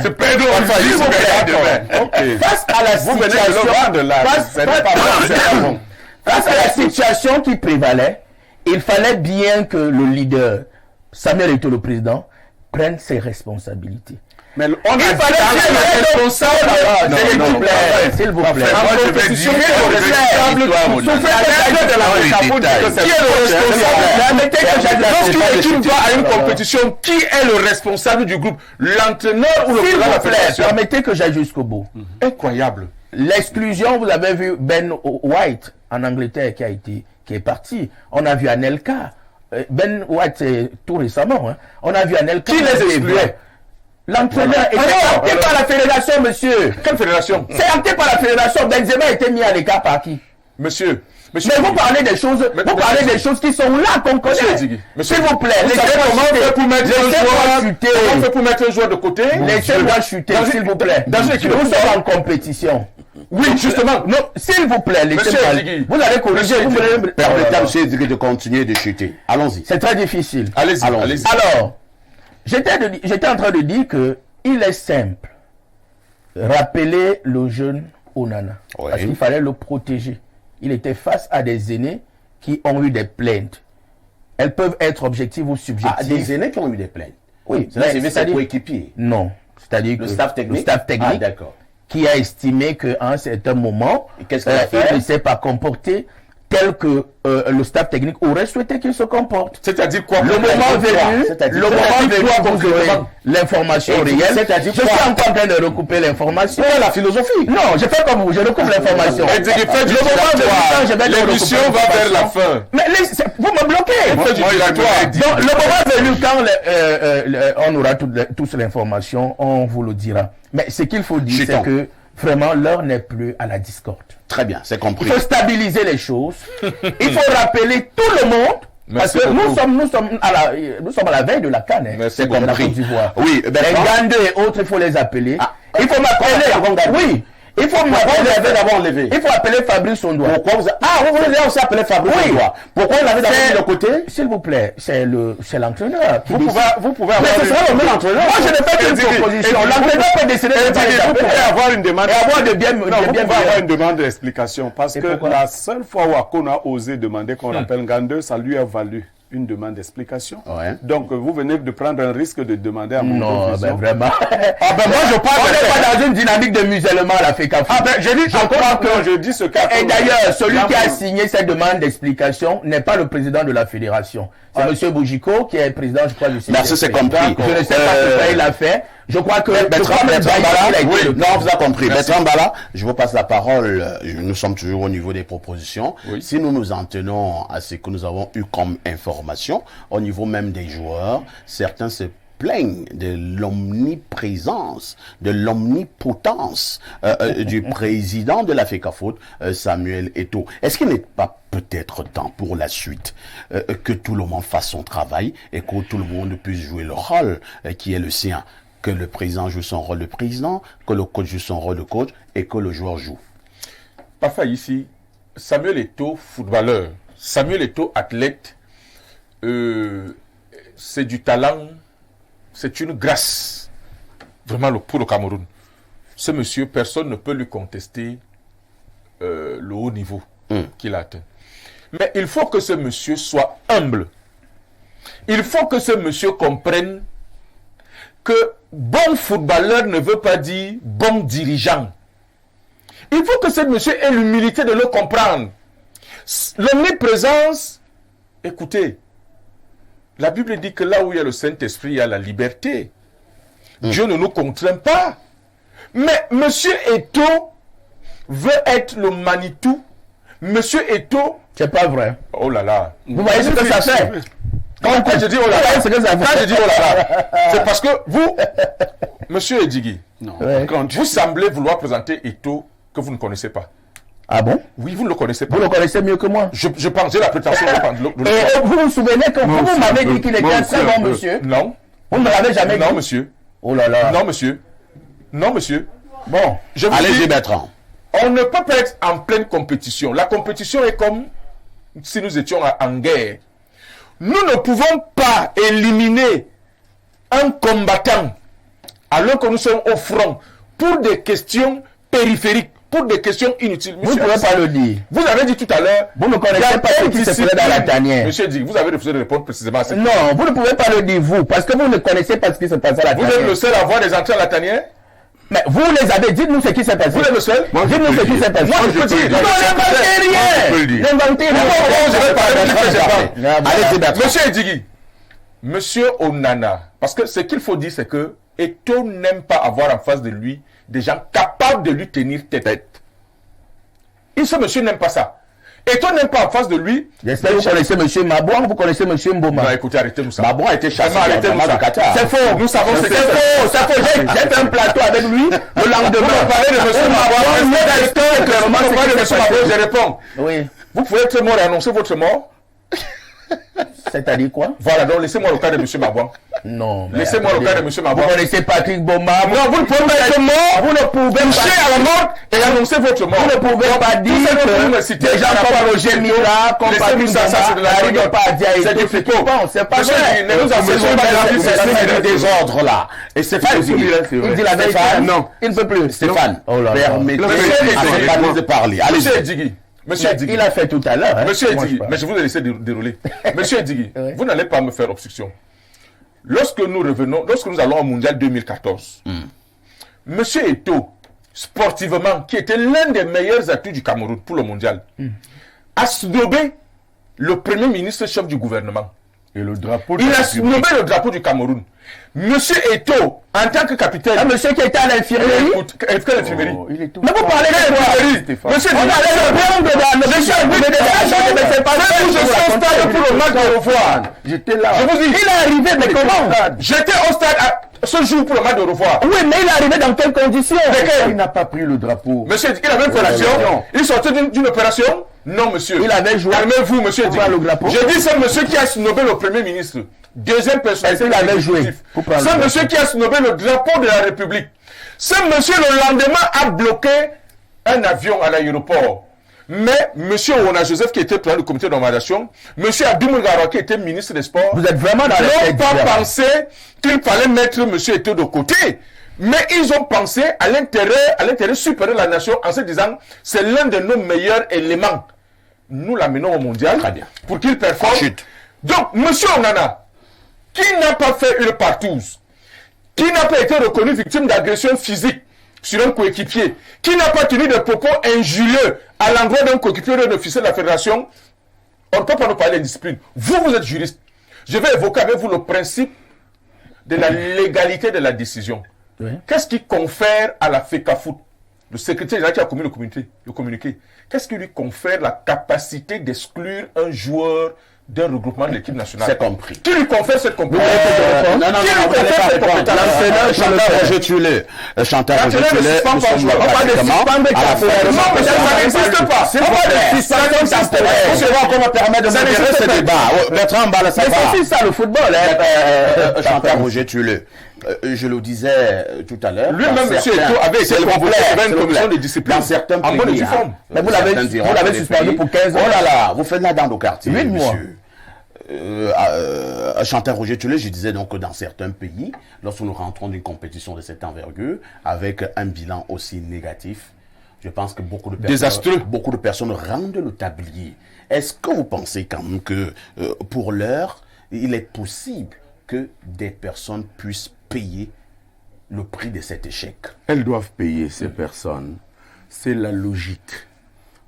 C'est Pedro. Face à la situation. Face à la situation qui prévalait, il fallait bien que le leader, Samuel Eto'o, le président, prenne ses responsabilités. Mais on a fallait responsable. S'il vous plaît. Lorsqu'une équipe va à une compétition, qui est le responsable du groupe? L'entraîneur ou le président de la fédération? Permettez que j'aille jusqu'au bout. Incroyable. L'exclusion, vous avez vu Ben White en Angleterre qui est parti. On a vu Anelka. Ben White, tout récemment. On a vu Anelka. Qui les excluait? L'entraîneur était acté par la fédération, monsieur. Quelle fédération? C'est acté par la fédération. Benzema a été mis à l'écart par qui? Monsieur. Mais vous parlez des choses, qui sont là qu'on connaît. S'il vous plaît, comment on fait pour mettre un joueur de côté? Laissez-moi chuter, s'il vous plaît. Dans une équipe, nous sommes en compétition. Oui, justement. Non, s'il vous plaît, laissez-moi. Vous allez corriger. Permettez à M. Eddigui de continuer de chuter. Allons-y. C'est très difficile. Allez-y. Alors, j'étais en train de dire que il est simple. Rappeler le jeune Onana. Oui. Parce qu'il fallait le protéger. Il était face à des aînés qui ont eu des plaintes. Elles peuvent être objectives ou subjectives. Ah, des aînés qui ont eu des plaintes? Oui. C'est ses coéquipiers? Non. C'est-à-dire le staff technique? Le staff technique qui a estimé qu'à un certain moment, il ne s'est pas comporté tel que le staff technique aurait souhaité qu'il se comporte. C'est-à-dire quoi? Le moment venu, vous aurez l'information réelle. Je suis encore en train de recouper l'information. C'est la philosophie. Non, je fais comme vous, je recoupe l'information. L'émission va vers la fin. Mais vous me bloquez. Donc, le moment venu, quand on aura tous l'information, on vous le dira. Mais ce qu'il faut dire, c'est que vraiment, l'heure n'est plus à la discorde. Très bien, c'est compris. Il faut stabiliser les choses. Il faut rappeler tout le monde. Merci parce que nous sommes à la veille de la CAN. C'est compris. Oui, les Gandeux et autres, il faut les appeler. Il faut m'appeler. Oui. Il faut m'appeler. Il faut appeler Fabrice Ondoa. Pourquoi vous voulez aussi appeler Fabrice Ondoa? Pourquoi vous l'avez d'abord mis de côté? S'il vous plaît, c'est l'entraîneur. Vous pouvez avoir. Mais ce sera le même entraîneur. Moi, je ne fais qu'une proposition. L'entraîneur peut décider de vous pouvez avoir une demande. Et avoir de bien. Vous pouvez avoir une demande d'explication. Parce que la seule fois où Akon a osé demander qu'on rappelle Gandeux, ça lui a valu une demande d'explication. Ouais. Donc, vous venez de prendre un risque de demander à mon Non, professeur. vraiment. Moi, je parle On n'est pas dans une dynamique de musellement à la FECAFOOT. Je dis, je crois que je dis ce qu'a fait. Et d'ailleurs, celui qui a signé cette demande d'explication n'est pas le président de la fédération. C'est M. Boujiko qui est président, je crois, du CNTS. Merci, c'est compris. Je ne sais pas ce qu'il a fait. Je crois que Bertrand Bala, oui, non, on vous a compris. Bertrand Bala, je vous passe la parole. Nous sommes toujours au niveau des propositions. Oui. Si nous nous en tenons à ce que nous avons eu comme information, au niveau même des joueurs, certains se plaignent de l'omniprésence, de l'omnipotence du président de la FECAFOOT, Samuel Eto'o. Est-ce qu'il n'est pas peut-être temps pour la suite que tout le monde fasse son travail et que tout le monde puisse jouer le rôle qui est le sien? Que le président joue son rôle de président, que le coach joue son rôle de coach et que le joueur joue. Parfois ici, Samuel Eto'o, footballeur, Samuel Eto'o, athlète, c'est du talent, c'est une grâce, vraiment pour le Cameroun. Ce monsieur, personne ne peut lui contester le haut niveau qu'il a atteint. Mais il faut que ce monsieur soit humble. Il faut que ce monsieur comprenne que bon footballeur ne veut pas dire bon dirigeant. Il faut que ce monsieur ait l'humilité de le comprendre. L'omniprésence, écoutez, la Bible dit que là où il y a le Saint-Esprit, il y a la liberté. Dieu ne nous contraint pas. Mais monsieur Eto'o veut être le Manitou. Monsieur Eto'o... C'est pas vrai. Oh là là. Vous voyez ce que ça fait? Quand je dis oh là là, quand je dis oh là là, c'est parce que vous, monsieur Edjigui, vous semblez vouloir présenter Eto'o que vous ne connaissez pas. Ah bon? Oui, vous ne le connaissez pas. Vous le connaissez mieux que moi. Je pense, j'ai la prétention de Et vous vous souvenez que vous m'avez dit qu'il était un très bon monsieur? Non. Vous ne me l'avez jamais dit? Non, monsieur. Oh là là. Non, monsieur. Non, monsieur. Bon. Je vous Allez-y, dis, Bertrand. on ne peut pas être en pleine compétition. La compétition est comme si nous étions en guerre. Nous ne pouvons pas éliminer un combattant alors que nous sommes au front pour des questions périphériques, pour des questions inutiles. Vous ne pouvez pas le dire. Vous avez dit tout à l'heure... Vous ne connaissez pas ce qui se faisait dans la tanière. Monsieur Dig, vous avez refusé de répondre précisément à cette question. Non, vous ne pouvez pas le dire, vous, parce que vous ne connaissez pas ce qui se passe à la tanière. Vous êtes le seul à avoir des entrées à la tanière? Mais vous les avez, dites-nous ce qui s'est passé. Vous êtes le seul? Dites-nous ce qui s'est passé. Moi, je peux dire. Non, n'inventez rien. N'inventez rien. Allez, monsieur Edjigui, monsieur Onana, parce que ce qu'il faut dire, c'est que Eto'o n'aime pas avoir en face de lui des gens capables de lui tenir tête. Et ce monsieur n'aime pas ça. Eto'o n'aime pas en face de lui. J'espère que vous connaissez monsieur Mabouang, vous connaissez monsieur Mboma. Non, écoutez, arrêtez-nous ça. Mabouang a été chassé Arrêtez-nous ça. C'est faux. Nous savons c'est faux. C'est faux. J'ai fait un plateau avec lui le lendemain. Vous parlez de monsieur Mabouang. Je réponds. Oui. Vous pouvez être mort et annoncer votre mort. C'est-à-dire quoi? Voilà, donc laissez-moi le cas de monsieur Mabouang. Non. Laissez-moi le cas de monsieur Mabouang. Vous connaissez Patrick Boma. Non, vous ne pouvez pas être mort. Vous ne pouvez pas à la mort et annoncer votre mort. Vous ne pouvez pas dire que des gens comme Roger Mira, comme Patrick Boma n'arrivent pas à dire c'est du flippant. C'est pas vrai. Nous avons des ordres là. Et Stéphane, il dit la vérité. Non. Il ne peut plus. Stéphane, permettez de parler. Monsieur Edjigui. Monsieur Edjigui. Il a fait tout à l'heure. Monsieur Edjigui, mais je vous ai laissé dérouler. Monsieur Edjigui, vous n'allez pas me faire obstruction. Lorsque nous allons au Mondial 2014, Monsieur Eto'o, sportivement, qui était l'un des meilleurs atouts du Cameroun pour le Mondial, a snobé le premier ministre chef du gouvernement. Et le drapeau. Il a snobé le drapeau du Cameroun. Monsieur Eto'o, en tant que capitaine... Un monsieur qui était à l'infirmerie. Quelle infirmerie? Mais vous parlez de quoi? Monsieur, vous au stade pour le match de revoir. J'étais là. Je vous dis, il est arrivé, mais comment? J'étais au stade ce jour pour le match de revoir. Oui, mais il est arrivé dans quelles conditions? Il n'a pas pris le drapeau. Monsieur, il avait une opération. Il sortait d'une opération. Non, monsieur. Il avait joué. Calmez-vous, monsieur. J'ai dit, c'est monsieur qui a snobé le premier ministre. Deuxième personne. Il avait joué. C'est monsieur qui a snobé le drapeau de la République. Ce monsieur, le lendemain, a bloqué un avion à l'aéroport. Mais monsieur Ona Joseph, qui était président du comité d'organisation, monsieur Abdou Ngara, qui était ministre des Sports, vous êtes vraiment dans n'ont pas pensé qu'il fallait mettre monsieur Eto'o de côté. Mais ils ont pensé à l'intérêt supérieur de la nation en se disant c'est l'un de nos meilleurs éléments. Nous l'amenons au mondial pour qu'il performe. Donc, monsieur Onana, qui n'a pas fait une partouze, qui n'a pas été reconnu victime d'agression physique sur un coéquipier, qui n'a pas tenu de propos injurieux à l'endroit d'un coéquipier ou d'un officier de la fédération, on ne peut pas nous parler d'indiscipline. Vous êtes juriste. Je vais évoquer avec vous le principe de la légalité de la décision. Oui. Qu'est-ce qui confère à la FECAFOOT, le secrétaire général qui a commis le communiqué, qu'est-ce qui lui confère la capacité d'exclure un joueur d'un regroupement de l'équipe nationale? C'est compris. Qui lui confère cette compétence? Non, Qui lui confère cette compétence? L'entraîneur Chantal Roger Tulé. Chantal Roger Tulé, nous sommes on va de suspendre à la fin. Non, mais ça n'existe pas. On va de suspendre temporaire. On va comment permettre de modérer ce débat. Bertrand Mbala, ça va. C'est ça le football. Chantal Roger Tulé. Je le disais tout à l'heure. Lui-même, monsieur Eto'o, avait été convoqué sur une commission de discipline. Dans certains En bonne et pays. due forme. Mais vous l'avez suspendu pour 15 ans. Oh là là, vous faites là dans nos quartiers, 8 mois. monsieur. Chantal Roger Tulé, je disais donc que dans certains pays, lorsque nous rentrons d'une compétition de cette envergure, avec un bilan aussi négatif, je pense que beaucoup de personnes rendent le tablier. Est-ce que vous pensez quand même que pour l'heure, il est possible que des personnes puissent payer le prix de cet échec? Elles doivent payer, ces personnes. C'est la logique.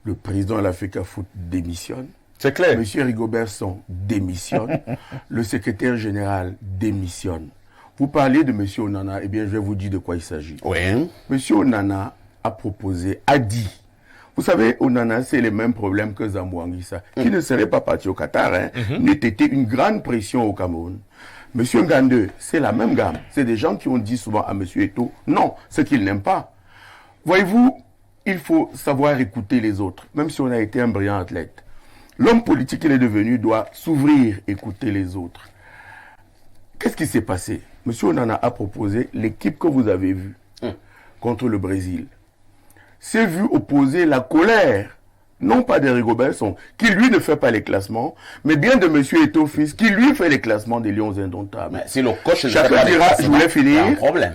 Le président de la FECAFOOT démissionne. C'est clair. Monsieur Rigobertson démissionne. Le secrétaire général démissionne. Vous parlez de Monsieur Onana, eh bien, je vais vous dire de quoi il s'agit. Oui. Monsieur Onana a dit. Vous savez, Onana, c'est les mêmes problèmes que Zambou Anguissa, qui ne serait pas parti au Qatar, n'eût été une grande pression au Cameroun. Monsieur Ngande, c'est la même gamme. C'est des gens qui ont dit souvent à Monsieur Eto'o, non, ce qu'il n'aime pas. Voyez-vous, il faut savoir écouter les autres, même si on a été un brillant athlète. L'homme politique qu'il est devenu doit s'ouvrir, écouter les autres. Qu'est-ce qui s'est passé? Monsieur Onana a proposé l'équipe que vous avez vue contre le Brésil. C'est vu opposer la colère, non pas de Rigobertson, qui lui ne fait pas les classements, mais bien de Monsieur Eto'o fils, qui lui fait les classements des Lions indomptables. Mais si le coach ne fait Chacun pas les dira, je classements, voulais il y a finir, un problème.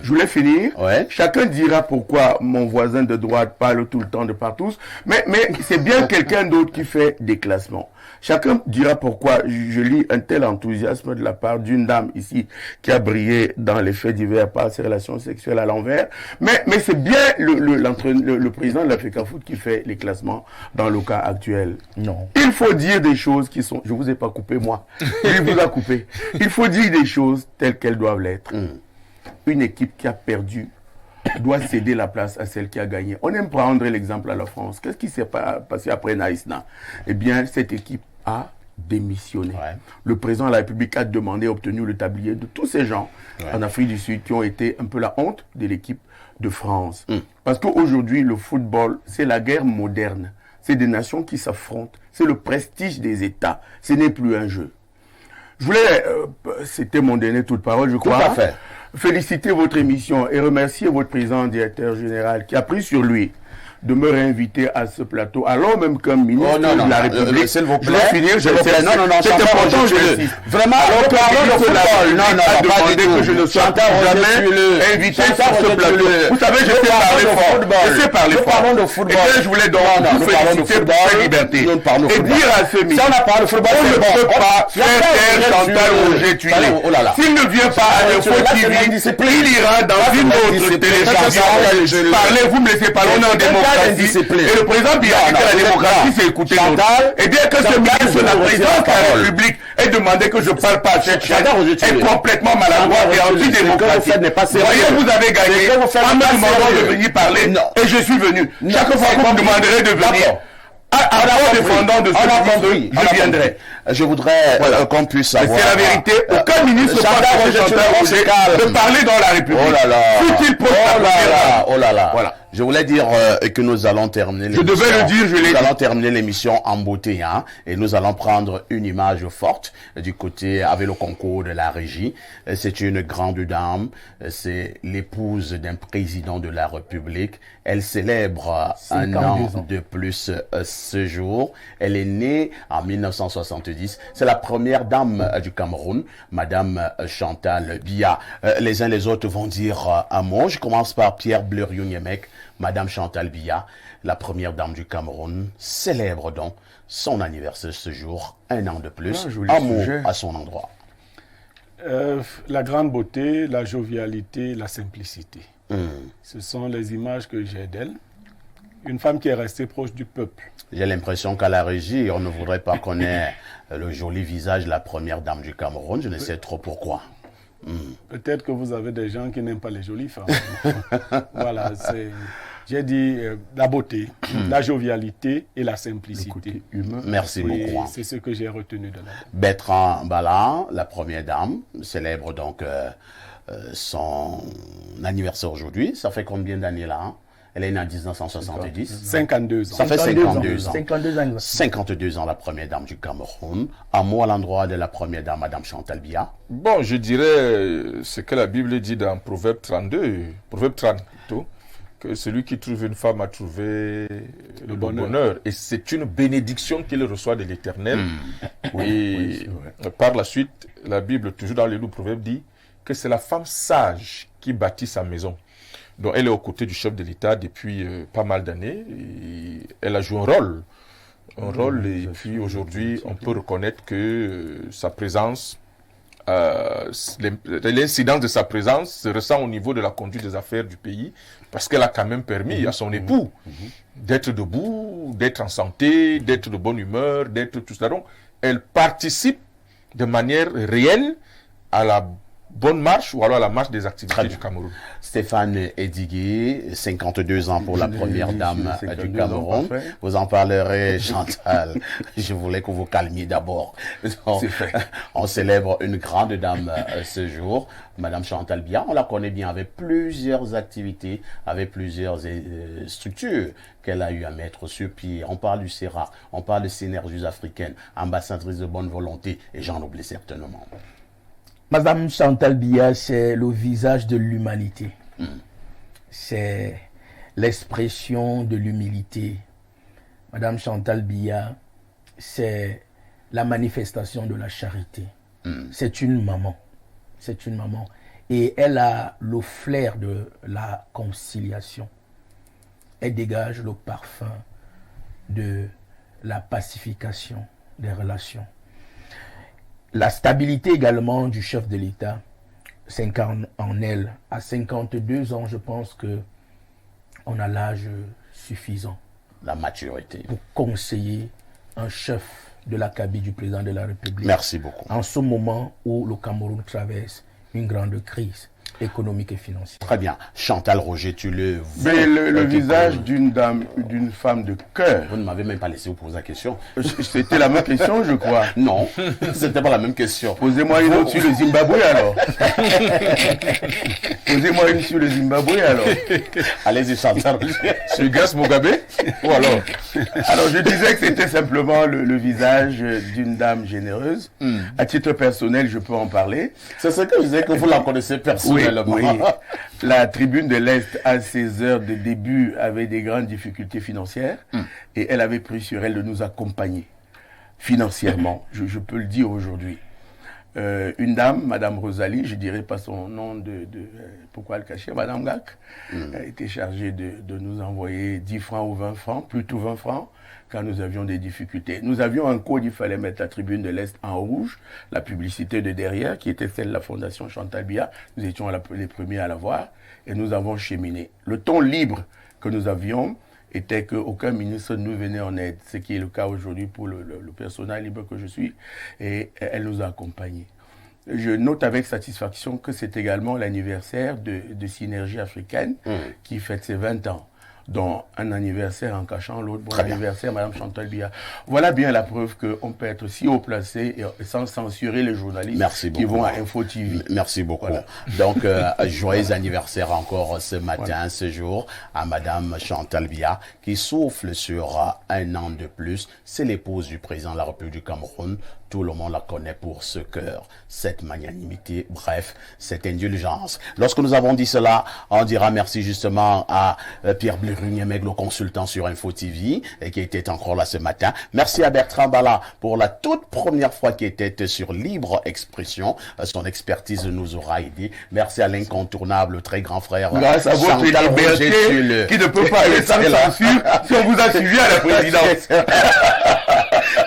Ouais. Chacun dira pourquoi mon voisin de droite parle tout le temps de partout, mais c'est bien quelqu'un d'autre qui fait des classements. Chacun dira pourquoi je lis un tel enthousiasme de la part d'une dame ici qui a brillé dans les faits divers par ses relations sexuelles à l'envers. Mais c'est bien le président de la FECAFOOT qui fait les classements dans le cas actuel. Non. Il faut dire des choses qui sont... Je vous ai pas coupé, moi. Il vous a coupé. Il faut dire des choses telles qu'elles doivent l'être. Une équipe qui a perdu doit céder la place à celle qui a gagné. On aime prendre l'exemple à la France. Qu'est-ce qui s'est passé après Naïsna? Eh bien, cette équipe a démissionné. Ouais. Le président de la République a demandé, obtenu le tablier de tous ces gens en Afrique du Sud qui ont été un peu la honte de l'équipe de France. Parce qu'aujourd'hui, le football, c'est la guerre moderne. C'est des nations qui s'affrontent. C'est le prestige des États. Ce n'est plus un jeu. Je voulais, c'était mon dernier tour de parole, je crois. Tout à fait. Féliciter votre émission et remercier votre président directeur général qui a pris sur lui de me réinviter à ce plateau, alors même comme ministre de la République. S'il vous plaît. Je vais finir, S'il vous plaît. Non, c'est important, j'insiste. Vraiment, Alors, parlons de football. Non, a demandé que je ne sois jamais invité sur ce plateau. Vous savez, je sais parler fort. Je sais parler fort. Parlons de football. Et bien, je voulais donc vous féliciter pour cette liberté. Et dire à ce ministre, si on a parlé de football, on ne peut pas faire taire Chantal Roger Tulé. S'il ne vient pas à l'Info TV, il ira dans une autre télévision. Parlez, vous me laissez parler, on est en démocratie. Et le président Biya dit que la démocratie, c'est écouter l'autre. Et bien que ce ministre de la présidence de la République ait demandé que je ne parle pas à cette chaîne, est complètement maladroit et antidémocratique. Voyez, vous avez gagné en me demandant de venir parler et je suis venu. Chaque fois que vous me demanderez de venir, en défendant de ce pays, je viendrai. Je voudrais qu'on puisse savoir. C'est la vérité. Aucun ministre ne peut parler dans la République. Oh là là. Faut-il oh là là. Voilà. Je voulais dire que nous allons terminer l'émission. Je devais le dire, je l'ai dit. Nous allons terminer l'émission en beauté, hein, et nous allons prendre une image forte du côté avec le concours de la régie. C'est une grande dame, c'est l'épouse d'un président de la République. Elle célèbre un an de plus ce jour. Elle est née en 1978. 1970. C'est la première dame du Cameroun, Madame Chantal Biya. Les uns les autres vont dire un mot. Je commence par Pierre Bleriot-Niemek. Madame Chantal Biya, la première dame du Cameroun, célèbre donc son anniversaire ce jour, un an de plus. Un mot à son endroit. La grande beauté, la jovialité, la simplicité. Ce sont les images que j'ai d'elle. Une femme qui est restée proche du peuple. J'ai l'impression qu'à la régie, on ne voudrait pas connaître le joli visage de la première dame du Cameroun. Je ne sais trop pourquoi. Peut-être que vous avez des gens qui n'aiment pas les jolies femmes. Voilà, j'ai dit la beauté, la jovialité et la simplicité. Merci beaucoup. C'est ce que j'ai retenu de là. Bertrand Bala, la première dame, célèbre donc son anniversaire aujourd'hui. Ça fait combien d'années là, hein? Elle est née en 1970. 52 ans. Ça fait 52 ans. 52 ans. 52 ans, la première dame du Cameroun. Un mot à l'endroit de la première dame, Madame Chantal Biya. Bon, je dirais ce que la Bible dit dans Proverbe 32, Proverbe 30 plutôt, que celui qui trouve une femme a trouvé le bonheur. Et c'est une bénédiction qu'il reçoit de l'Éternel. Et par la suite, la Bible, toujours dans les loups Proverbes, dit que c'est la femme sage qui bâtit sa maison. Donc elle est aux côtés du chef de l'État depuis pas mal d'années. Elle a joué un rôle, et puis aujourd'hui, on peut reconnaître que sa présence, l'incidence de sa présence se ressent au niveau de la conduite des affaires du pays, parce qu'elle a quand même permis à son époux d'être debout, d'être en santé, d'être de bonne humeur, d'être tout cela. Donc, elle participe de manière réelle à la bonne marche ou alors à la marche des activités du Cameroun. Stéphane Edigué, 52 ans pour la première dame du Cameroun. Vous en parlerez, Chantal. Je voulais que vous calmiez d'abord. On célèbre une grande dame ce jour, Madame Chantal Biya. On la connaît bien avec plusieurs activités, avec plusieurs structures qu'elle a eu à mettre sur pied. On parle du CERA, on parle de Synergies africaines, ambassadrice de bonne volonté, et j'en oublie certainement. Madame Chantal Biya, c'est le visage de l'humanité. C'est l'expression de l'humilité. Madame Chantal Biya, c'est la manifestation de la charité. C'est une maman. C'est une maman. Et elle a le flair de la conciliation. Elle dégage le parfum de la pacification des relations. La stabilité également du chef de l'État s'incarne en elle. À 52 ans, je pense que on a l'âge suffisant. La maturité. Pour conseiller un chef de l'acabit du président de la République. Merci beaucoup. En ce moment où le Cameroun traverse une grande crise économique et financière. Très bien. Chantal Roger, tu le vois. Mais le visage d'une dame, d'une femme de cœur. Vous ne m'avez même pas laissé vous poser la question. C'était la même question, je crois. Non, c'était pas la même question. Posez-moi une autre sur le Zimbabwe alors. Posez-moi une sur le Zimbabwe alors. Allez-y, Chantal Roger. Sur Grace Mugabe ou alors? Alors, je disais que c'était simplement le visage d'une dame généreuse. À titre personnel, je peux en parler. C'est ce que je disais que vous la connaissez personnellement. Oui. La tribune de l'Est, à ses heures de début, avait des grandes difficultés financières et elle avait pris sur elle de nous accompagner financièrement. Je peux le dire aujourd'hui. Une dame, Madame Rosalie, je dirais pas son nom pourquoi le cacher, Madame Gak, a été chargée de nous envoyer 10 francs ou 20 francs, plutôt 20 francs, quand nous avions des difficultés. Nous avions un code, il fallait mettre la tribune de l'Est en rouge, la publicité de derrière, qui était celle de la Fondation Chantal Biya. Nous étions les premiers à la voir, et nous avons cheminé. Le ton libre que nous avions était qu'aucun ministre ne nous venait en aide, ce qui est le cas aujourd'hui pour le personnel libre que je suis, et elle nous a accompagnés. Je note avec satisfaction que c'est également l'anniversaire de Synergie africaine qui fête ses 20 ans, dont un anniversaire en cachant l'autre. Bon anniversaire, Madame Chantal Biya. Voilà bien la preuve qu'on peut être si haut placé et sans censurer les journalistes qui vont à Info TV. Merci beaucoup. Voilà. Donc, joyeux anniversaire encore ce matin, ce jour, à Madame Chantal Biya, qui souffle sur un an de plus. C'est l'épouse du président de la République du Cameroun. tout le monde la connaît pour ce cœur, cette magnanimité, bref, cette indulgence. Lorsque nous avons dit cela, on dira merci justement à Pierre Bliruniemeg, le consultant sur Info TV, et qui était encore là ce matin. Merci à Bertrand Bala pour la toute première fois qu'il était sur Libre Expression. Son expertise nous aura aidé. Merci à l'incontournable très grand frère. Grâce à votre liberté qui ne peut pas aller sans censure si on vous a suivi à la présidence.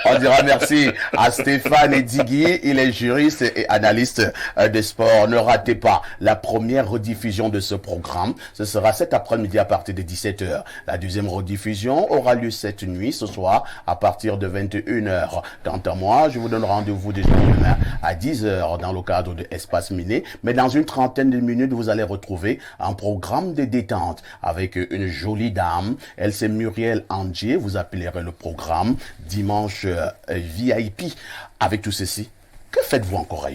On dira merci à Stéphane Edigui, il est juriste et analyste de sport. Ne ratez pas la première rediffusion de ce programme. Ce sera cet après-midi à partir de 17h. La deuxième rediffusion aura lieu cette nuit, ce soir, à partir de 21h. Quant à moi, je vous donne rendez-vous déjà demain à 10h dans le cadre de Espace Miné. Mais dans une trentaine de minutes, vous allez retrouver un programme de détente avec une jolie dame. Elle, c'est Muriel Angier. Vous appellerez le programme Dimanche VIP. Avec tout ceci, que faites-vous encore ailleurs?